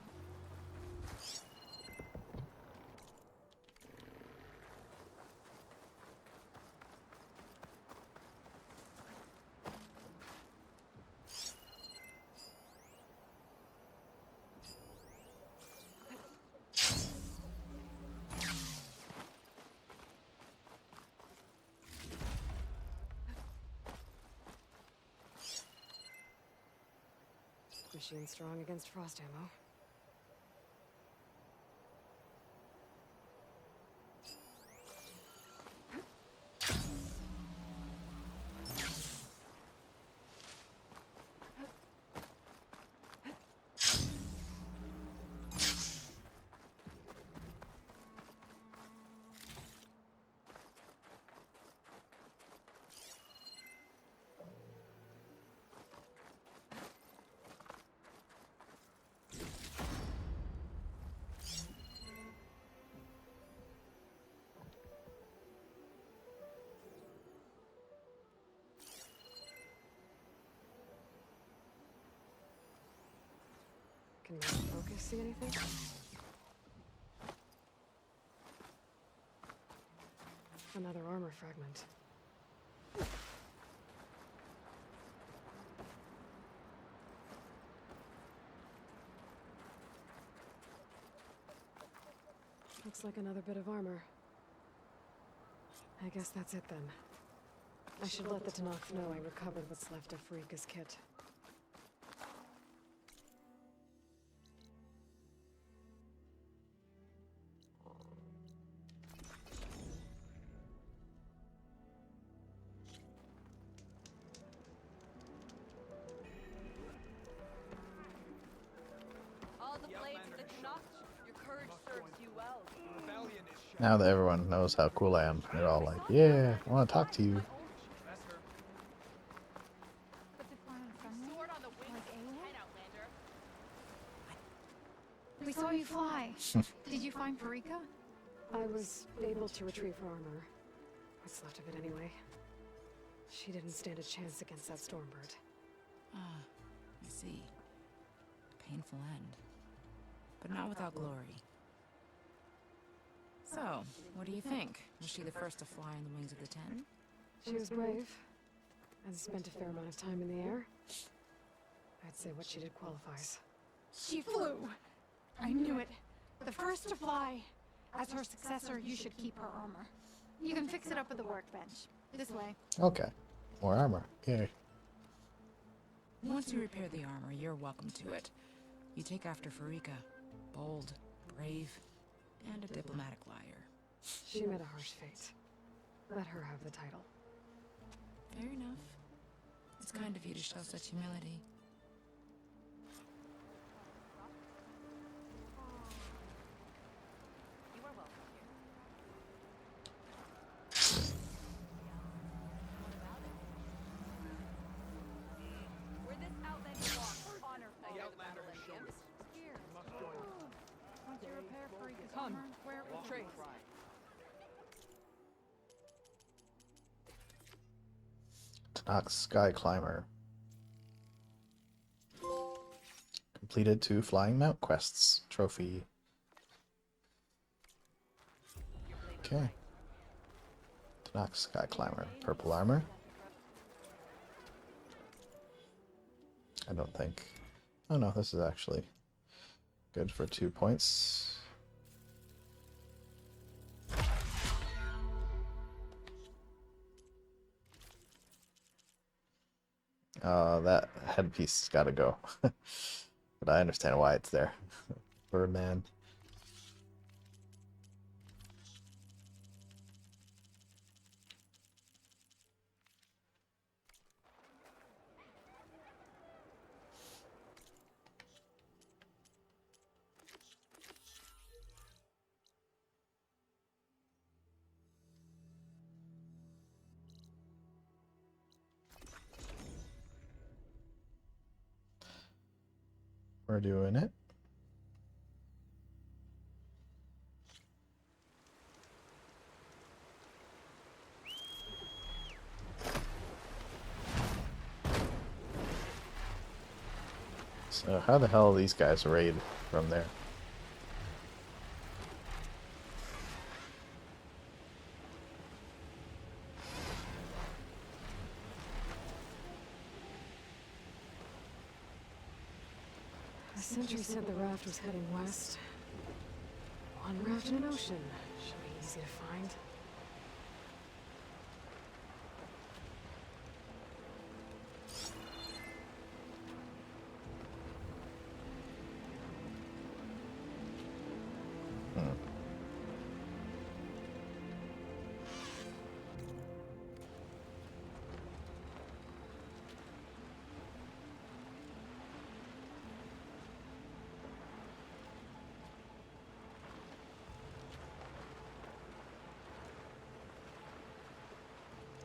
Machine strong against frost ammo. Can my focus see anything? Another armor fragment. Looks like another bit of armor. I guess that's it then. I should let the Tenakth know I recovered what's left of Farika's kit. All the blades of the Tenakth, your courage serves you well. Now that everyone knows how cool I am, they're all like, yeah, I want to talk to you. We saw you fly. Did you find Farika? I was able to retrieve her armor. What's left of it anyway. She didn't stand a chance against that Stormbird. Ah, I see. Painful end. But not without glory. So, what do you think? Was she the first to fly on the wings of the Ten? She was brave, and spent a fair amount of time in the air. I'd say what she did qualifies. She flew. I knew it. The first to fly. As her successor, you should keep her armor. You can fix it up at the workbench. This way. Okay. More armor. Yay. Once you repair the armor, you're welcome to it. You take after Farika. Bold, brave, and a diplomatic liar. She met a harsh fate. Let her have the title. Fair enough. It's kind of you to show such humility. Come, where Trace? Tanakh Sky Climber. Completed 2 Flying Mount quests. Trophy. Okay. Tanakh Sky Climber. Purple armor. I don't think... Oh no, this is actually good for 2 points. That headpiece has got to go. But I understand why it's there. Birdman. We're doing it. So how the hell are these guys raid from there? The sentry said the raft was heading west. One raft in an ocean. Should be easy to find.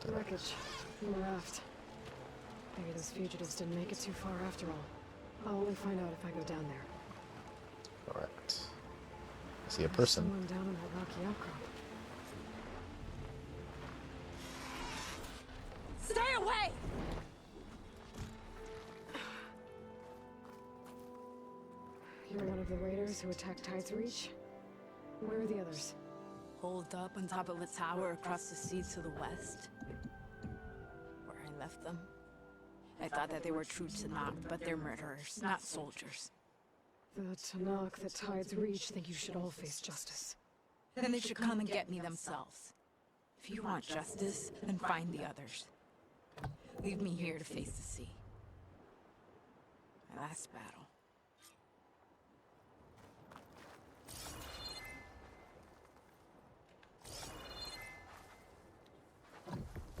The wreckage. The raft. Maybe those fugitives didn't make it too far after all. I'll only find out if I go down there. Correct. I see a person. Someone down in that rocky outcrop. Stay away! You're one of the raiders who attacked Tide's Reach? Where are the others? Holed up on top of a tower across the sea to the west. Where I left them. I thought that they were true Tanakh, but they're murderers, not soldiers. The Tanakh that Tide's Reach think you should all face justice. Then they should come and get me themselves. If you want justice, then find the others. Leave me here to face the sea. My last battle.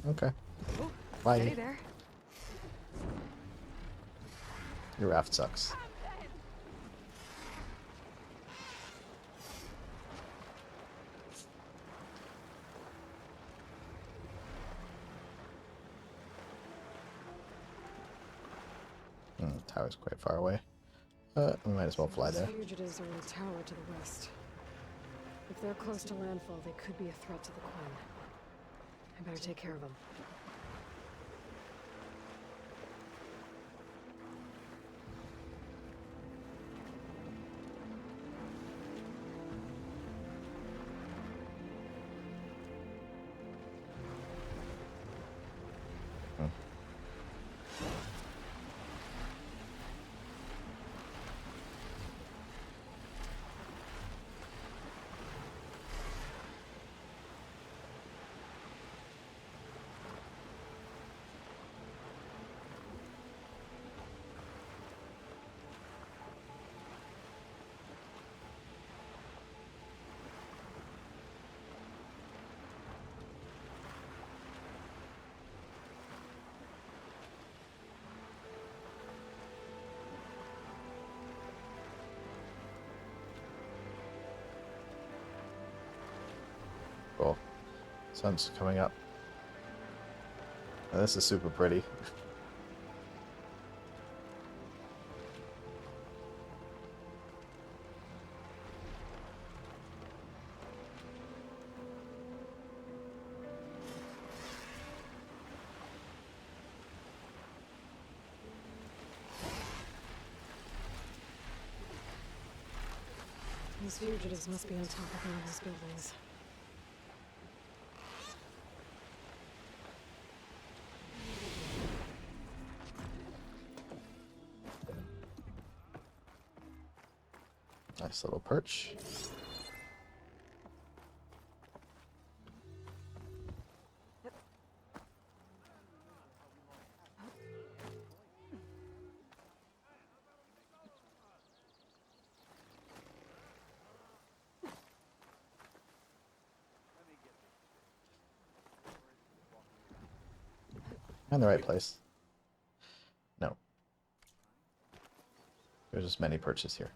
Okay. Bye. Hey there. Your raft sucks. Tower's quite far away. We might as well fly there. Those fugitives are in a tower to the west. If they're close to landfall, they could be a threat to the Queen. I better take care of them. Cool. Sun's coming up. This is super pretty. These fugitives must be on top of one of these buildings. Nice little perch. I'm in the right place. No. There's just many perches here.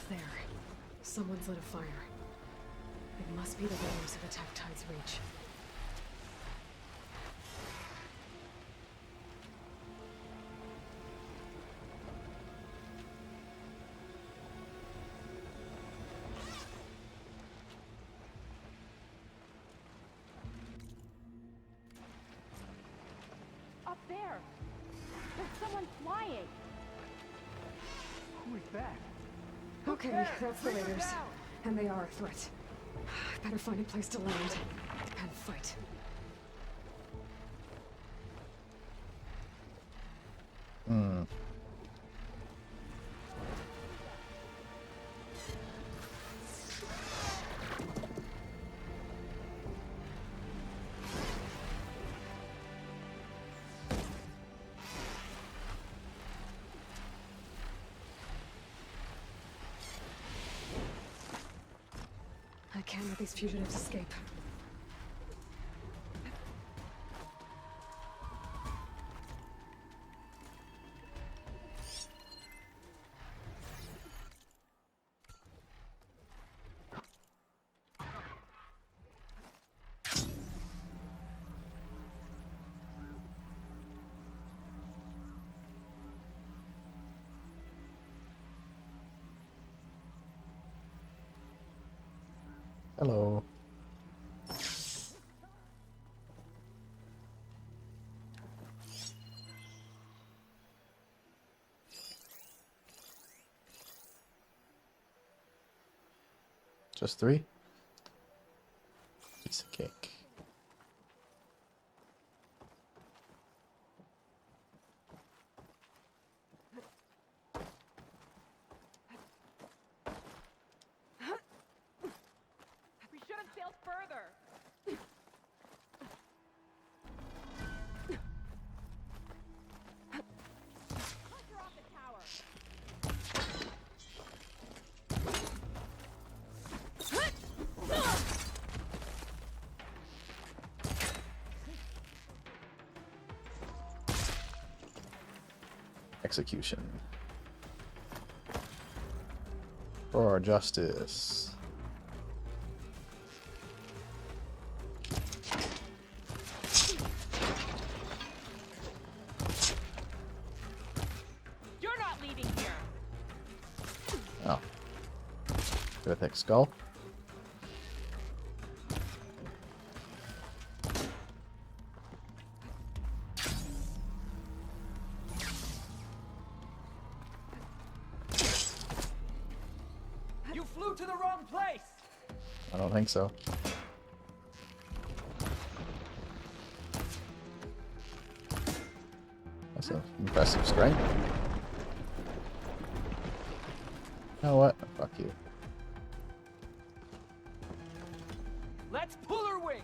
There. Someone's lit a fire. It must be the runners of Attack Tide's Reach. Up there! There's someone flying! Who's that? Okay, that's the raiders. And they are a threat. Better find a place to land and fight. Hmm. I can't let these fugitives escape. Hello. Just 3? Piece of cake. We should have sailed further! Hunter off the tower! Execution. For justice. You're not leaving here! Oh. Got a thick skull. You flew to the wrong place! I don't think so. That's an impressive strength. You know what? Fuck you. Let's pull her wings!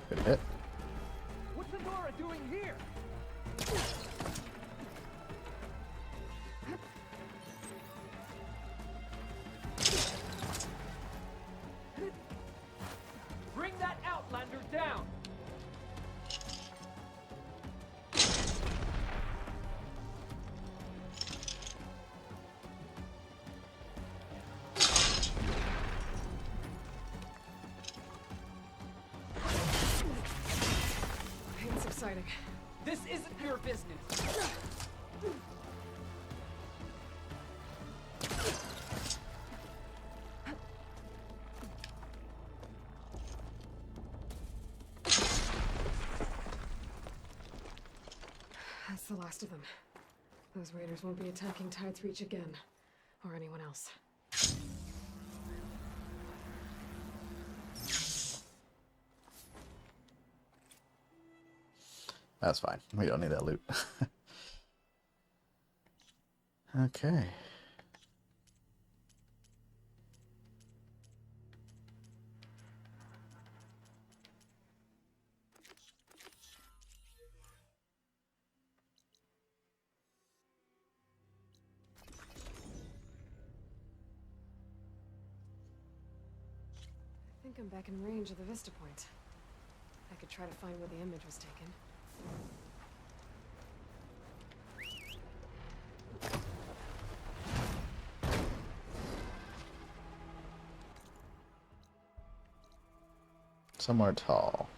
Good hit. What's Nora doing here? Bring that Outlander down! Pain subsiding. This isn't your business. That's the last of them. Those raiders won't be attacking Tide's Reach again. Or anyone else. That's fine. We don't need that loot. Okay. I think I'm back in range of the Vista Point. I could try to find where the image was taken. Somewhere tall.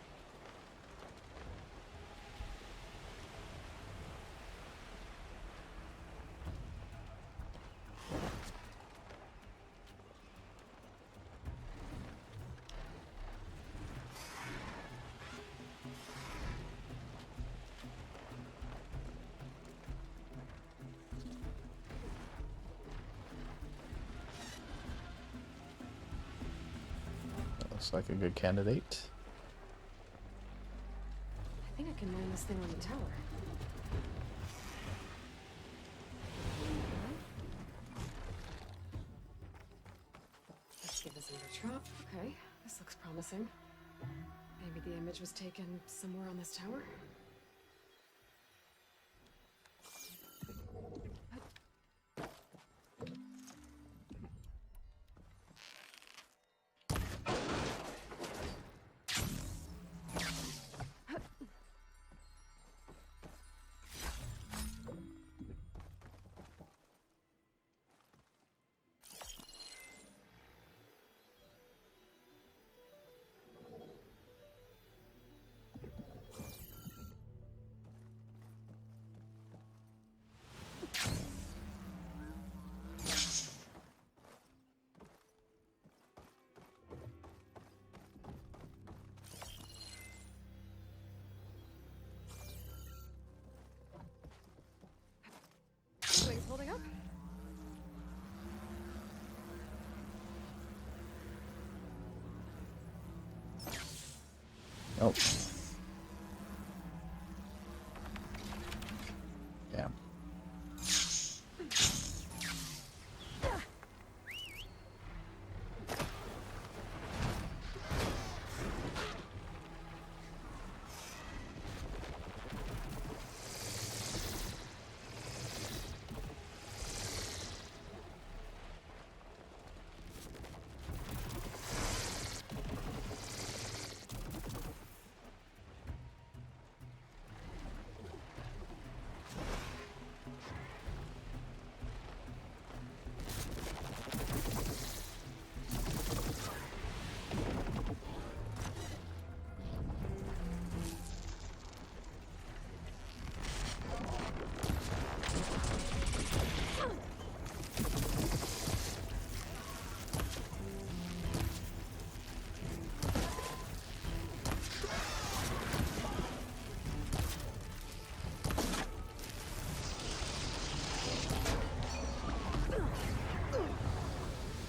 Looks like a good candidate. I think I can land this thing on the tower. Let's give this another drop. Okay, this looks promising. Maybe the image was taken somewhere on this tower? Things holding up? Oh. Yeah.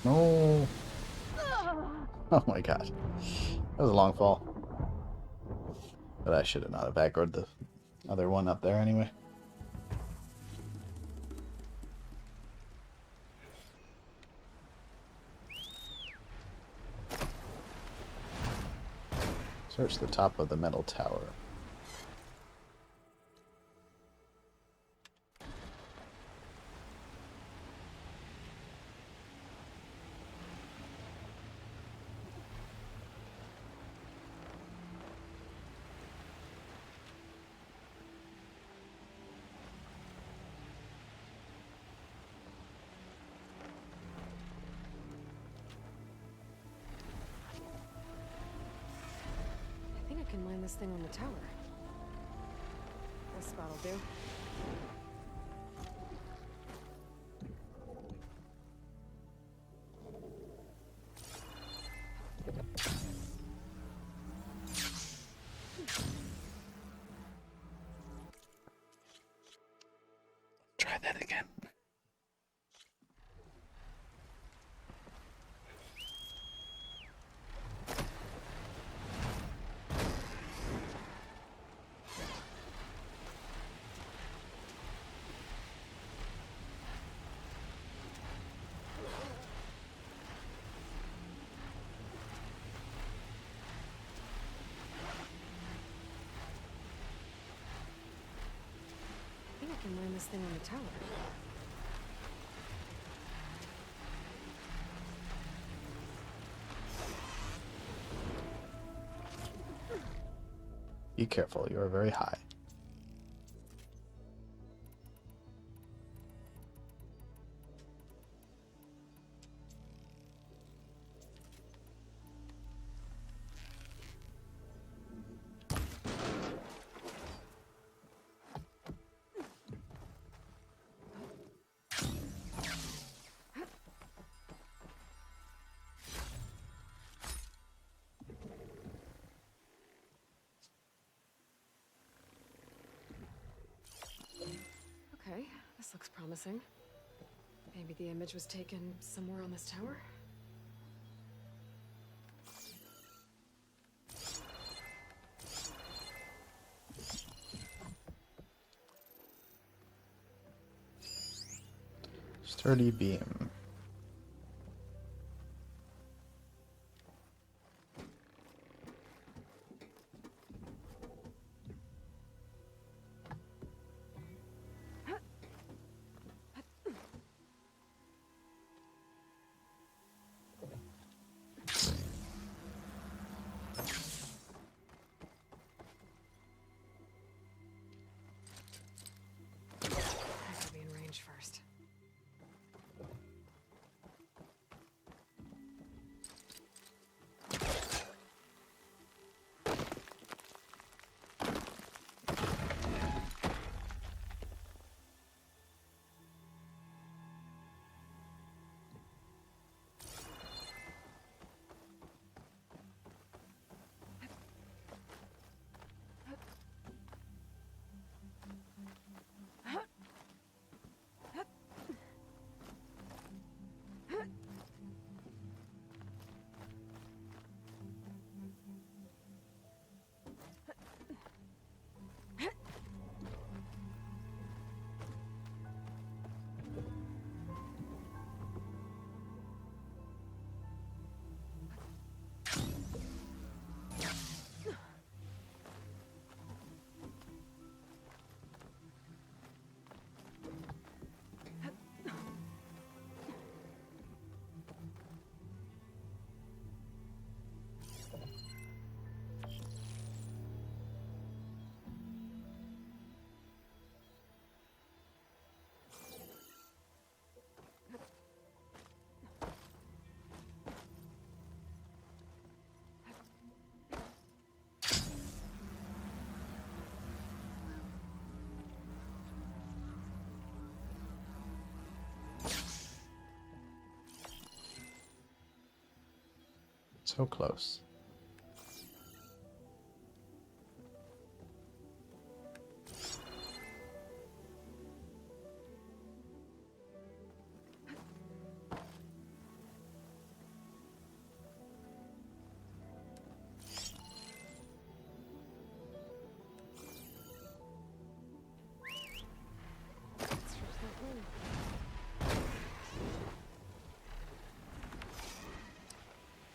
No. Oh my god. That was a long fall. But I should have not have aggroed the other one up there anyway. Search the top of the metal tower. I think I can mine this thing on the tower. This spot'll do. Try that again. I think I can mine this thing on the tower. Be careful, you are very high. Okay, this looks promising. Maybe the image was taken somewhere on this tower? Sturdy beam. I gotta be in range first. So close.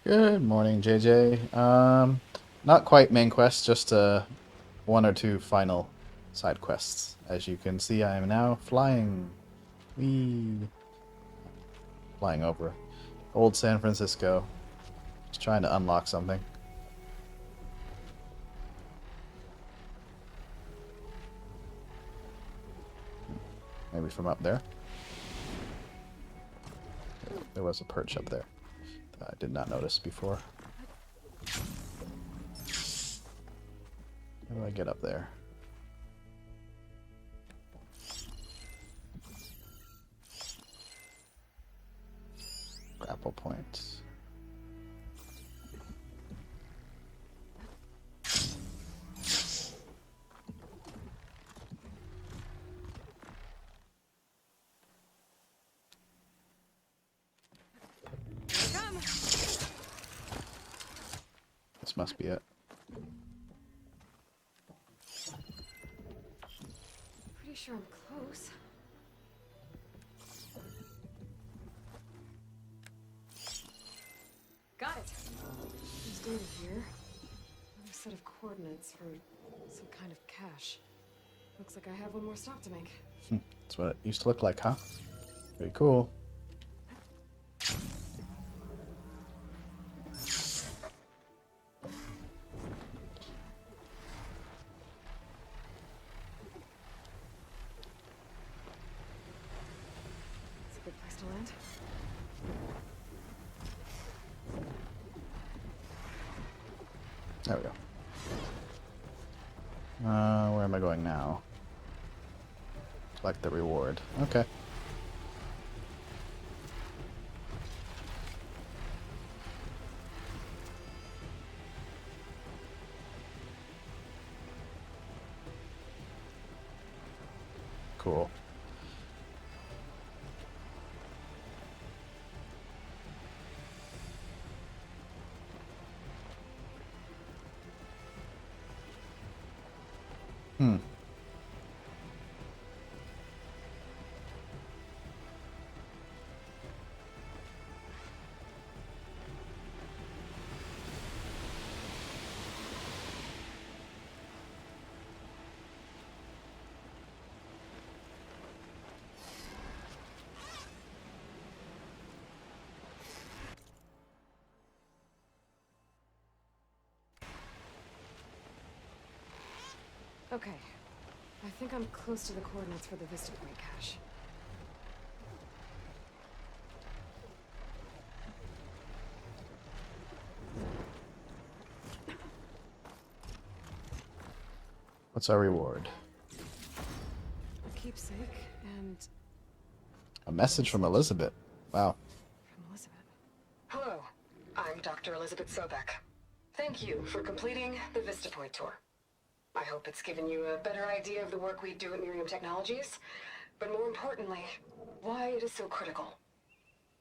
Good morning, JJ. Not quite main quest, just one or two final side quests. As you can see, I am now flying. Whee! Flying over old San Francisco. Just trying to unlock something. Maybe from up there. There was a perch up there that I did not notice before. How do I get up there? Grapple points. This must be it. Pretty sure I'm close. Got it. There's data here. Another set of coordinates for some kind of cache. Looks like I have one more stop to make. That's what it used to look like, huh? Pretty cool. It's a good place to land. There we go. Where am I going now? Collect the reward. Okay. Cool. Okay. I think I'm close to the coordinates for the Vista Point cache. What's our reward? A keepsake and A message from Elizabeth. Wow. from Elizabeth. Hello, I'm Dr. Elizabeth Sobek. Thank you for completing the Vista Point tour. I hope it's given you a better idea of the work we do at Miriam Technologies, but more importantly, why it is so critical.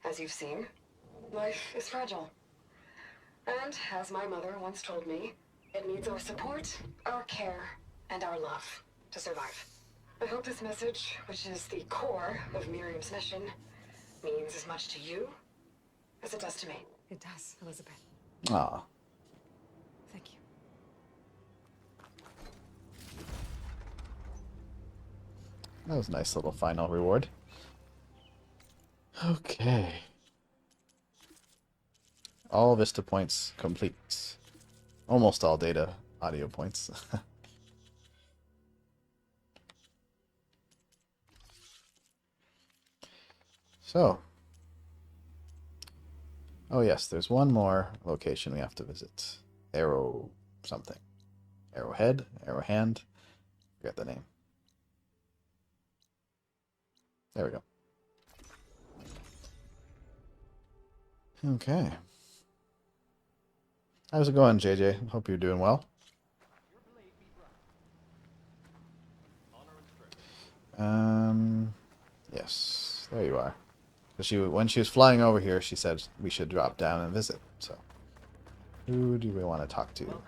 As you've seen, life is fragile. And as my mother once told me, it needs our support, our care, and our love to survive. I hope this message, which is the core of Miriam's mission, means as much to you as it does to me. It does, Elizabeth. Ah. Thank you. That was a nice little final reward. Okay. All Vista points complete. Almost all data audio points. So. Oh yes, there's one more location we have to visit. Arrow something. Arrowhead? Arrowhand? Forget the name. There we go. Okay. How's it going, JJ? Hope you're doing well. Yes, there you are. When she was flying over here, she said we should drop down and visit. So, who do we want to talk to?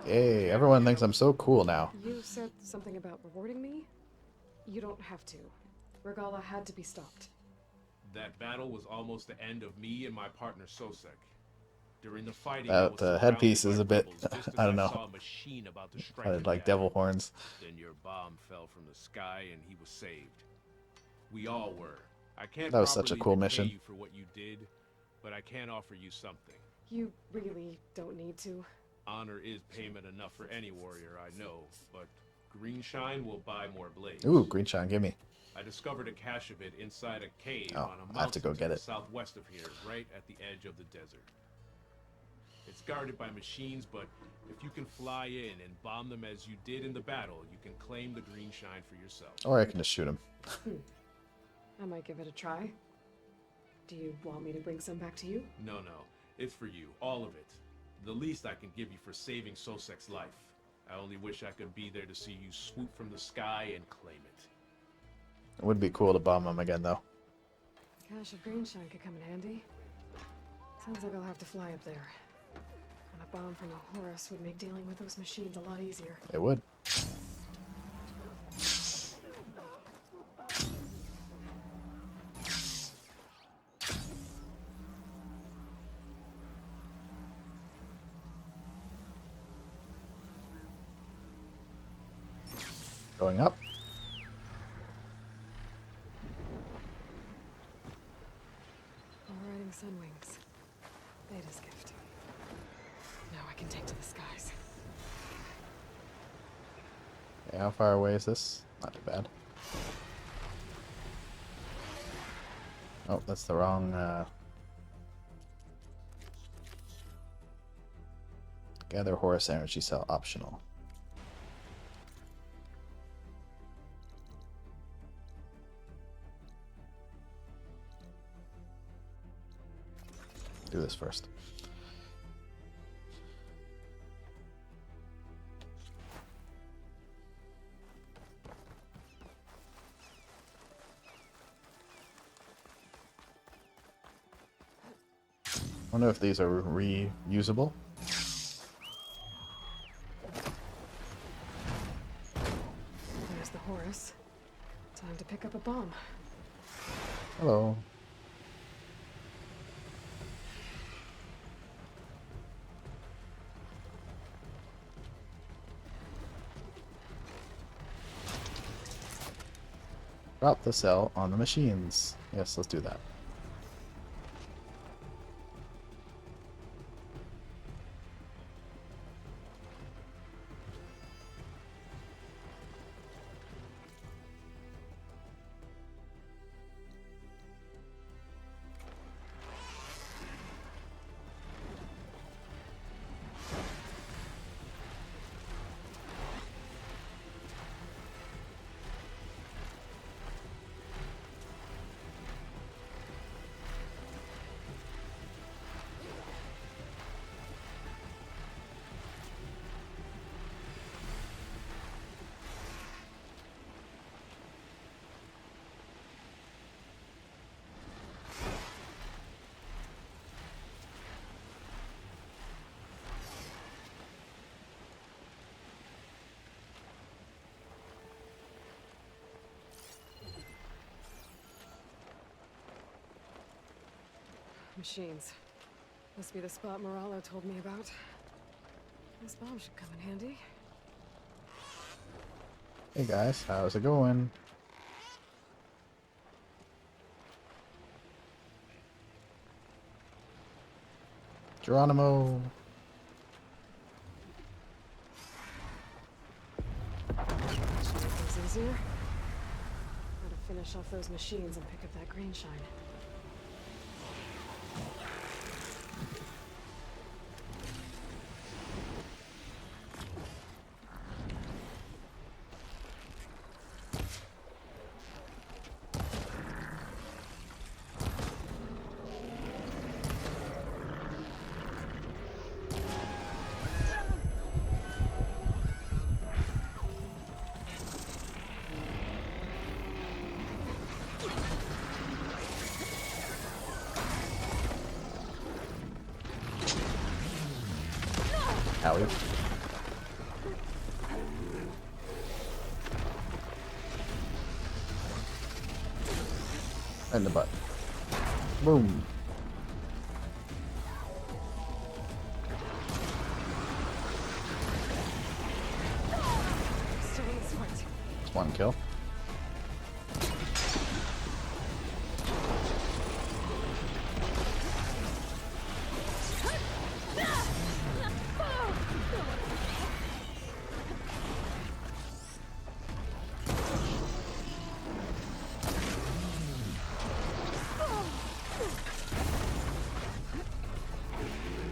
Yay, everyone thinks I'm so cool now. You said something about rewarding me? You don't have to. Regala had to be stopped. That battle was almost the end of me and my partner Sosek. During the fighting, That headpiece is a bit, I don't know. saw a machine about to strike I the like town. devil horns. Then your bomb fell from the sky and he was saved. We all were. I can't That was such a properly cool repay mission. you for what you did, but I can offer you something. You really don't need to. Honor is payment enough for any warrior I know, but Greenshine will buy more blades. Ooh, green shine, give me. I discovered a cache of it inside a cave Oh, on a I have to go mountain get the it. southwest of here, right at the edge of the desert. It's guarded by machines, but if you can fly in and bomb them as you did in the battle, you can claim the Greenshine for yourself. Or I can just shoot him. I might give it a try. Do you want me to bring some back to you? No, it's for you, all of it. The least I can give you for saving Sosek's life. I only wish I could be there to see you swoop from the sky and claim it. It would be cool to bomb him again, though. Cache of Greenshine could come in handy. Sounds like I'll have to fly up there. And a bomb from a Horus would make dealing with those machines a lot easier. It would. Going up. Riding Sunwings. Beta's gift. Now I can take to the skies. Okay, how far away is this? Not too bad. Oh, that's the wrong, Gather Horus energy cell optional. Do this first. I wonder if these are reusable. There's the Horus. Time to pick up a bomb. Hello. Drop the cell on the machines. Yes, let's do that. Machines. Must be the spot Moralo told me about. This bomb should come in handy. Hey guys, how's it going? Geronimo. Should make things easier. Gotta finish off those machines and pick up that green shine. Howie. In the butt. Boom. Still in this fight. It's one kill.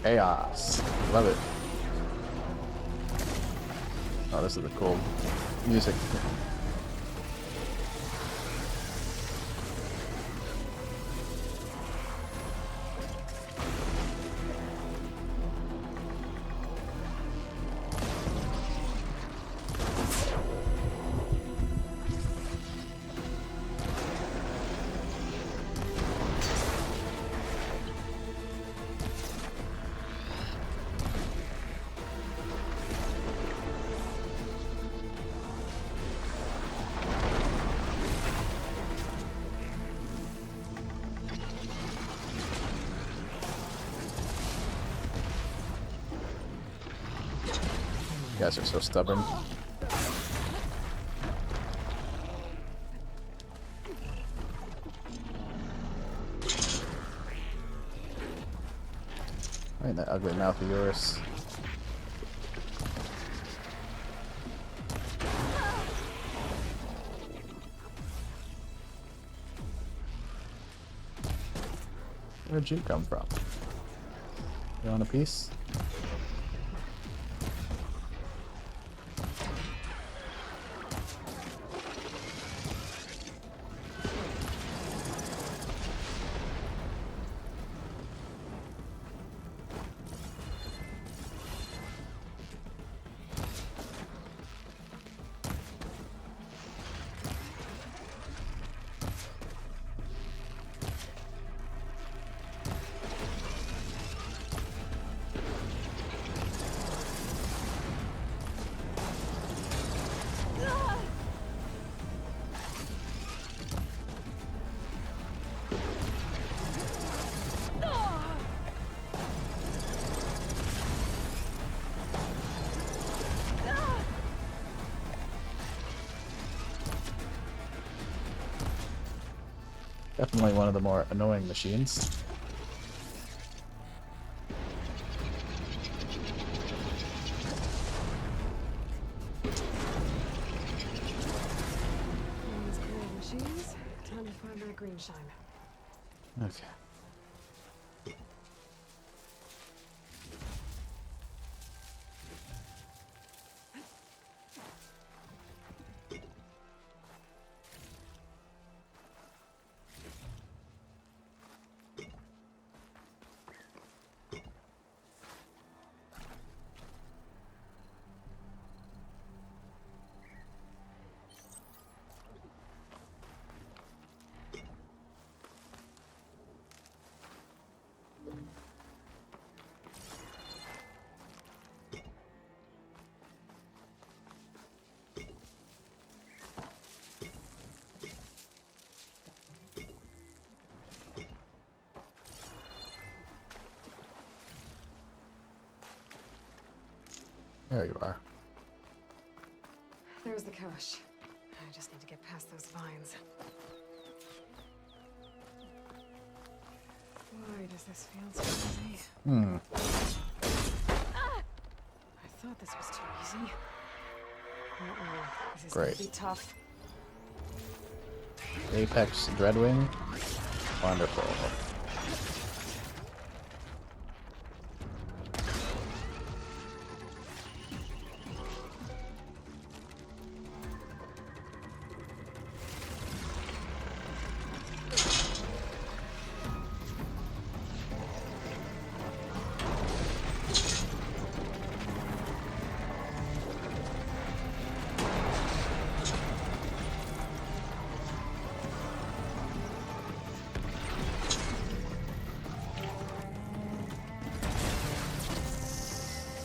Chaos. Love it. Oh, this is the cool music. You guys are so stubborn. Right, that ugly mouth of yours. Where'd you come from? You want a piece? Definitely one of the more annoying machines. These cool machines. Time to find that green shine. Okay. There you are. There's the cache. I just need to get past those vines. Why does this feel so easy? I thought this was too easy. This is Great. gonna be tough. Apex Dreadwing. Wonderful.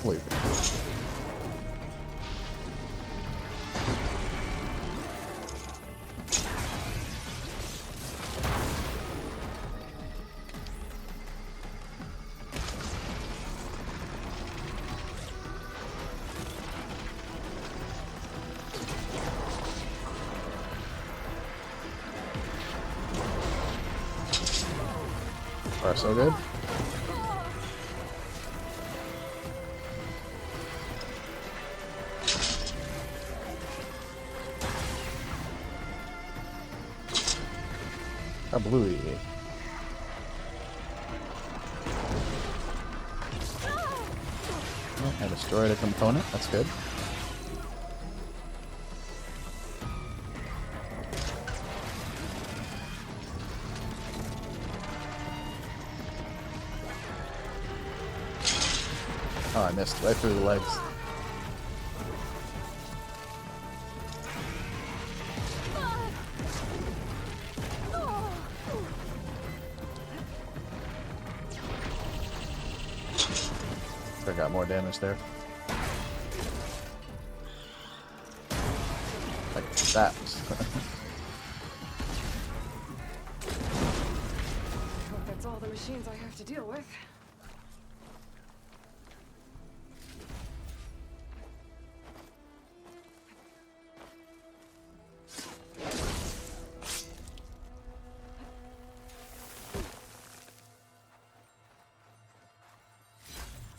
Wait. Far so good. A bluey. Oh, I destroyed a component. That's good. Oh, I missed right through the legs. I got more damage there. Like that. Hope that's all the machines I have to deal with.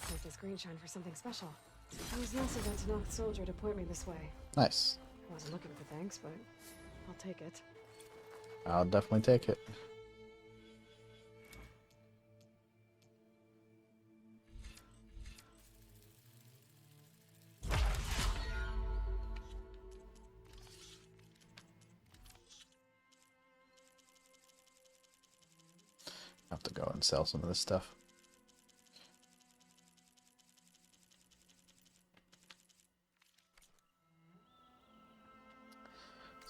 Take this green shine for something special. I was nice of that Tenakth soldier to point me this way. Nice. I wasn't looking for thanks, but I'll take it. I'll definitely take it. Have to go and sell some of this stuff.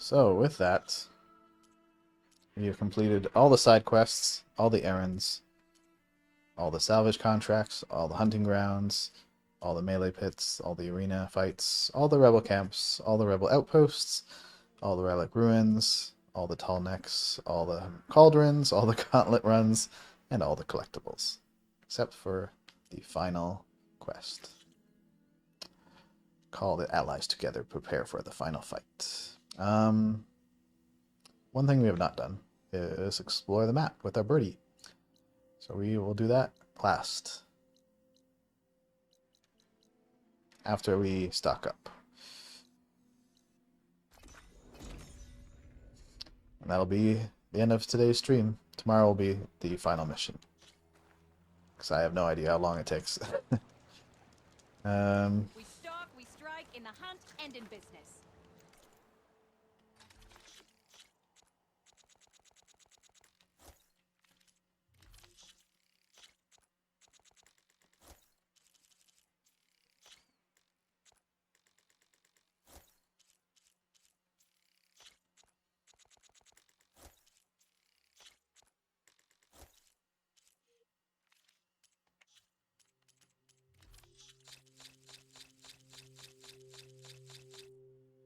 So with that, we have completed all the side quests, all the errands, all the salvage contracts, all the hunting grounds, all the melee pits, all the arena fights, all the rebel camps, all the rebel outposts, all the relic ruins, all the tall necks, all the cauldrons, all the gauntlet runs, and all the collectibles. Except for the final quest. Call the allies together, prepare for the final fight. One thing we have not done is explore the map with our birdie. So we will do that last. After we stock up. And that'll be the end of today's stream. Tomorrow will be the final mission. Because I have no idea how long it takes. We stalk, we strike, in the hunt and in business.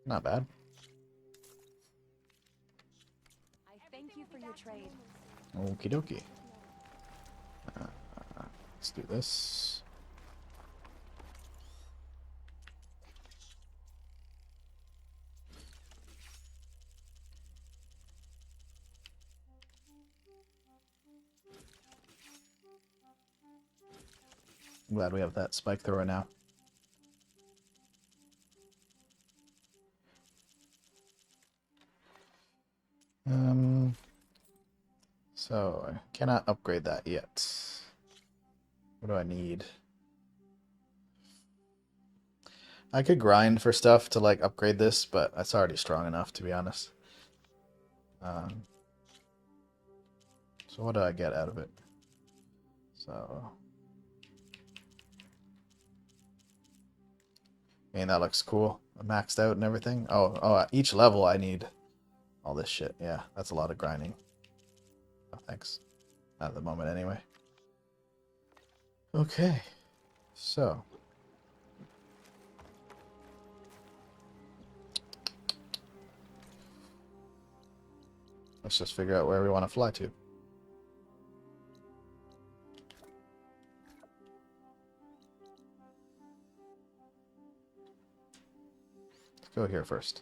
Not bad. I thank you for your trade. Okie dokie. Let's do this. I'm glad we have that spike thrower now. So I cannot upgrade that yet. What do I need? I could grind for stuff to like upgrade this, but that's already strong enough to be honest. So what do I get out of it? So I mean that looks cool. Maxed out and everything. Oh, each level I need all this shit. Yeah, that's a lot of grinding. Oh, thanks. Not at the moment, anyway. Okay. So. Let's just figure out where we want to fly to. Let's go here first.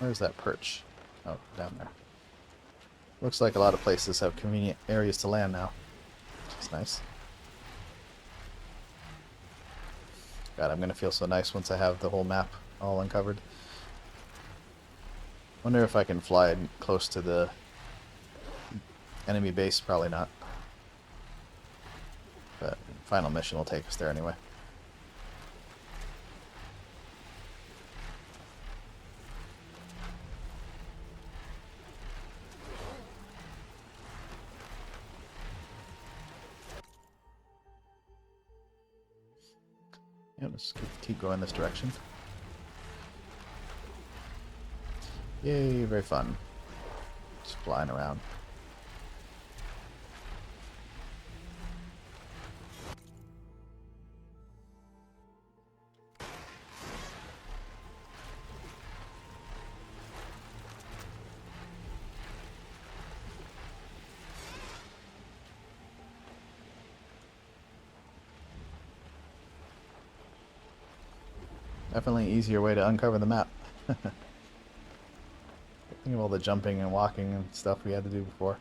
Where's that perch? Oh, down there. Looks like a lot of places have convenient areas to land now. It's nice. God, I'm gonna feel so nice once I have the whole map all uncovered. Wonder if I can fly close to the enemy base. Probably not. But final mission will take us there anyway. Yeah, let's keep going this direction. Yay, very fun. Just flying around. Definitely an easier way to uncover the map. Think of all the jumping and walking and stuff we had to do before.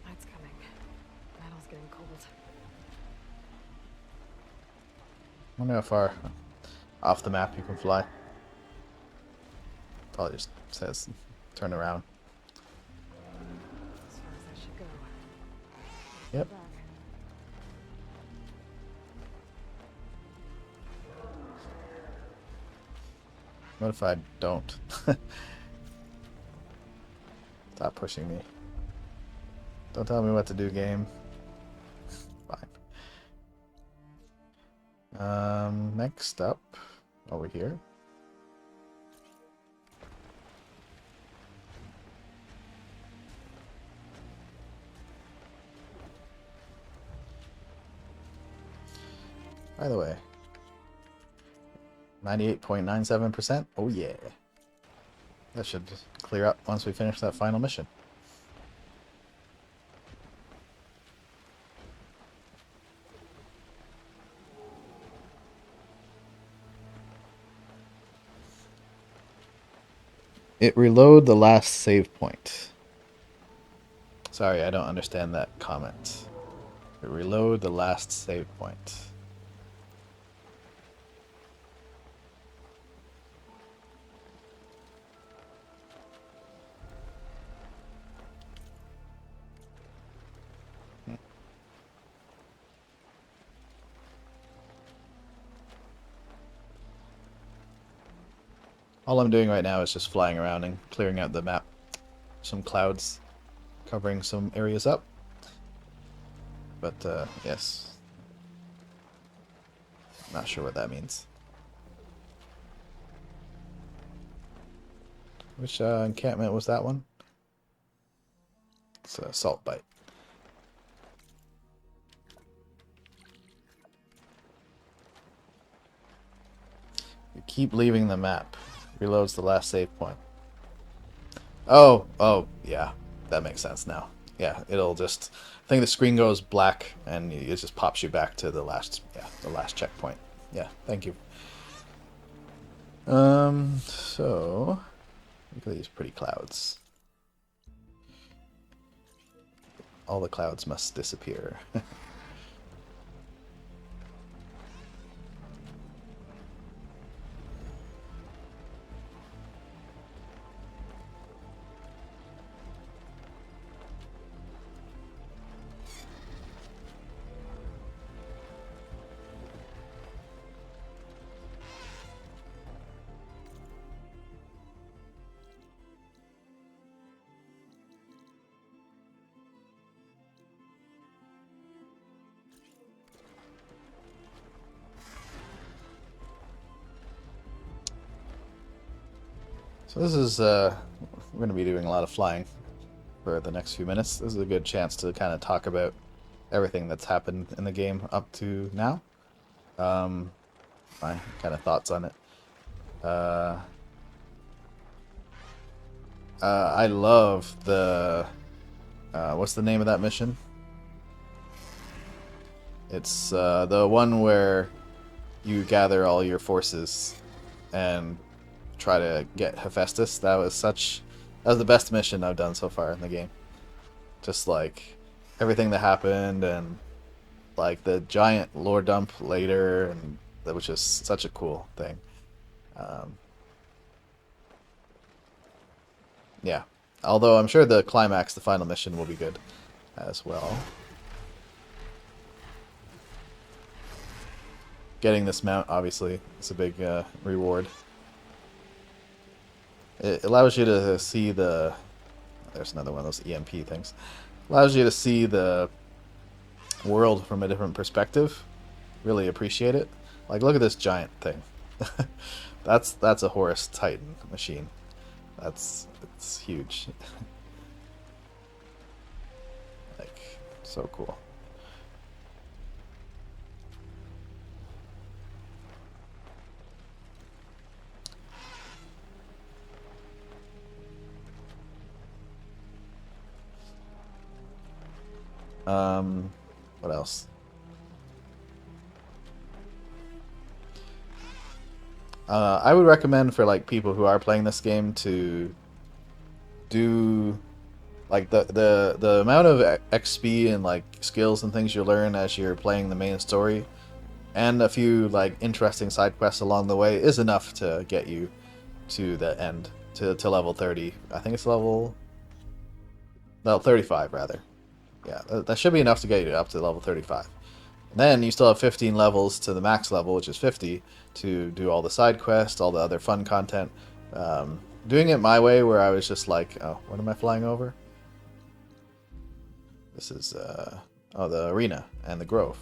Night's coming. Battle's getting cold. I wonder how far off the map you can fly. Probably just says turn around. As far as I should go. Yep. What if I don't? Stop pushing me. Don't tell me what to do, game. Fine. Next up, over here. By the way, 98.97%. Oh yeah. That should just clear up once we finish that final mission. It reload the last save point. Sorry, I don't understand that comment. It reload the last save point. All I'm doing right now is just flying around and clearing out the map. Some clouds covering some areas up. But, yes. Not sure what that means. Which encampment was that one? It's a salt bite. You keep leaving the map. Reloads the last save point. Oh, yeah. That makes sense now. Yeah, it'll just... I think the screen goes black and it just pops you back to the last checkpoint. Yeah, thank you. So... Look at these pretty clouds. All the clouds must disappear. So this is, we're going to be doing a lot of flying for the next few minutes. This is a good chance to kind of talk about everything that's happened in the game up to now. My kind of thoughts on it. I love the what's the name of that mission? It's the one where you gather all your forces and try to get Hephaestus. That was the best mission I've done so far in the game. Just like everything that happened, and like the giant lore dump later, and that was just such a cool thing. Yeah, although I'm sure the climax, the final mission, will be good as well. Getting this mount, obviously, is a big reward. It allows you to see the... There's another one of those EMP things. Allows you to see the world from a different perspective. Really appreciate it. Like, look at this giant thing. That's a Horus Titan machine. It's huge. Like, so cool. What else? I would recommend for like people who are playing this game to do like the amount of XP and like skills and things you learn as you're playing the main story, and a few like interesting side quests along the way is enough to get you to the end, to level 30. I think it's level 35 rather. Yeah, that should be enough to get you up to level 35. And then you still have 15 levels to the max level, which is 50, to do all the side quests, all the other fun content. Doing it my way, where I was just like, oh, what am I flying over? This is, oh, the arena and the grove.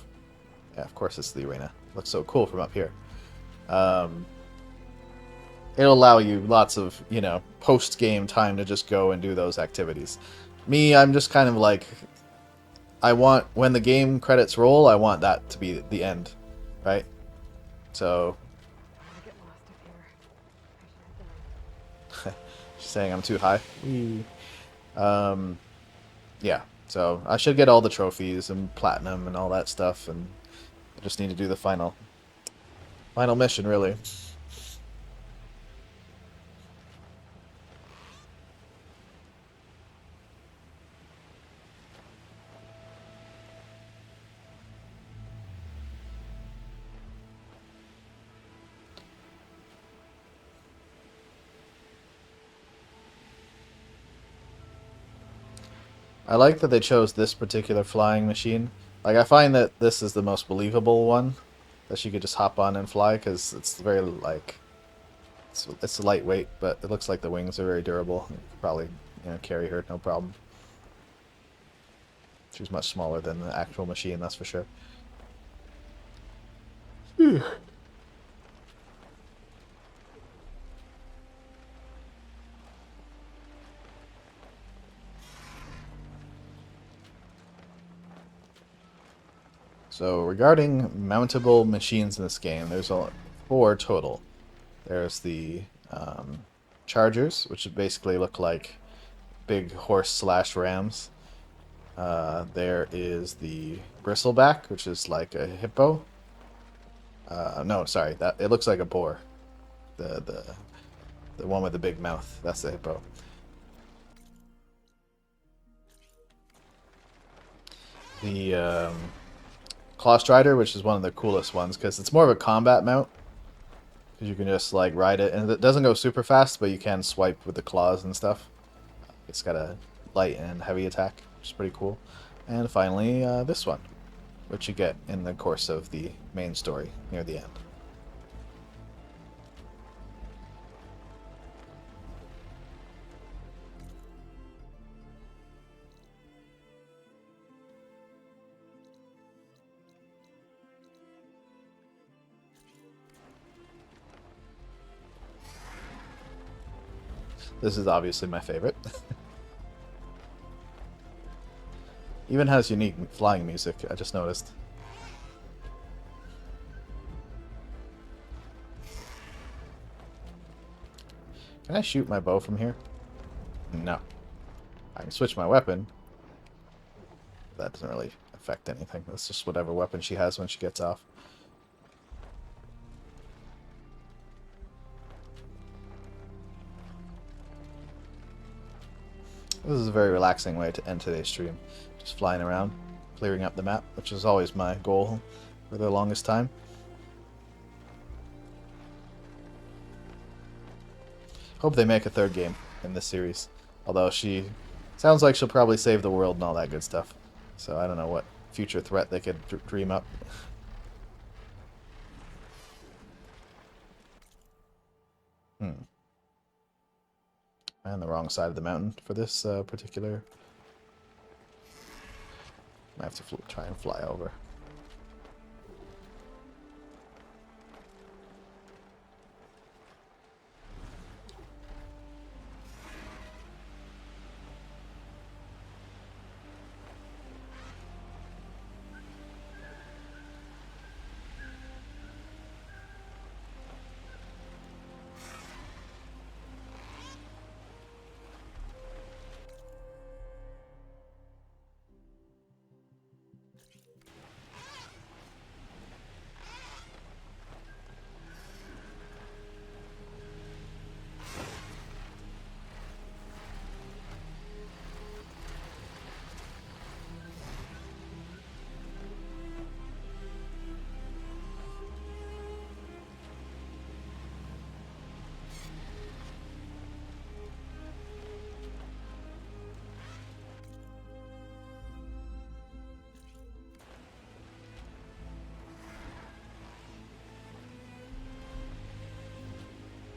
Yeah, of course it's the arena. Looks so cool from up here. It'll allow you lots of, you know, post-game time to just go and do those activities. Me, I'm just kind of like... I want, when the game credits roll, I want that to be the end, right? So... She's saying I'm too high. Yeah, so I should get all the trophies and platinum and all that stuff, and I just need to do the final mission, really. I like that they chose this particular flying machine. Like, I find that this is the most believable one that she could just hop on and fly, because it's very, like, it's lightweight, but it looks like the wings are very durable. You could probably, you know, carry her no problem. She's much smaller than the actual machine, that's for sure. So regarding mountable machines in this game, there's 4 total. There's the chargers, which basically look like big horse/rams. There is the bristleback, which is like a hippo. No, sorry, that it looks like a boar. The one with the big mouth, that's the hippo. The Claw Strider, which is one of the coolest ones, because it's more of a combat mount. Because you can just like ride it, and it doesn't go super fast, but you can swipe with the claws and stuff. It's got a light and heavy attack, which is pretty cool. And finally, this one, which you get in the course of the main story near the end. This is obviously my favorite. Even has unique flying music, I just noticed. Can I shoot my bow from here? No. I can switch my weapon. That doesn't really affect anything. That's just whatever weapon she has when she gets off. This is a very relaxing way to end today's stream. Just flying around, clearing up the map, which is always my goal for the longest time. Hope they make a third game in this series. Although she sounds like she'll probably save the world and all that good stuff. So I don't know what future threat they could dream up. I'm on the wrong side of the mountain for this particular. I have to try and fly over.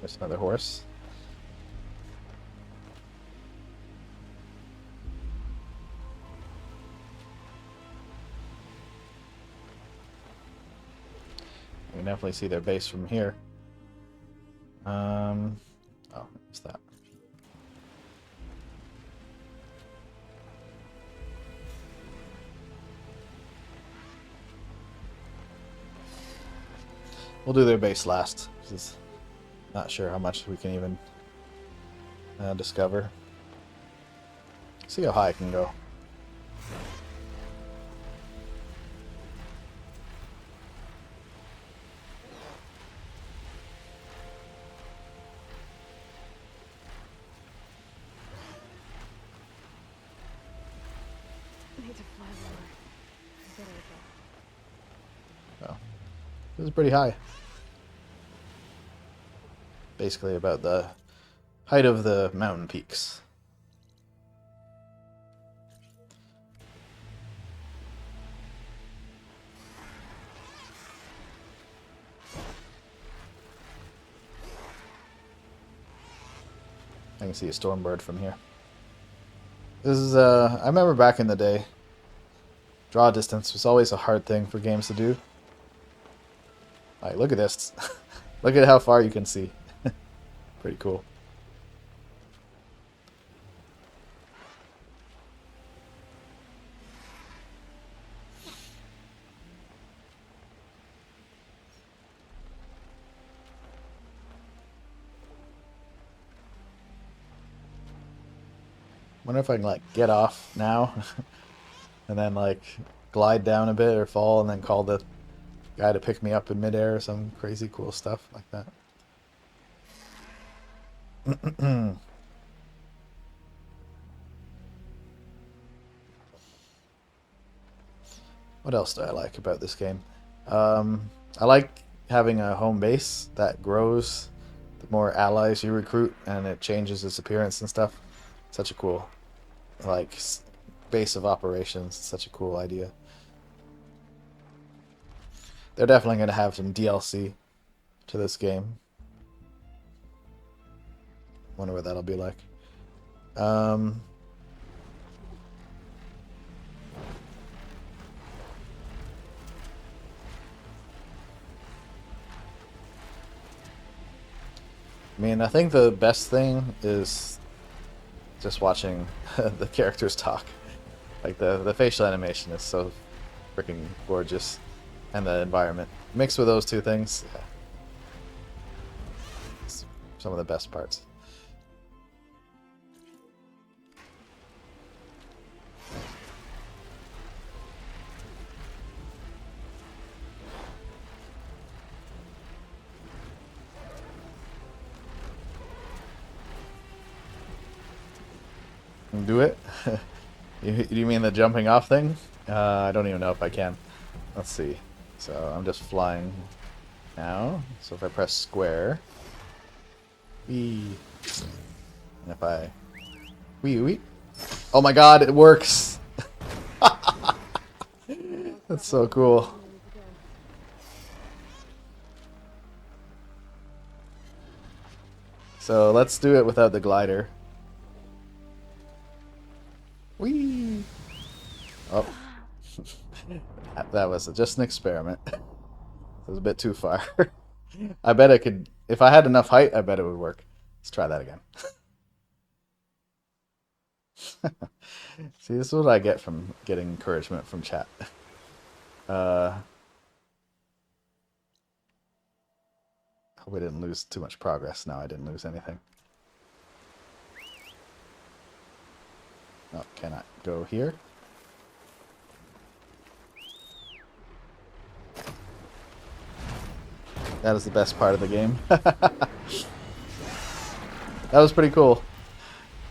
There's another horse. You can definitely see their base from here. Oh, what's that? We'll do their base last. Not sure how much we can even discover. See how high I can go. I need to fly lower. There we go. Oh, this is pretty high. Basically about the height of the mountain peaks. I can see a Stormbird from here. This is, I remember back in the day, draw distance was always a hard thing for games to do. Like, look at this. Look at how far you can see. Pretty cool. Wonder if I can like get off now and then like glide down a bit or fall and then call the guy to pick me up in midair or some crazy cool stuff like that. What else do I like about this game? I like having a home base that grows the more allies you recruit and it changes its appearance and stuff. Such a cool like base of operations. Such a cool idea. They're definitely going to have some DLC to this game. Wonder what that'll be like. I mean, I think the best thing is just watching the characters talk. Like the facial animation is so freaking gorgeous, and the environment mixed with those two things. Yeah. It's some of the best parts. do it? You mean the jumping off thing? I don't even know if I can. Let's see. So I'm just flying now. So if I press square, wee, and if I wee, oh my god, it works! That's so cool. So let's do it without the glider. Whee! Oh. That was just an experiment. It was a bit too far. I bet I could... If I had enough height, I bet it would work. Let's try that again. See, this is what I get from getting encouragement from chat. Hope we didn't lose too much progress. No, I didn't lose anything. Oh, can I go here? That is the best part of the game. That was pretty cool.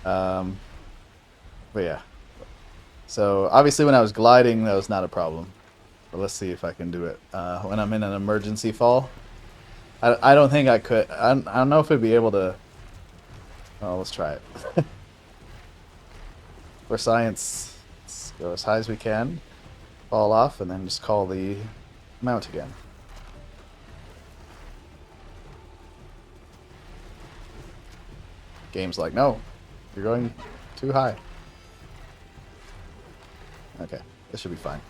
But yeah. So obviously when I was gliding, that was not a problem. But let's see if I can do it. When I'm in an emergency fall. I don't think I could. I don't know if I'd be able to... Oh, let's try it. For science, let's go as high as we can. Fall off and then just call the mount again. Game's like, no, you're going too high. Okay, this should be fine.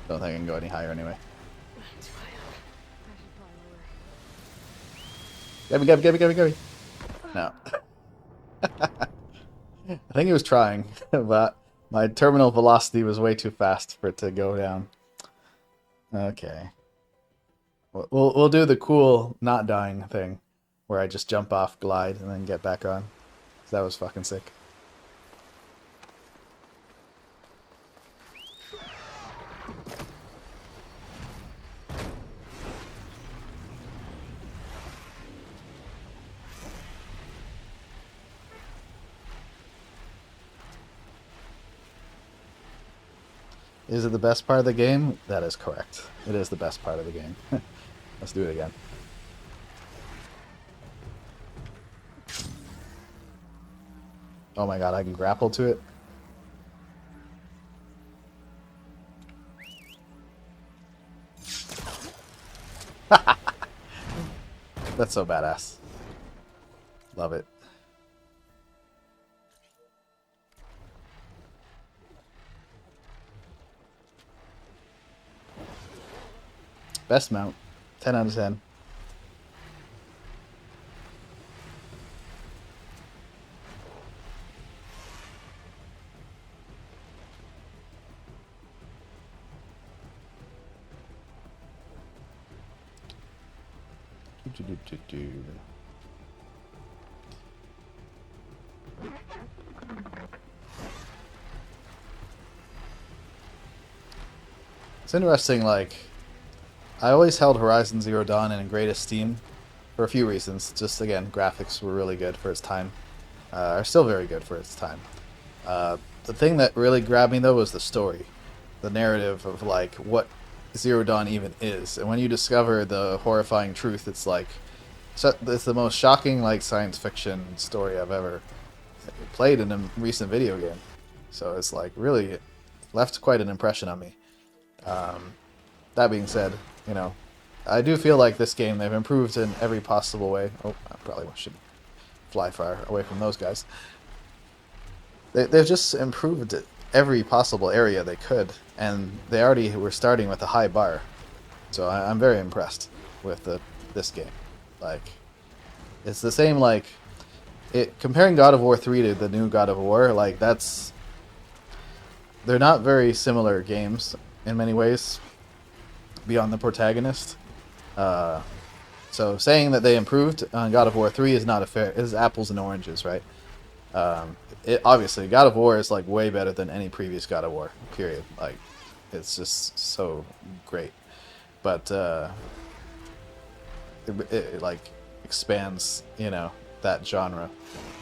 Don't think I can go any higher anyway. Get me. No. I think he was trying, but my terminal velocity was way too fast for it to go down. Okay. We'll do the cool not dying thing. Where I just jump off, glide, and then get back on. That was fucking sick. Is it the best part of the game? That is correct. It is the best part of the game. Let's do it again. Oh my god, I can grapple to it. That's so badass. Love it. Best mount. 10 out of 10. It's interesting, like, I always held Horizon Zero Dawn in great esteem for a few reasons. Just, again, graphics were really good for its time. Are still very good for its time. The thing that really grabbed me, though, was the story. The narrative of, like, what Zero Dawn even is. And when you discover the horrifying truth, it's like... It's the most shocking, like, science fiction story I've ever played in a recent video game. So it's, like, really left quite an impression on me. That being said, you know, I do feel like this game, they've improved in every possible way. Oh, I probably should fly far away from those guys. They've just improved every possible area they could, and they already were starting with a high bar. So I'm very impressed with this game. Like, it's the same, like, comparing God of War 3 to the new God of War, like, they're not very similar games in many ways, beyond the protagonist. So saying that they improved on God of War 3 is not is apples and oranges, right? Obviously, God of War is, like, way better than any previous God of War, period. Like, it's just so great. But, it like expands, you know, that genre.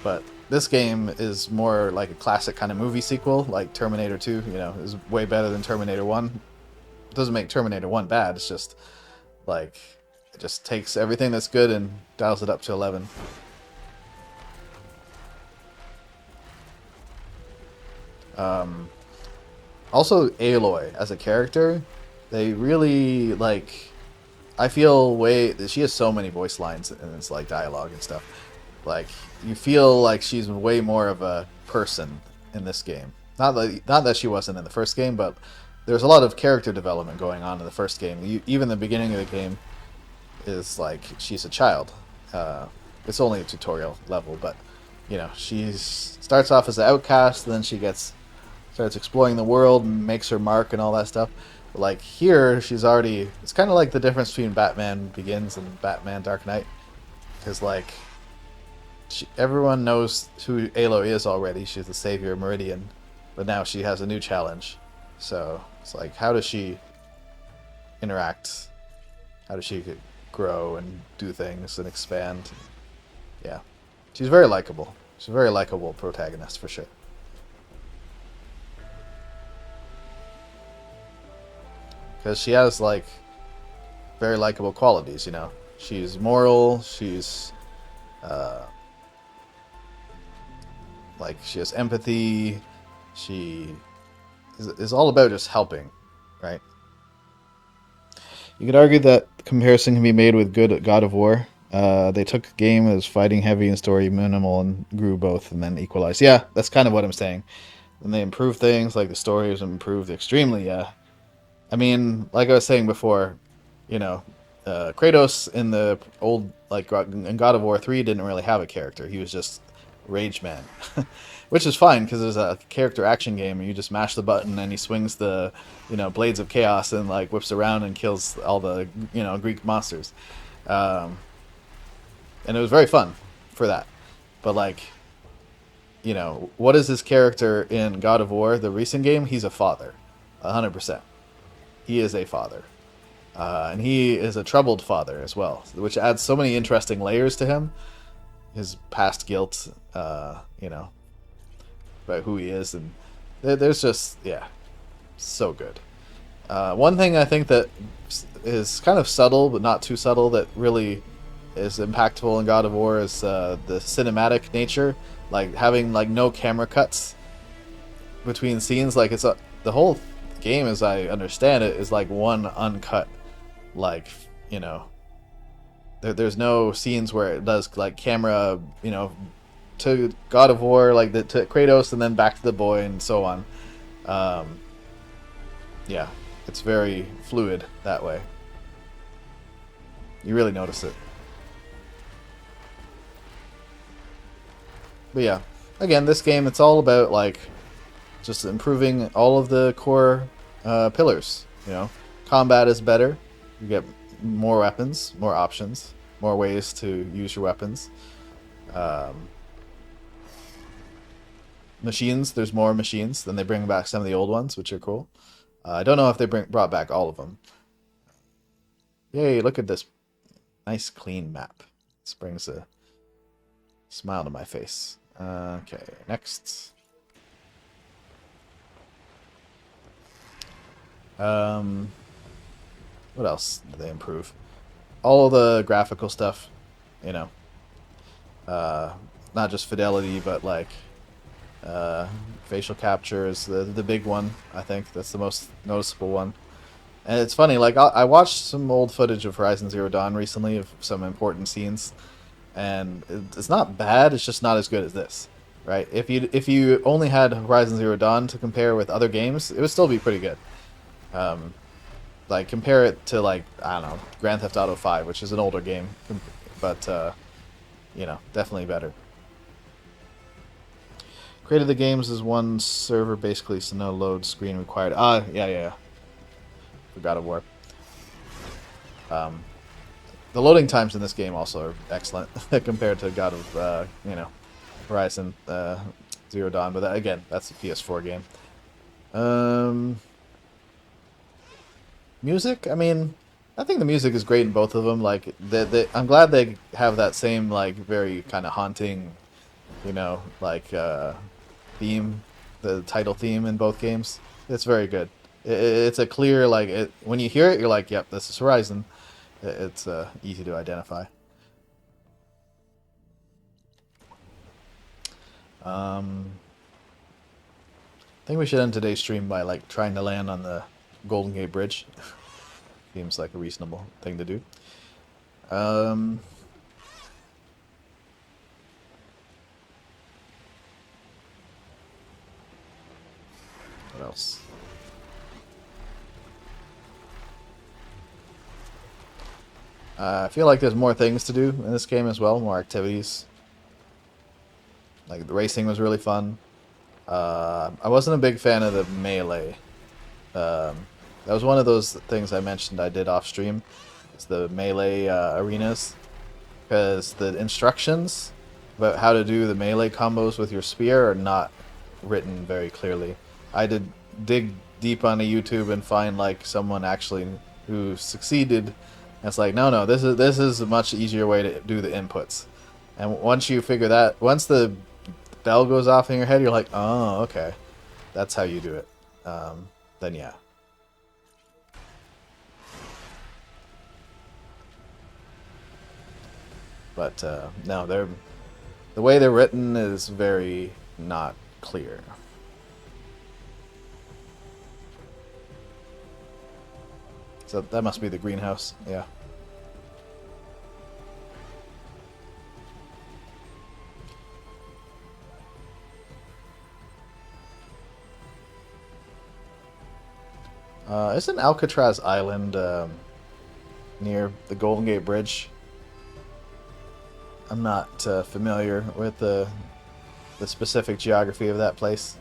But this game is more like a classic kind of movie sequel, like Terminator 2, is way better than Terminator 1. It doesn't make Terminator 1 bad, it's just like it just takes everything that's good and dials it up to 11. Also Aloy as a character, they really like, I feel she has so many voice lines and it's like dialogue and stuff. Like you feel like she's way more of a person in this game. Not that she wasn't in the first game, but there's a lot of character development going on in the first game. Even the beginning of the game is like she's a child. It's only a tutorial level, but she starts off as an outcast, then she starts exploring the world and makes her mark and all that stuff. But like here, it's kind of like the difference between Batman Begins and Batman Dark Knight, because like everyone knows who Aloy is already. She's the savior of Meridian, but now she has a new challenge. So it's like, how does she interact? How does she grow and do things and expand? Yeah, she's very likable. She's a very likable protagonist for sure. Because she has like very likable qualities, She's moral. She's like she has empathy. She is all about just helping, right? You could argue that comparison can be made with good God of War. They took a game that was fighting heavy and story minimal and grew both and then equalized. Yeah, that's kind of what I'm saying. And they improved things, like the story was improved extremely, yeah. I mean, like I was saying before, Kratos in the old, in God of War 3 didn't really have a character. He was just Rage Man. Which is fine, because it's a character action game, and you just mash the button and he swings the, blades of chaos and whips around and kills all the, Greek monsters. And it was very fun for that. But what is his character in God of War, the recent game? He's a father. 100%. He is a father. And he is a troubled father as well, which adds so many interesting layers to him. His past guilt, about who he is, and there's just, so good. One thing I think that is kind of subtle, but not too subtle, that really is impactful in God of War is the cinematic nature, like having no camera cuts between scenes. Like it's the whole game, as I understand it, is like one uncut, there's no scenes where it does camera, to God of War, to Kratos and then back to the boy and so on. Yeah, it's very fluid that way. You really notice it. But yeah, again, this game, it's all about just improving all of the core pillars. Combat is better. You get more weapons, more options, more ways to use your weapons. Machines, there's more machines. Then they bring back some of the old ones, which are cool. I don't know if they brought back all of them. Yay, look at this nice clean map. This brings a smile to my face. Okay, next. What else did they improve? All of the graphical stuff, not just fidelity, but facial capture is the big one. I think that's the most noticeable one. And it's funny, I watched some old footage of Horizon Zero Dawn recently of some important scenes, and it's not bad. It's just not as good as this, right? If you only had Horizon Zero Dawn to compare with other games, it would still be pretty good. Compare it to I don't know, Grand Theft Auto 5, which is an older game, but definitely better. Created the games as one server, basically, so no load screen required. Yeah. For God of War. The loading times in this game also are excellent compared to God of, Horizon Zero Dawn. But again, that's a PS4 game. Music, I mean, I think the music is great in both of them. I'm glad they have that same very kind of haunting you know, like theme, the title theme in both games. It's very good. It's a clear, like, when you hear it, you're like, yep, this is Horizon. It's easy to identify. I think we should end today's stream by like trying to land on the Golden Gate Bridge. Seems like a reasonable thing to do. What else? I feel like there's more things to do in this game as well, more activities. Like the racing was really fun. I wasn't a big fan of the melee. That was one of those things I mentioned I did off stream. It's the melee arenas, because the instructions about how to do the melee combos with your spear are not written very clearly. I did dig deep onto YouTube and find like someone actually who succeeded. And it's like, no, this is a much easier way to do the inputs. And once you figure that, once the bell goes off in your head, you're like, oh, okay, that's how you do it. Then yeah. But no, the way they're written is very not clear. So that must be the greenhouse, yeah. Isn't Alcatraz Island near the Golden Gate Bridge? I'm not familiar with the specific geography of that place.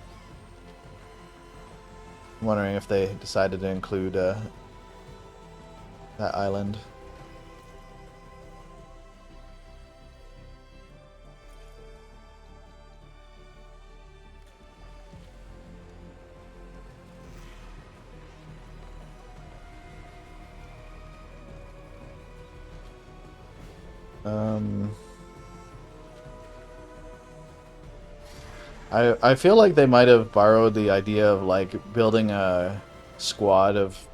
I'm wondering if they decided to include that island. I feel like they might have borrowed the idea of like building a squad of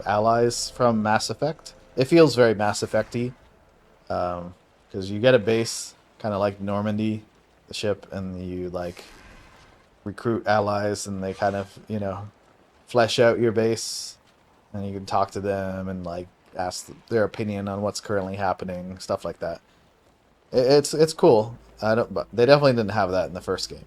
allies from Mass Effect. It feels very Mass Effect-y, because you get a base kind of like Normandy, the ship, and you like recruit allies, and they kind of, you know, flesh out your base, and you can talk to them and like ask their opinion on what's currently happening, stuff like that. It's cool. But they definitely didn't have that in the first game.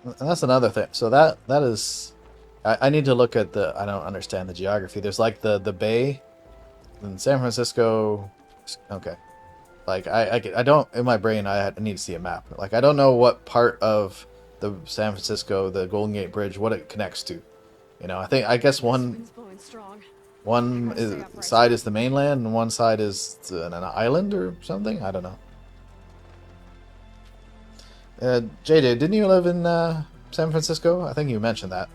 And that's another thing. So that is, I need to look at the. I don't understand the geography. There's like the bay in San Francisco. Okay, like I don't, in my brain I need to see a map. Like I don't know what part of the San Francisco, the Golden Gate Bridge, what it connects to. You know, I guess one side is the mainland and one side is an island or something. I don't know. JJ, didn't you live in San Francisco? I think you mentioned that.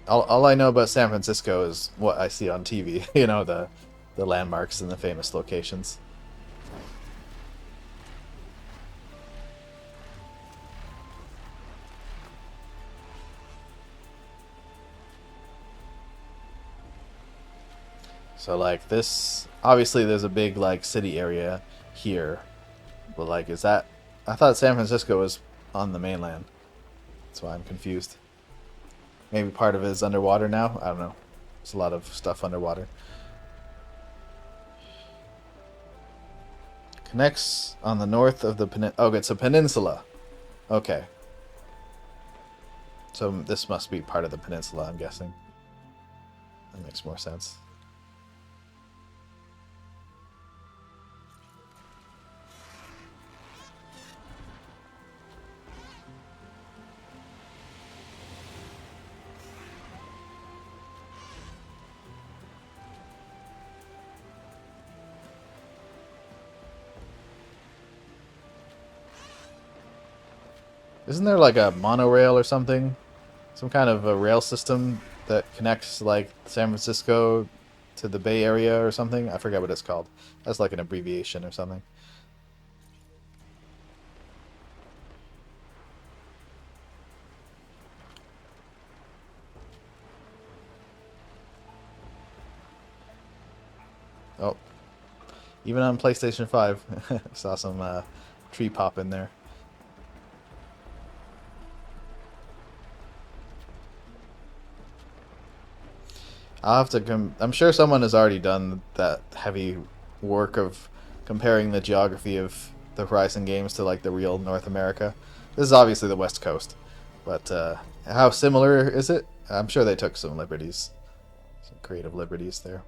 All I know about San Francisco is what I see on TV. You know, the landmarks and the famous locations. So like this, obviously there's a big like city area here, but like is that? I thought San Francisco was on the mainland. That's why I'm confused. Maybe part of it is underwater now? I don't know. There's a lot of stuff underwater. Connects on the north of the peninsula. Oh, it's a peninsula. Okay. So this must be part of the peninsula, I'm guessing. That makes more sense. Isn't there like a monorail or something? Some kind of a rail system that connects like San Francisco to the Bay Area or something? I forget what it's called. That's like an abbreviation or something. Oh. Even on PlayStation 5. Saw some tree pop in there. I'll have to I'm sure someone has already done that heavy work of comparing the geography of the Horizon games to like the real North America. This is obviously the West Coast, but how similar is it? I'm sure they took some liberties, some creative liberties there.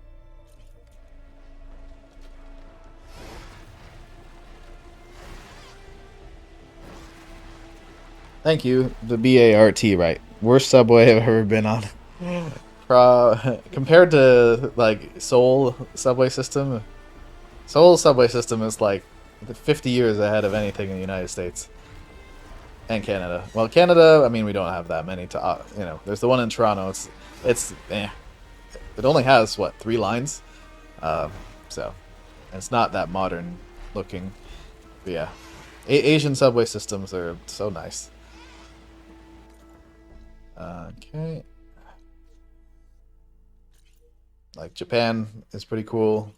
Thank you. The BART, right? Worst subway I've ever been on. Compared to like Seoul subway system, Seoul subway system is like 50 years ahead of anything in the United States and Canada. Well, Canada, I mean, we don't have that many to, you know, there's the one in Toronto. It's it only has what, 3 lines, so it's not that modern looking. But yeah, Asian subway systems are so nice. Okay. Like Japan is pretty cool.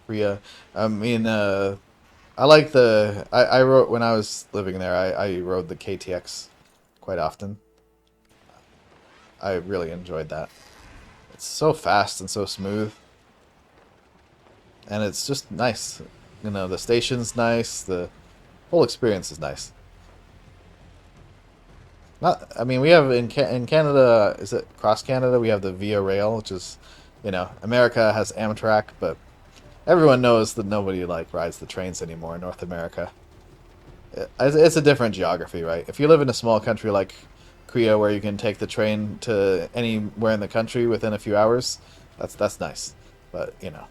Korea. I mean, I like the. I rode when I was living there. I rode the KTX quite often. I really enjoyed that. It's so fast and so smooth, and it's just nice. You know, the station's nice. The whole experience is nice. Not. I mean, we have in Canada. Is it across Canada? We have the Via Rail, which is. You know, America has Amtrak, but everyone knows that nobody like rides the trains anymore in North America. It's a different geography, right? If you live in a small country like Korea, where you can take the train to anywhere in the country within a few hours, that's nice. But you know,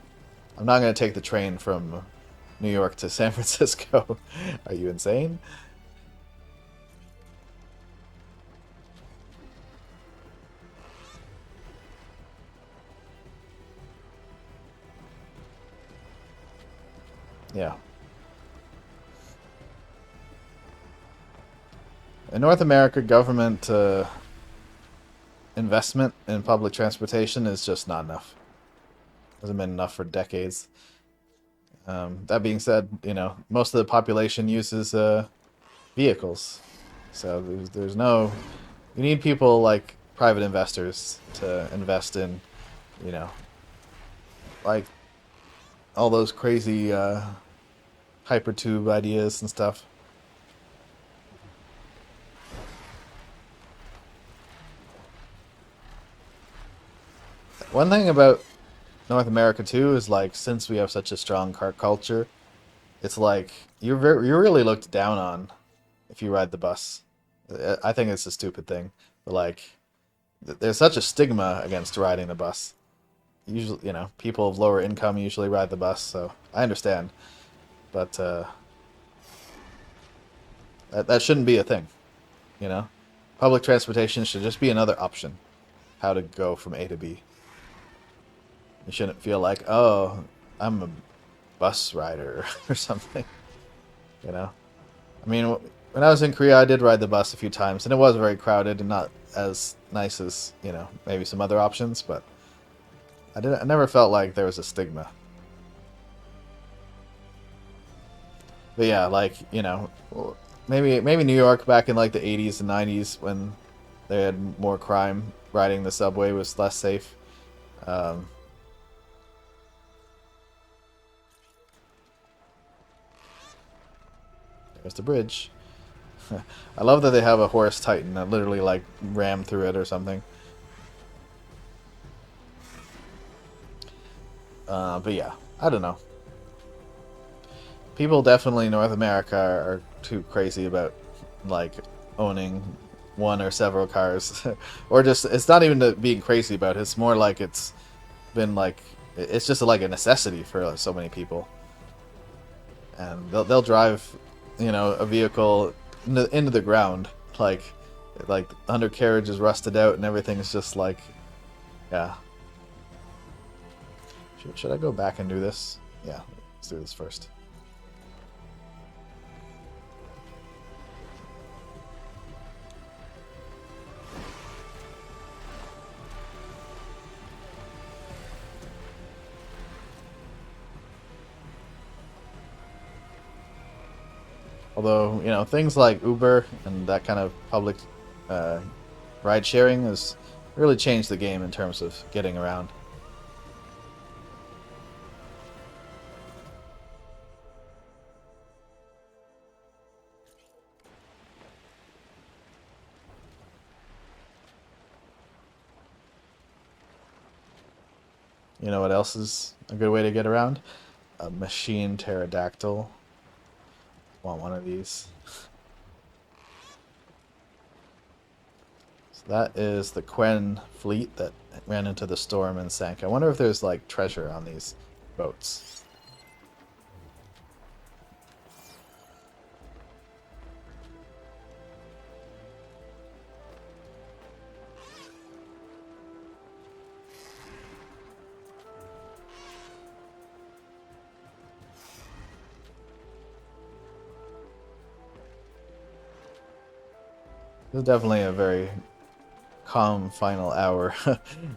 I'm not going to take the train from New York to San Francisco. Are you insane? Yeah. In North America, government investment in public transportation is just not enough. Hasn't been enough for decades. That being said, you know, most of the population uses vehicles. So there's no... You need people like private investors to invest in, you know, like all those crazy hypertube ideas and stuff. One thing about North America too is like, since we have such a strong car culture, it's like you're really looked down on if you ride the bus. I think it's a stupid thing, but like there's such a stigma against riding the bus. Usually, you know, people of lower income usually ride the bus, so I understand. But that shouldn't be a thing, you know? Public transportation should just be another option, how to go from A to B. You shouldn't feel like, oh, I'm a bus rider or something, you know? I mean, when I was in Korea, I did ride the bus a few times, and it was very crowded and not as nice as, you know, maybe some other options, but I never felt like there was a stigma. But yeah, like, you know, maybe New York back in like the 80s and 90s when they had more crime, riding the subway was less safe. There's the bridge. I love that they have a Horus Titan that literally like rammed through it or something. But yeah, I don't know. People definitely in North America are too crazy about like owning one or several cars, or just, it's not even being crazy about it. It's more like it's been like, it's just like a necessity for so many people, and they'll drive, you know, a vehicle into the ground like the undercarriage is rusted out and everything's just like, yeah. Should I go back and do this? Yeah, let's do this first. Although, you know, things like Uber and that kind of public ride sharing has really changed the game in terms of getting around. You know what else is a good way to get around? A machine pterodactyl. Want one of these. So that is the Quen fleet that ran into the storm and sank. I wonder if there's like treasure on these boats. This is definitely a very calm final hour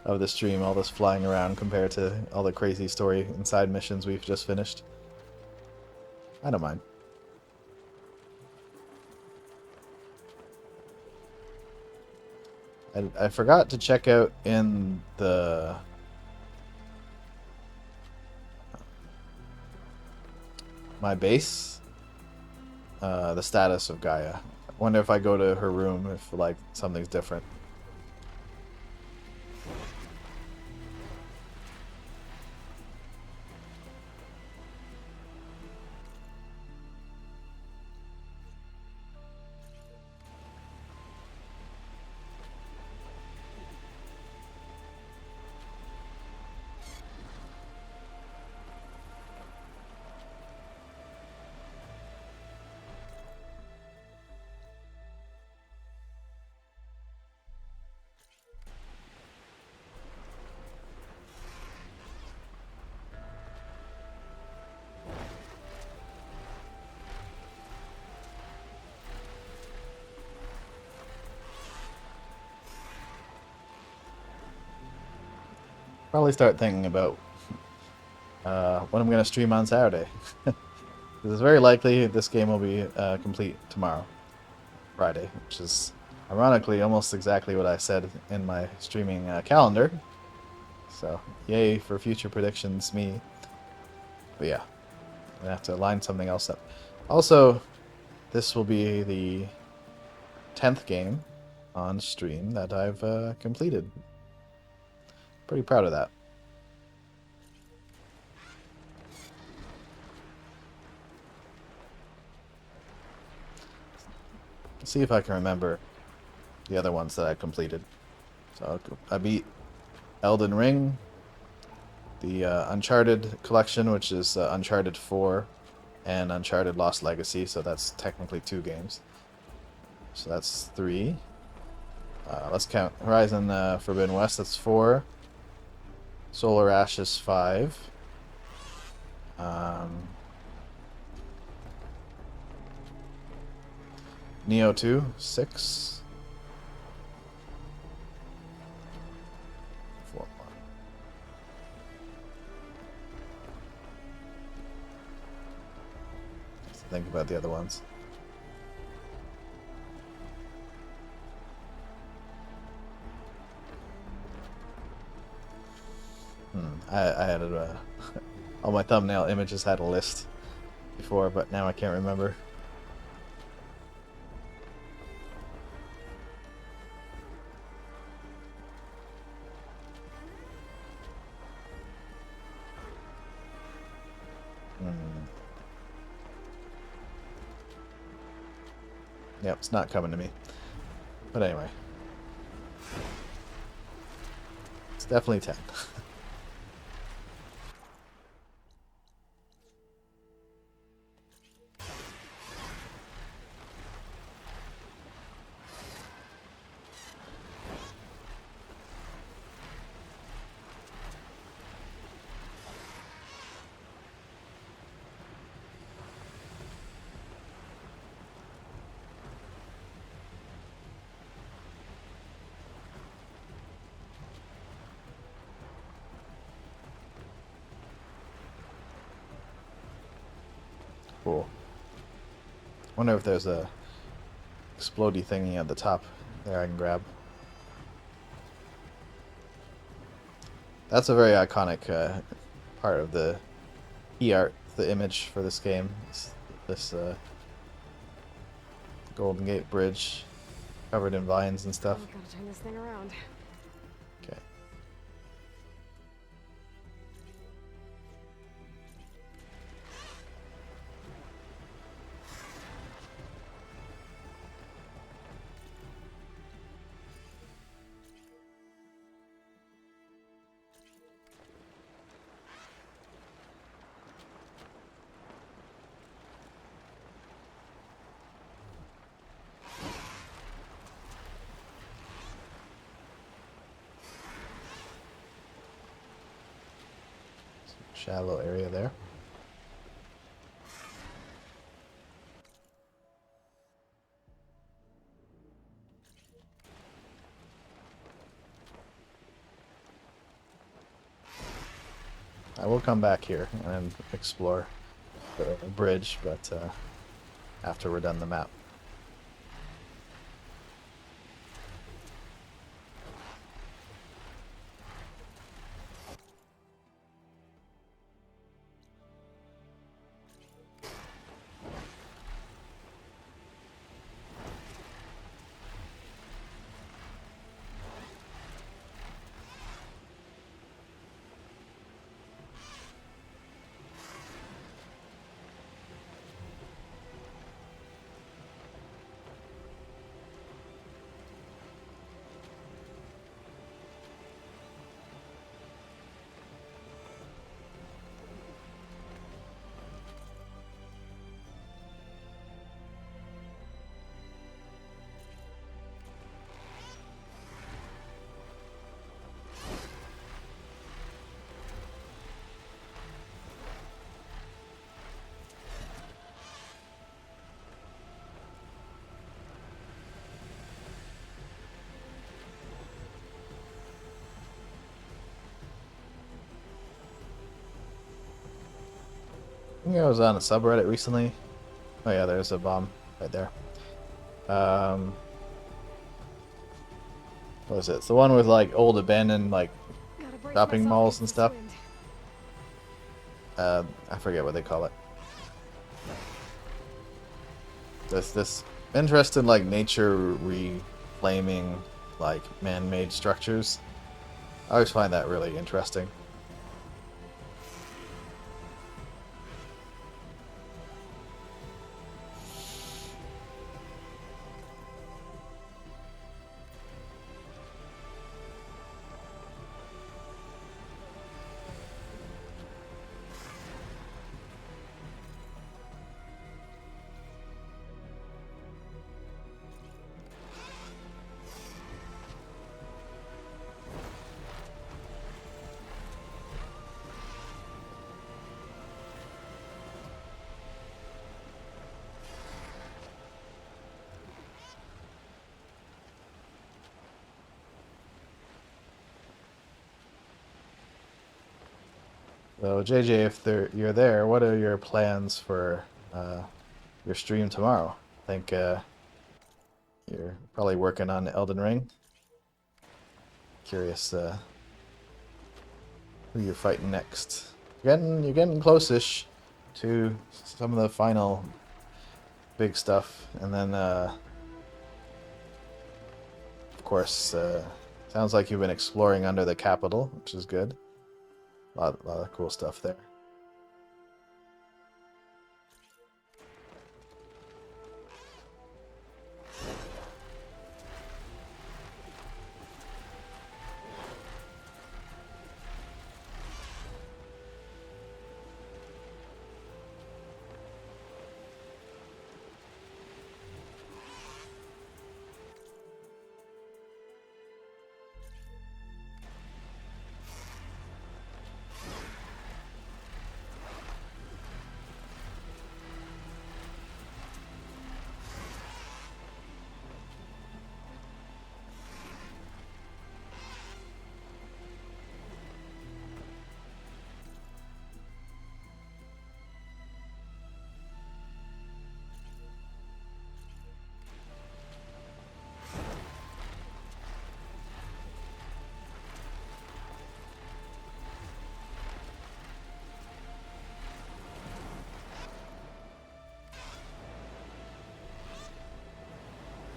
of the stream, all this flying around compared to all the crazy story and side missions we've just finished. I don't mind. I forgot to check out in the my base the status of Gaia. Wonder if I go to her room if like something's different. Probably start thinking about what I'm going to stream on Saturday. It's very likely this game will be complete tomorrow, Friday, which is ironically almost exactly what I said in my streaming calendar. So, yay for future predictions, me. But yeah, I'm going to have to line something else up. Also, this will be the 10th game on stream that I've completed. Pretty proud of that. Let's see if I can remember the other ones that I completed. So I beat Elden Ring, the Uncharted collection, which is Uncharted 4 and Uncharted Lost Legacy, so that's technically 2 games. So that's 3. Let's count Horizon Forbidden West, that's 4. Solar Ashes 5. Neo 2, 6. 4 more. Let's think about the other ones. I had all my thumbnail images had a list before, but now I can't remember. Yep, it's not coming to me. But anyway. It's definitely 10. Cool. Wonder if there's a explodey thingy at the top there I can grab. That's a very iconic part of the art, the image for this game. This Golden Gate Bridge covered in vines and stuff. Oh, gotta turn this thing around. Okay. Shallow area there. I will come back here and explore the bridge, but after we're done the map. I think I was on a subreddit recently. Oh yeah, there's a bomb right there. What is it? It's the one with like old abandoned like shopping malls and stuff. I forget what they call it. This interest in like nature reclaiming like man-made structures. I always find that really interesting. So JJ, if you're there, what are your plans for your stream tomorrow? I think you're probably working on Elden Ring. Curious who you're fighting next. You're getting close-ish to some of the final big stuff, and then of course sounds like you've been exploring under the capital, which is good. A lot of cool stuff there.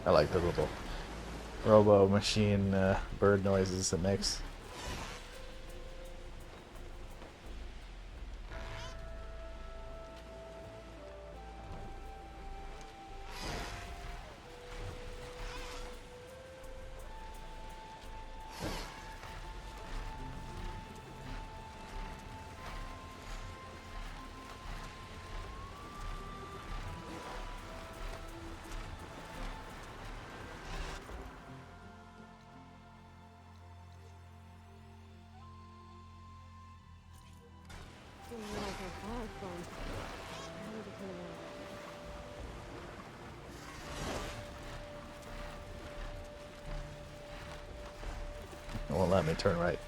I like the little robo machine bird noises it makes. It won't let me turn right.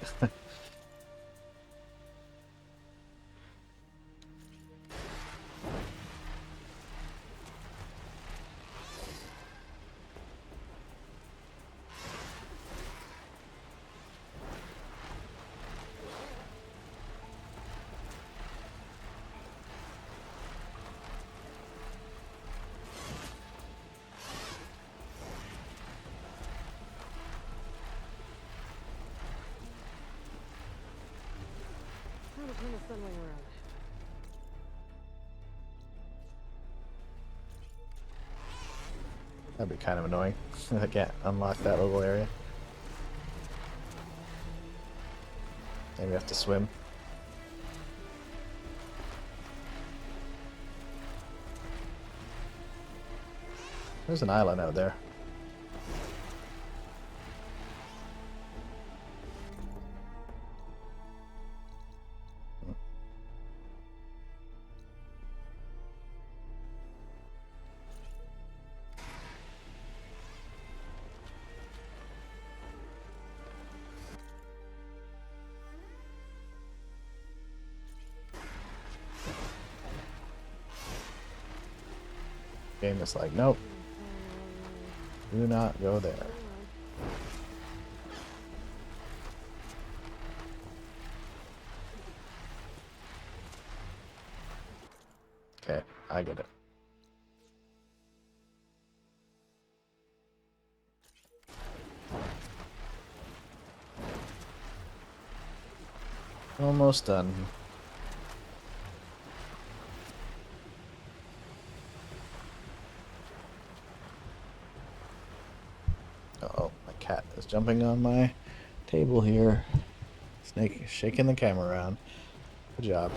Time to turn the sunlight around. That'd be kind of annoying. I can't unlock that little area. Maybe I have to swim. There's an island out there. Game is like, nope. Do not go there. Okay, I get it. Almost done. Uh-oh, my cat is jumping on my table here. Snake is shaking the camera around. Good job.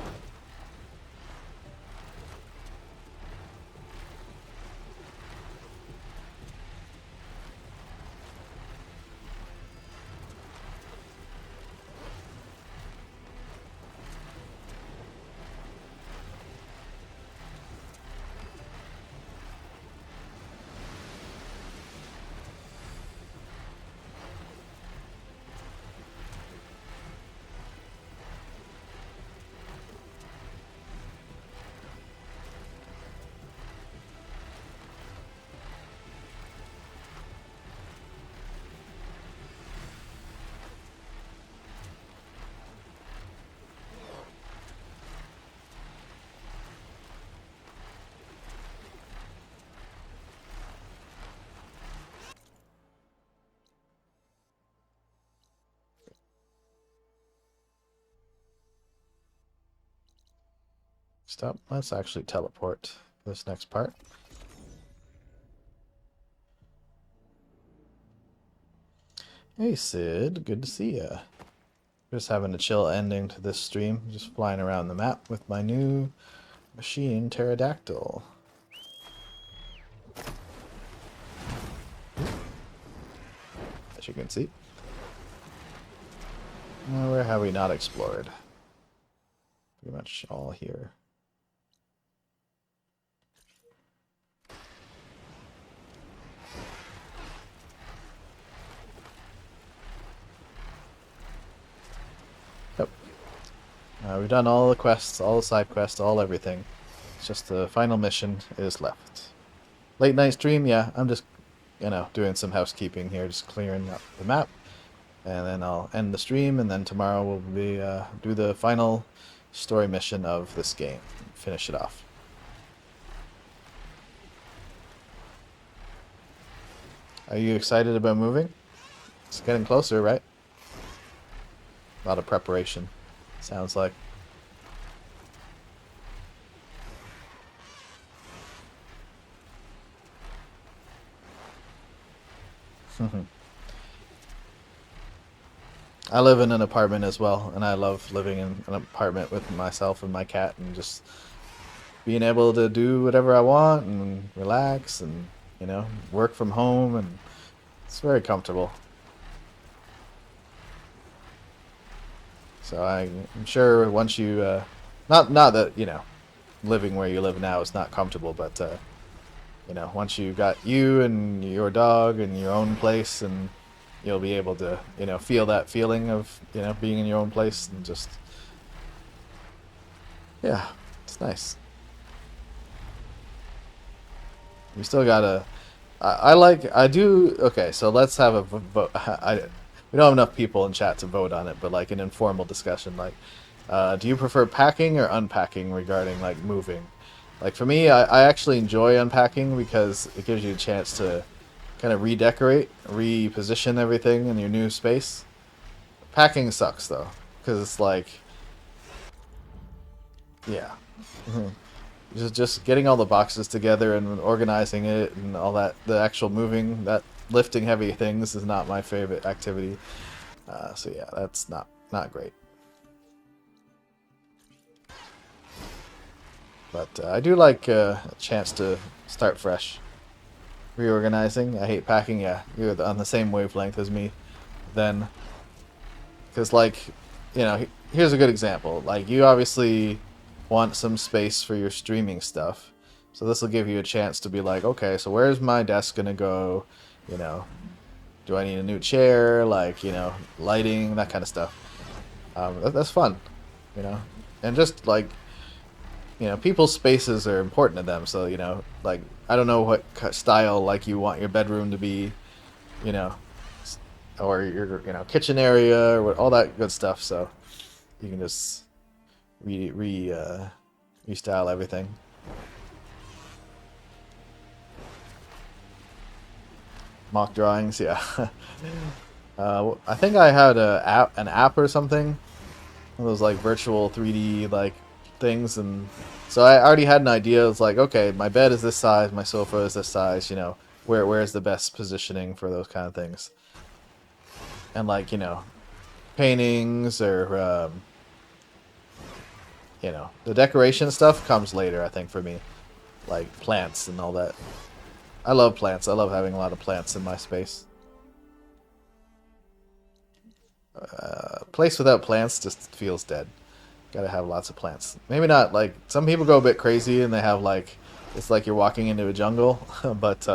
Stop. Let's actually teleport to this next part. Hey Sid, good to see ya. Just having a chill ending to this stream. Just flying around the map with my new machine, Pterodactyl. As you can see. Where have we not explored? Pretty much all here. Yep. We've done all the quests, all the side quests, all everything. It's just the final mission is left. Late night stream, yeah, I'm just, doing some housekeeping here, just clearing up the map. And then I'll end the stream, and then tomorrow we'll be do the final story mission of this game. Finish it off. Are you excited about moving? It's getting closer, right? A lot of preparation, sounds like. I live in an apartment as well, and I love living in an apartment with myself and my cat, and just being able to do whatever I want and relax and, you know, work from home, and it's very comfortable. So I'm sure once you, not that, you know, living where you live now is not comfortable, but, you know, once you got you and your dog and your own place, and you'll be able to, you know, feel that feeling of, you know, being in your own place, and just, yeah, it's nice. You still gotta, I do, okay, so let's have a vote. We don't have enough people in chat to vote on it, but like an informal discussion, like, do you prefer packing or unpacking regarding like moving? Like for me, I actually enjoy unpacking because it gives you a chance to kind of redecorate, reposition everything in your new space. Packing sucks though, because it's like, yeah, just getting all the boxes together and organizing it and all that. The actual moving, that lifting heavy things is not my favorite activity. So yeah, that's not great. But I do like a chance to start fresh. Reorganizing. I hate packing. Yeah, you're on the same wavelength as me then. Because, like, you know, here's a good example. Like, you obviously want some space for your streaming stuff. So this will give you a chance to be like, okay, so where's my desk going to go? You know, do I need a new chair? Like, you know, lighting, that kind of stuff. That's fun, you know. And just, like, you know, people's spaces are important to them, so, you know, like, I don't know what style, like, you want your bedroom to be, you know, or your, you know, kitchen area, or all that good stuff, so you can just restyle everything. Mock drawings, yeah. I think I had an app or something, one of those, like, virtual 3D, like, things, and so I already had an idea. It's like, okay, my bed is this size, my sofa is this size, you know, where's the best positioning for those kind of things. And, like, you know, paintings or you know, the decoration stuff comes later, I think, for me, like plants and all that. I love plants. I love having a lot of plants in my space. Place without plants just feels dead. Gotta have lots of plants. Maybe not, like, some people go a bit crazy and they have, like, it's like you're walking into a jungle. But,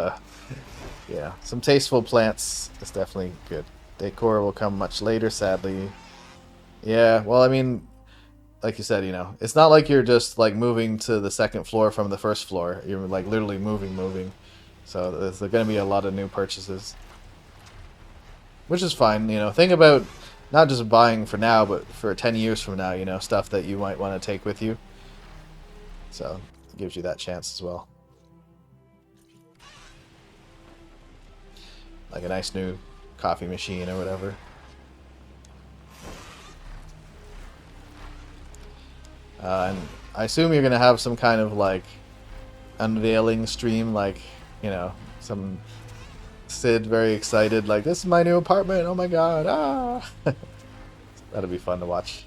yeah, some tasteful plants is definitely good. Decor will come much later, sadly. Yeah, well, I mean, like you said, you know, it's not like you're just, like, moving to the second floor from the first floor. You're, like, literally moving. So there's going to be a lot of new purchases. Which is fine, you know. Think about not just buying for now, but for 10 years from now, you know, stuff that you might want to take with you. So it gives you that chance as well. Like a nice new coffee machine or whatever. And I assume you're going to have some kind of, like, unveiling stream, like, you know, some Sid very excited, like, this is my new apartment, oh my god, ah! That'll be fun to watch.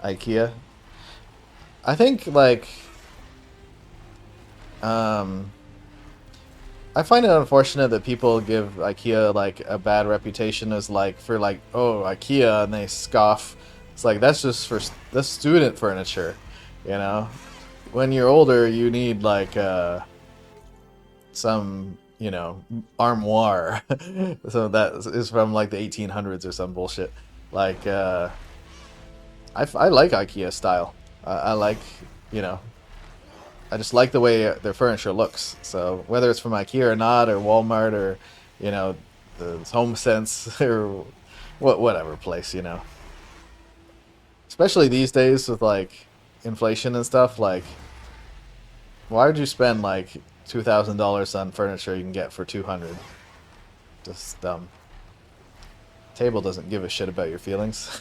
IKEA. I think, like, I find it unfortunate that people give IKEA, like, a bad reputation as, like, for, like, oh, IKEA, and they scoff. It's like, that's just for the student furniture, you know? When you're older, you need, like, some, you know, armoire. So that is from, like, the 1800s or some bullshit. Like, I like IKEA style. I like, you know, I just like the way their furniture looks. So whether it's from IKEA or not, or Walmart, or, you know, the HomeSense, or whatever place, you know. Especially these days with, like, inflation and stuff, like, why would you spend like $2,000 on furniture you can get for $200? Just dumb. Table doesn't give a shit about your feelings.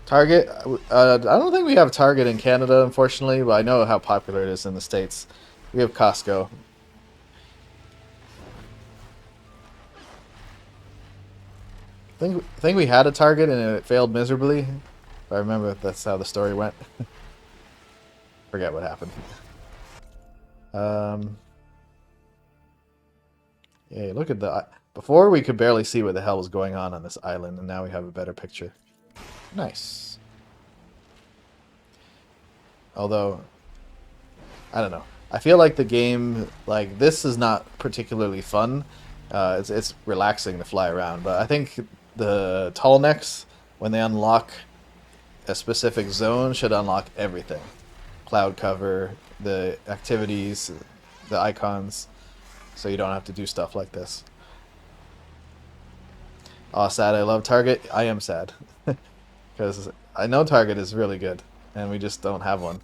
Target, I don't think we have Target in Canada, unfortunately, but I know how popular it is in the States. We have Costco. I think we had a Target and it failed miserably. If I remember, that's how the story went. Forget what happened. Yeah, look at the... Before we could barely see what the hell was going on this island, and now we have a better picture. Nice. Although, I don't know. I feel like the game, like, this is not particularly fun. It's relaxing to fly around, but I think the tall necks, when they unlock a specific zone, should unlock everything. Cloud cover, the activities, the icons, so you don't have to do stuff like this. Aw, sad I love Target. I am sad. Because I know Target is really good, and we just don't have one.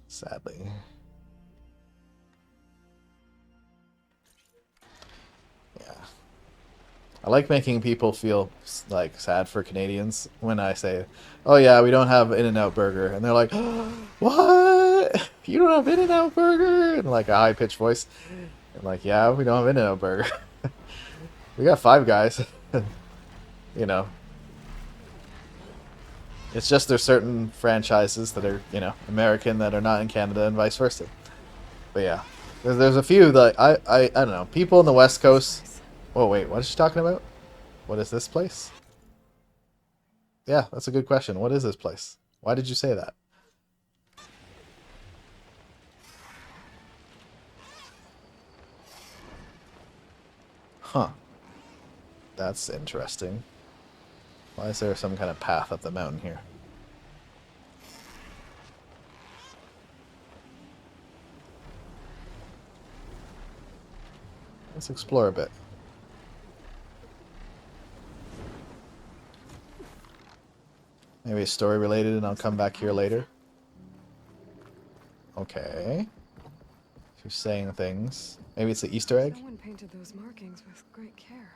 Sadly. Yeah. I like making people feel like sad for Canadians when I say, oh yeah, we don't have In-N-Out Burger. And they're like, what? You don't have In-N-Out Burger? In like a high-pitched voice. I'm like, yeah, we don't have In-N-Out Burger. We got Five Guys. You know. It's just there's certain franchises that are, you know, American that are not in Canada and vice versa. But yeah, there's a few that I don't know. People in the West Coast. Oh wait, what is she talking about? What is this place? Yeah, that's a good question. What is this place? Why did you say that? Huh. That's interesting. Why is there some kind of path up the mountain here? Let's explore a bit. Maybe a story related and I'll come back here later. Okay. She's saying things. Maybe it's an Easter egg? Someone painted those markings with great care.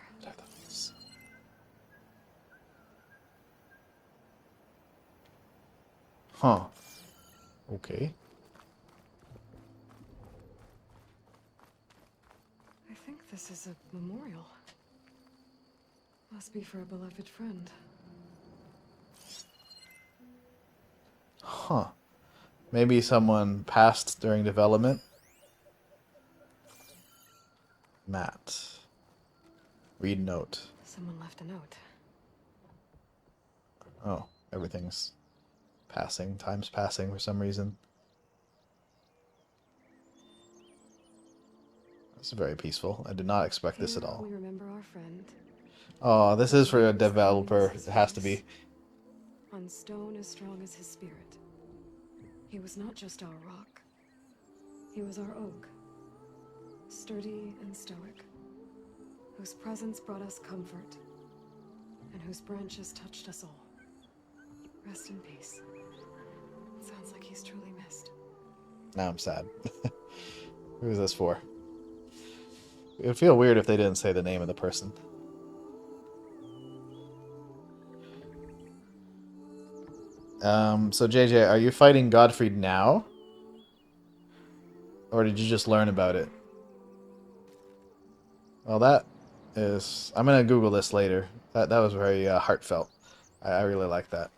Huh. Okay. I think this is a memorial. Must be for a beloved friend. Huh. Maybe someone passed during development. Matt. Read note. Someone left a note. Oh, everything's passing. Time's passing for some reason. It's very peaceful. I did not expect this at all. We remember our friend. Oh, this is for a developer. It has to be. On stone as strong as his spirit. He was not just our rock. He was our oak. Sturdy and stoic. Whose presence brought us comfort. And whose branches touched us all. Rest in peace. Sounds like he's truly missed. Now I'm sad. Who is this for? It would feel weird if they didn't say the name of the person. So JJ, are you fighting Godfrey now? Or did you just learn about it? Well, that is... I'm going to Google this later. That was very heartfelt. I really like that.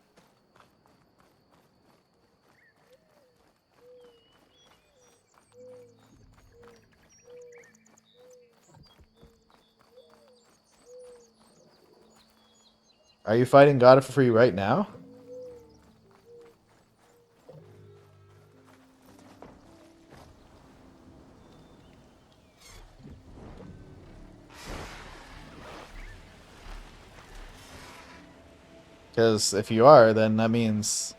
Are you fighting Godfrey right now? Because if you are, then that means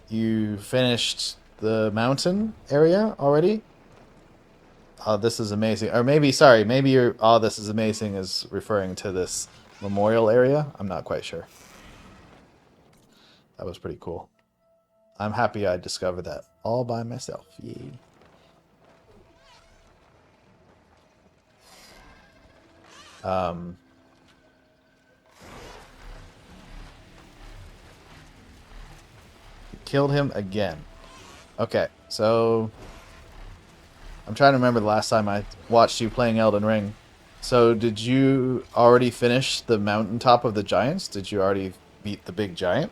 you finished the mountain area already. Oh, this is amazing. Or maybe, sorry, maybe your "oh, this is amazing" is referring to this memorial area. I'm not quite sure. That was pretty cool. I'm happy I discovered that all by myself. Yay. Killed him again. Okay, so I'm trying to remember the last time I watched you playing Elden Ring. So did you already finish the mountaintop of the giants? Did you already beat the big giant?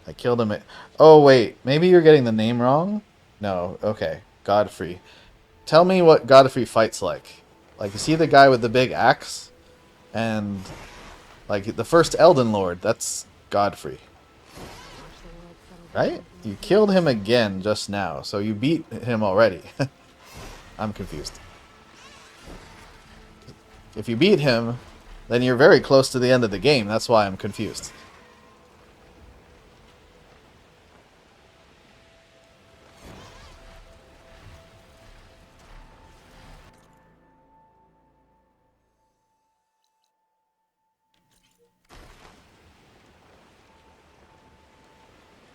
I killed him. Oh wait, maybe you're getting the name wrong? No, okay. Godfrey. Tell me what Godfrey fights like. Like, is he the guy with the big axe? And like the first Elden Lord, that's Godfrey. Right? You killed him again just now, so you beat him already. I'm confused. If you beat him, then you're very close to the end of the game. That's why I'm confused.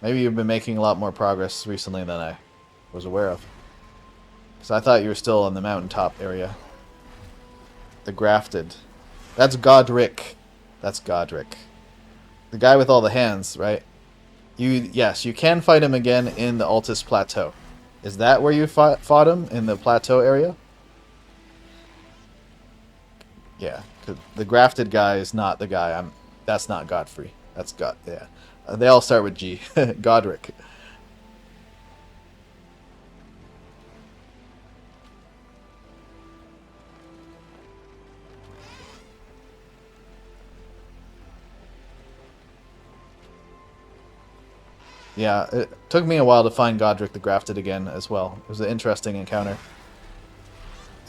Maybe you've been making a lot more progress recently than I was aware of. Because I thought you were still in the mountaintop area. The Grafted. That's Godric. That's Godric. The guy with all the hands, right? Yes, you can fight him again in the Altus Plateau. Is that where you fought him? In the plateau area? Yeah. The Grafted guy is not the guy. That's not Godfrey. That's God. Yeah. They all start with G. Godric. Yeah, it took me a while to find Godric the Grafted again as well. It was an interesting encounter.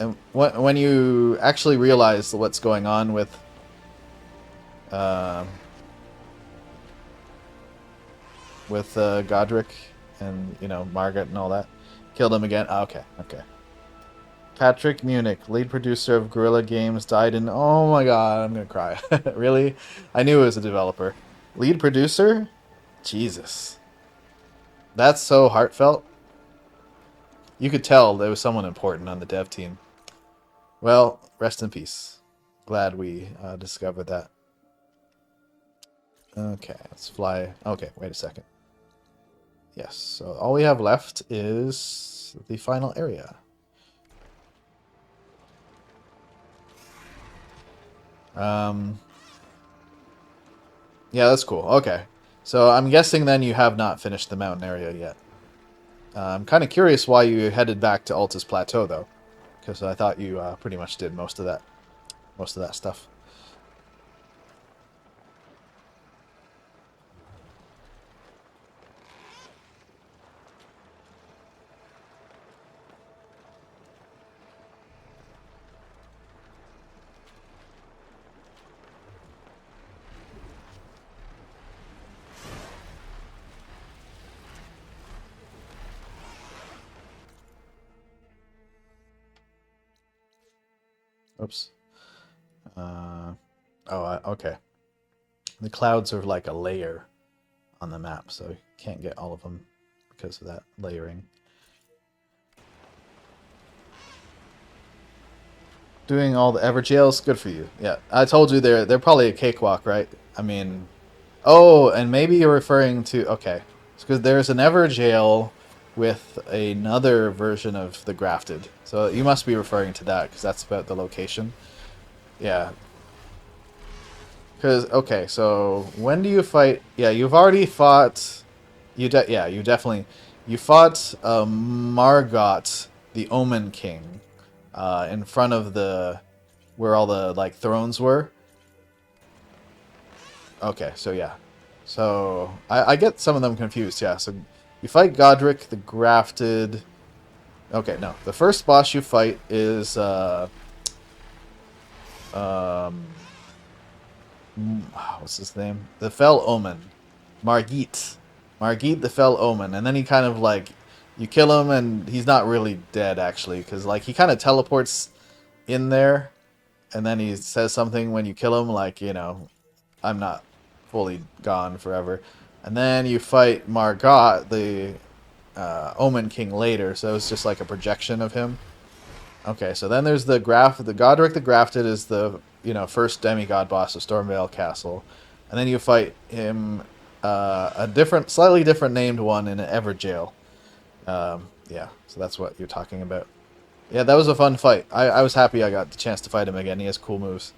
And when you actually realize what's going on with Godric and, you know, Margaret and all that. Killed him again. Oh, okay. Patrick Munich, lead producer of Guerrilla Games, died in... Oh my god, I'm gonna cry. Really? I knew it was a developer. Lead producer? Jesus. That's so heartfelt. You could tell there was someone important on the dev team. Well, rest in peace. Glad we discovered that. Okay, let's fly. Okay, wait a second. Yes, so all we have left is the final area. Yeah, that's cool. Okay. So I'm guessing then you have not finished the mountain area yet. I'm kind of curious why you headed back to Altus Plateau, though. Because I thought you pretty much did most of that stuff. Oops. Okay. The clouds are like a layer on the map, so you can't get all of them because of that layering. Doing all the Evergaols, good for you. Yeah, I told you they're probably a cakewalk, right? I mean, oh, and maybe you're referring to, okay, because there's an Evergaol with another version of the Grafted. So you must be referring to that, because that's about the location. Yeah. Because, okay, so when do you fight? Yeah, you've already fought... You definitely... You fought Margot, the Omen King, in front of the... where all the, like, thrones were. Okay, so yeah. So, I get some of them confused, yeah. So, you fight Godric, the Grafted... Okay, no. The first boss you fight is, what's his name? The Fell Omen. Margit. Margit the Fell Omen. And then he kind of, like... You kill him, and he's not really dead, actually. Because, like, he kind of teleports in there. And then he says something when you kill him, like, you know... I'm not fully gone forever. And then you fight Margot, the Omen King later, so it's just like a projection of him. Okay, so then there's the Godric the Grafted is the first demigod boss of Stormvale Castle, and then you fight him slightly different named one in Everjail. Yeah, so that's what you're talking about. Yeah, that was a fun fight. I was happy I got the chance to fight him again. He has cool moves,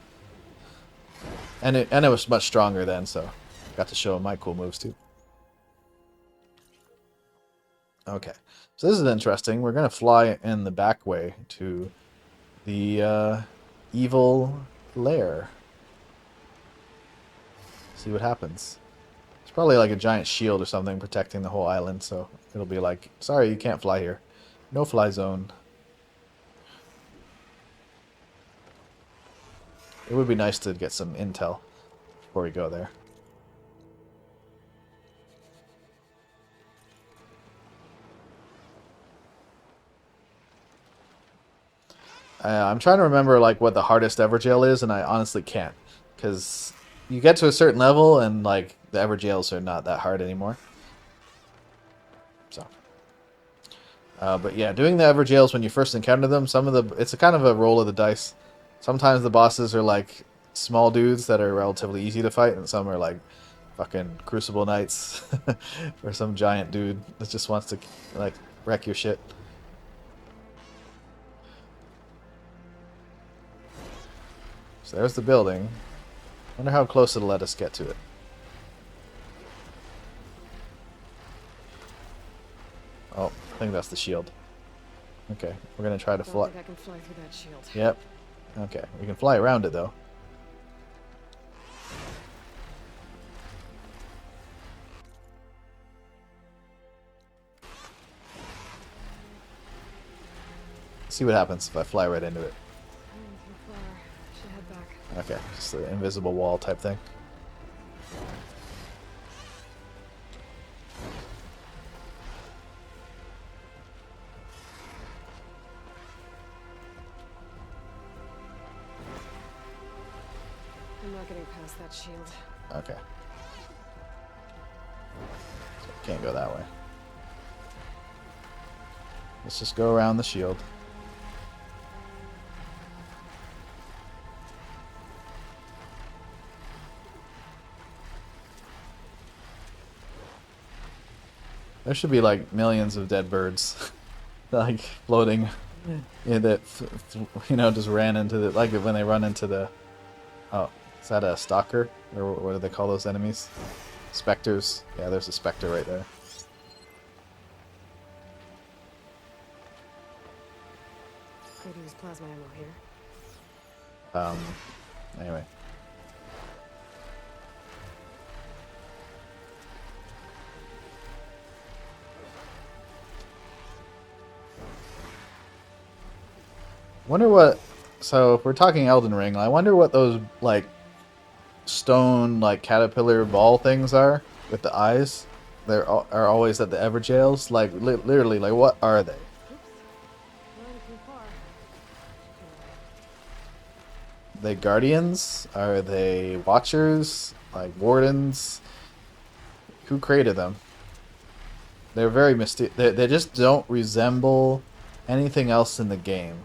and it was much stronger then, so got to show him my cool moves too. Okay, so this is interesting. We're gonna fly in the back way to the evil lair. See what happens. It's probably like a giant shield or something protecting the whole island, so it'll be like, sorry, you can't fly here. No fly zone. It would be nice to get some intel before we go there. I'm trying to remember like what the hardest Everjail is, and I honestly can't, because you get to a certain level and like the Everjails are not that hard anymore. So, but yeah, doing the Everjails when you first encounter them, it's a kind of a roll of the dice. Sometimes the bosses are like small dudes that are relatively easy to fight, and some are like fucking Crucible Knights or some giant dude that just wants to like wreck your shit. So there's the building. Wonder how close it'll let us get to it. Oh, I think that's the shield. Okay, we're gonna try to fly. I think I can fly through that shield. Yep. Okay, we can fly around it though. See what happens if I fly right into it. Okay, just the invisible wall type thing. I'm not getting past that shield. Okay. So can't go that way. Let's just go around the shield. There should be like millions of dead birds, like floating, that just ran into the, like when they run into the. Oh, is that a stalker, or what do they call those enemies? Specters. Yeah, there's a specter right there. Could use plasma ammo here. Anyway. Wonder what. So if we're talking Elden Ring, I wonder what those like stone like caterpillar ball things are with the eyes. They are always at the Everjails. Like literally, like what are they? They guardians? Are they watchers? Like wardens? Who created them? They're very mysterious. They just don't resemble anything else in the game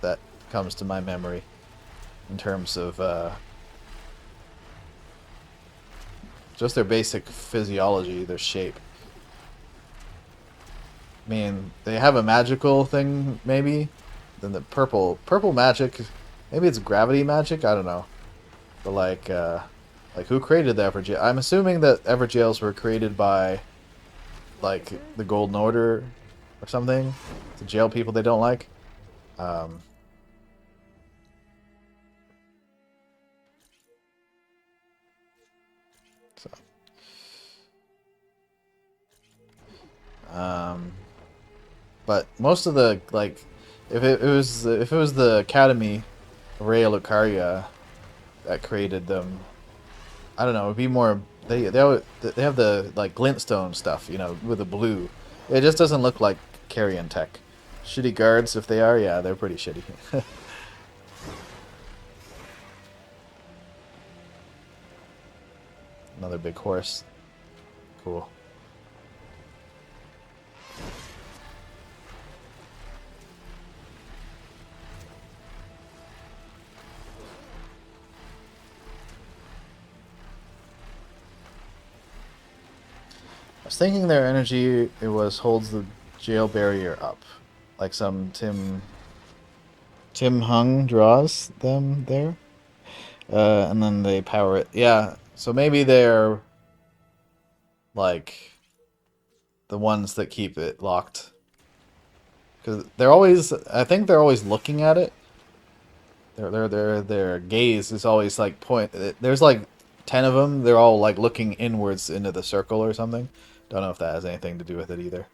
that comes to my memory in terms of just their basic physiology, their shape. I mean, they have a magical thing, maybe. Then the purple magic, maybe it's gravity magic. I don't know, but like who created the Everjail? I'm assuming that Everjails were created by like the Golden Order or something to jail people they don't like. But most of the like, if it was the Academy of Raya Lucaria that created them, I don't know. It'd be more. They have the like glintstone stuff, with the blue. It just doesn't look like Carrion Tech. Shitty guards, if they are, yeah, they're pretty shitty. Another big horse. Cool. I was thinking their energy holds the jail barrier up, like some Tim Hung draws them there, and then they power it. Yeah, so maybe they're like the ones that keep it locked, because they're always. I think they're always looking at it. Their gaze is always like point. There's like 10 of them. They're all like looking inwards into the circle or something. Don't know if that has anything to do with it either.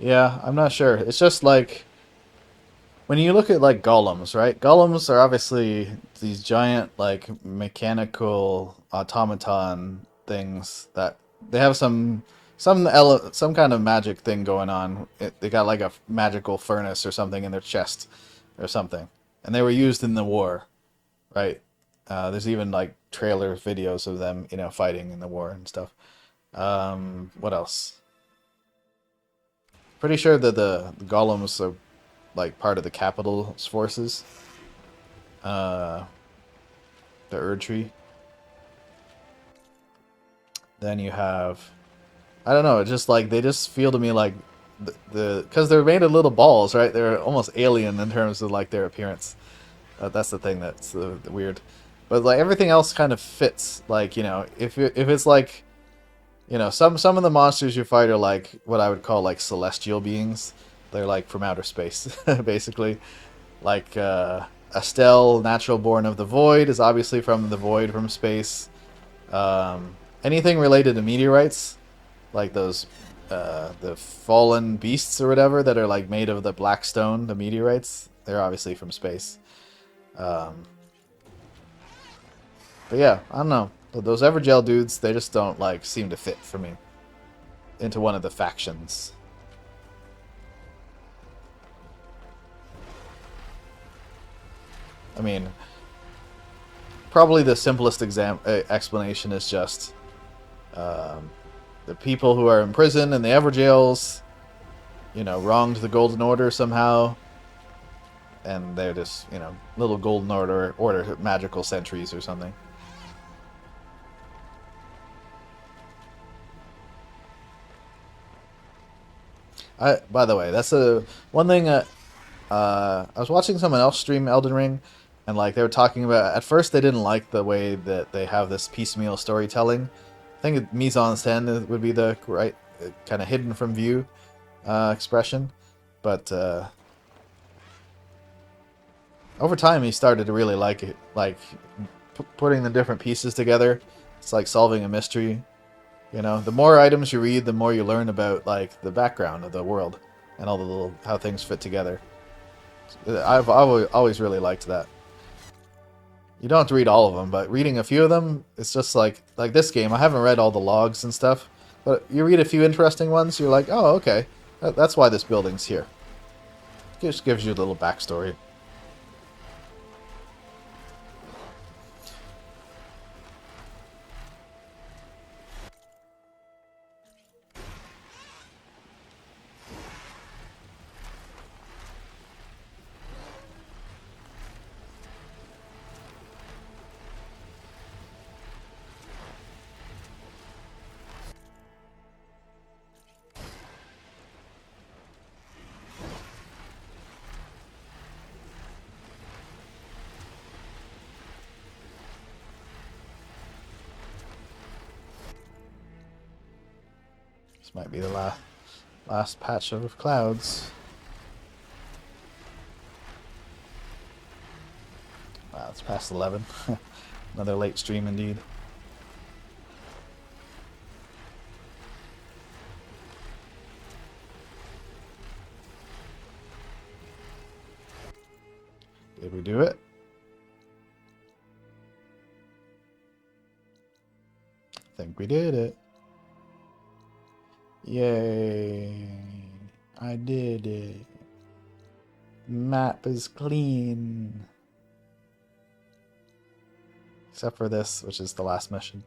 Yeah, I'm not sure. It's just like when you look at like golems, right? Golems are obviously these giant like mechanical automaton things that they have some kind of magic thing going on. They got like a magical furnace or something in their chest or something, and they were used in the war, right? There's even like trailer videos of them, fighting in the war and stuff. What else? Pretty sure that the golems are like part of the capital's forces. The Erdtree. Then you have, I don't know, it's just like they just feel to me like because they're made of little balls, right? They're almost alien in terms of like their appearance. That's the thing that's weird. But like everything else kind of fits. Like if it's like. Some of the monsters you fight are like what I would call like celestial beings. They're like from outer space, basically. Like Estelle, natural born of the void, is obviously from the void from space. Anything related to meteorites, like those the fallen beasts or whatever that are like made of the black stone, the meteorites, they're obviously from space. But yeah, I don't know. Those Evergel dudes, they just don't like seem to fit for me into one of the factions. I mean, probably the simplest explanation is just the people who are in prison and the Evergels, wronged the Golden Order somehow, and they're just, little Golden Order magical sentries or something. By the way, that's one thing. I was watching someone else stream Elden Ring, and like they were talking about. At first, they didn't like the way that they have this piecemeal storytelling. I think mise en scène would be the right kind of hidden from view expression, but over time, he started to really like it, like putting the different pieces together. It's like solving a mystery. The more items you read, the more you learn about like the background of the world and all the little how things fit together. I've always really liked that. You don't have to read all of them, but reading a few of them, it's just like this game. I haven't read all the logs and stuff, but you read a few interesting ones, you're like, oh, okay, that's why this building's here. It just gives you a little backstory. This might be the last patch of clouds. Wow, it's past 11. Another late stream indeed. Did we do it? I think we did it. Yay. I did it. Map is clean. Except for this, which is the last mission.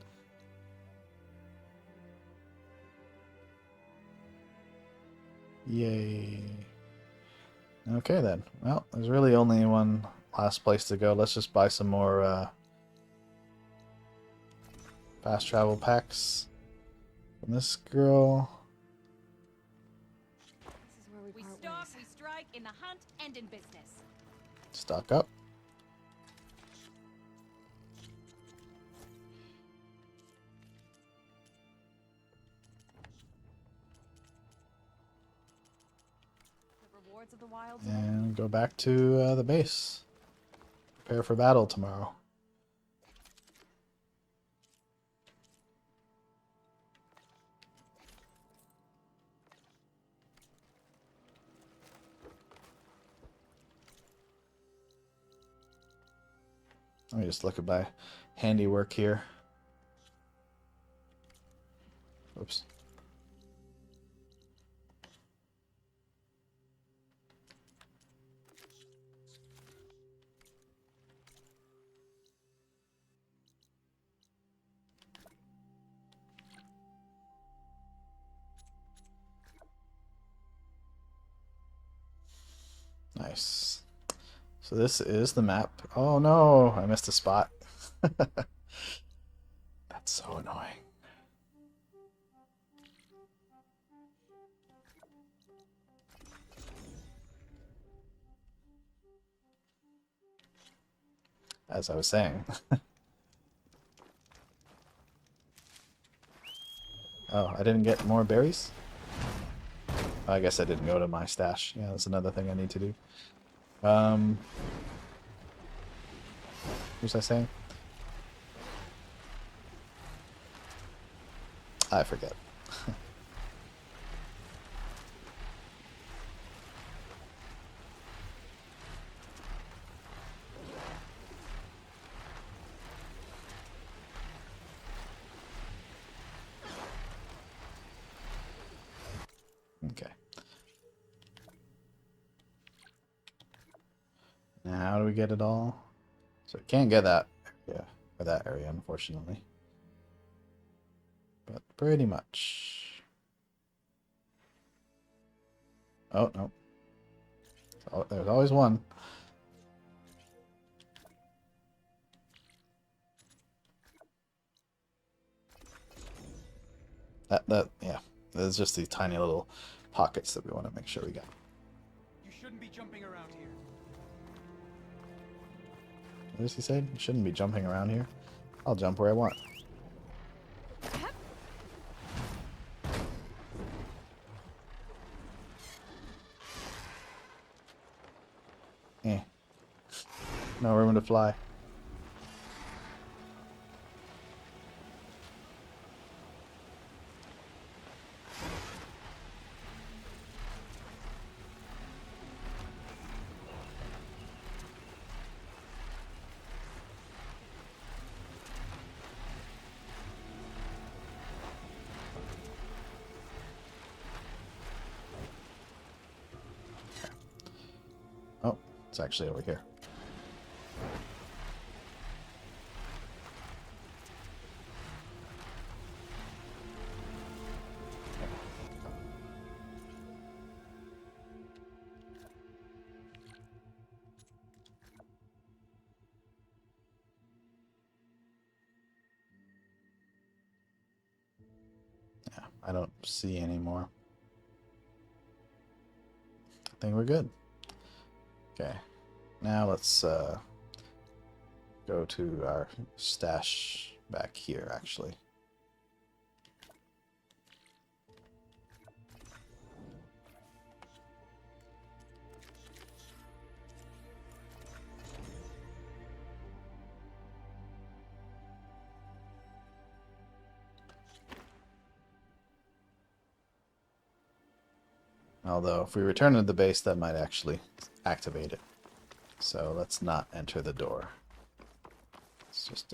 Yay. Okay then. Well, there's really only one last place to go. Let's just buy some more fast travel packs from this girl. We stalk, we strike, in the hunt, and in business. Stock up. The rewards of the wild. And go back to the base. Prepare for battle tomorrow. Let me just look at my handiwork here. Oops. Nice. So this is the map. Oh no, I missed a spot. That's so annoying. As I was saying. Oh, I didn't get more berries? I guess I didn't go to my stash. Yeah, that's another thing I need to do. What was I saying? I forget. Okay. Now, how do we get it all? So I can't get that area, or that area, unfortunately. But pretty much. Oh, no. Oh, there's always one. Yeah. There's just these tiny little pockets that we want to make sure we get. You shouldn't be jumping around here. What does he say? You shouldn't be jumping around here. I'll jump where I want. No room to fly. Oh, it's actually over here. Yeah, I don't see any more. I think we're good. Okay, now let's go to our stash back here, actually. Although, if we return to the base, that might actually activate it. So let's not enter the door. Let's just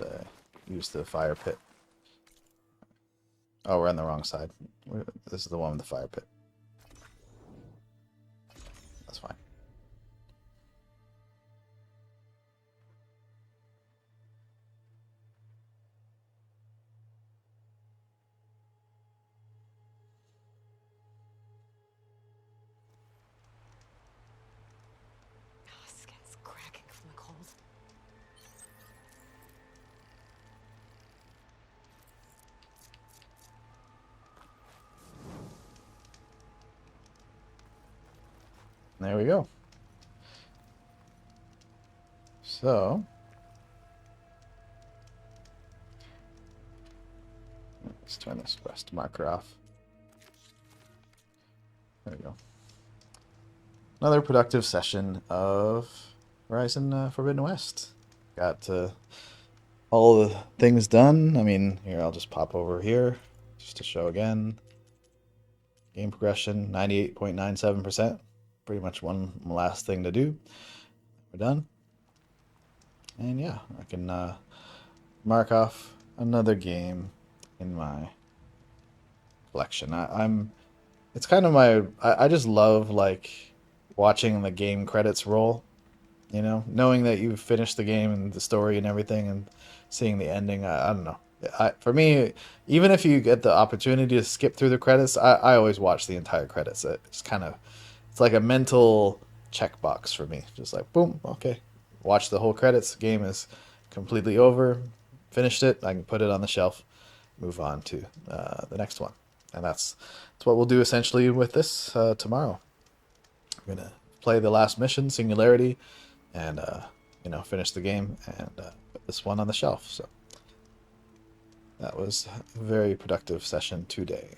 use the fire pit. Oh, we're on the wrong side. This is the one with the fire pit. That's fine. Skin's cracking from the cold. There we go. So, let's turn this quest marker off. There we go. Another productive session of Horizon Forbidden West. Got all the things done. I mean, here, I'll just pop over here just to show again. Game progression, 98.97%. Pretty much one last thing to do. We're done. And yeah, I can mark off another game in my collection. It's kind of my, I just love like watching the game credits roll, you know, knowing that you've finished the game and the story and everything and seeing the ending. I don't know. For me, even if you get the opportunity to skip through the credits, I always watch the entire credits. It's kind of, it's like a mental checkbox for me. Just like, boom, okay. Watch the whole credits. Game is completely over. Finished it. I can put it on the shelf. Move on to the next one. And that's what we'll do essentially with this tomorrow. I'm going to play the last mission, Singularity, and, finish the game and put this one on the shelf. So that was a very productive session today.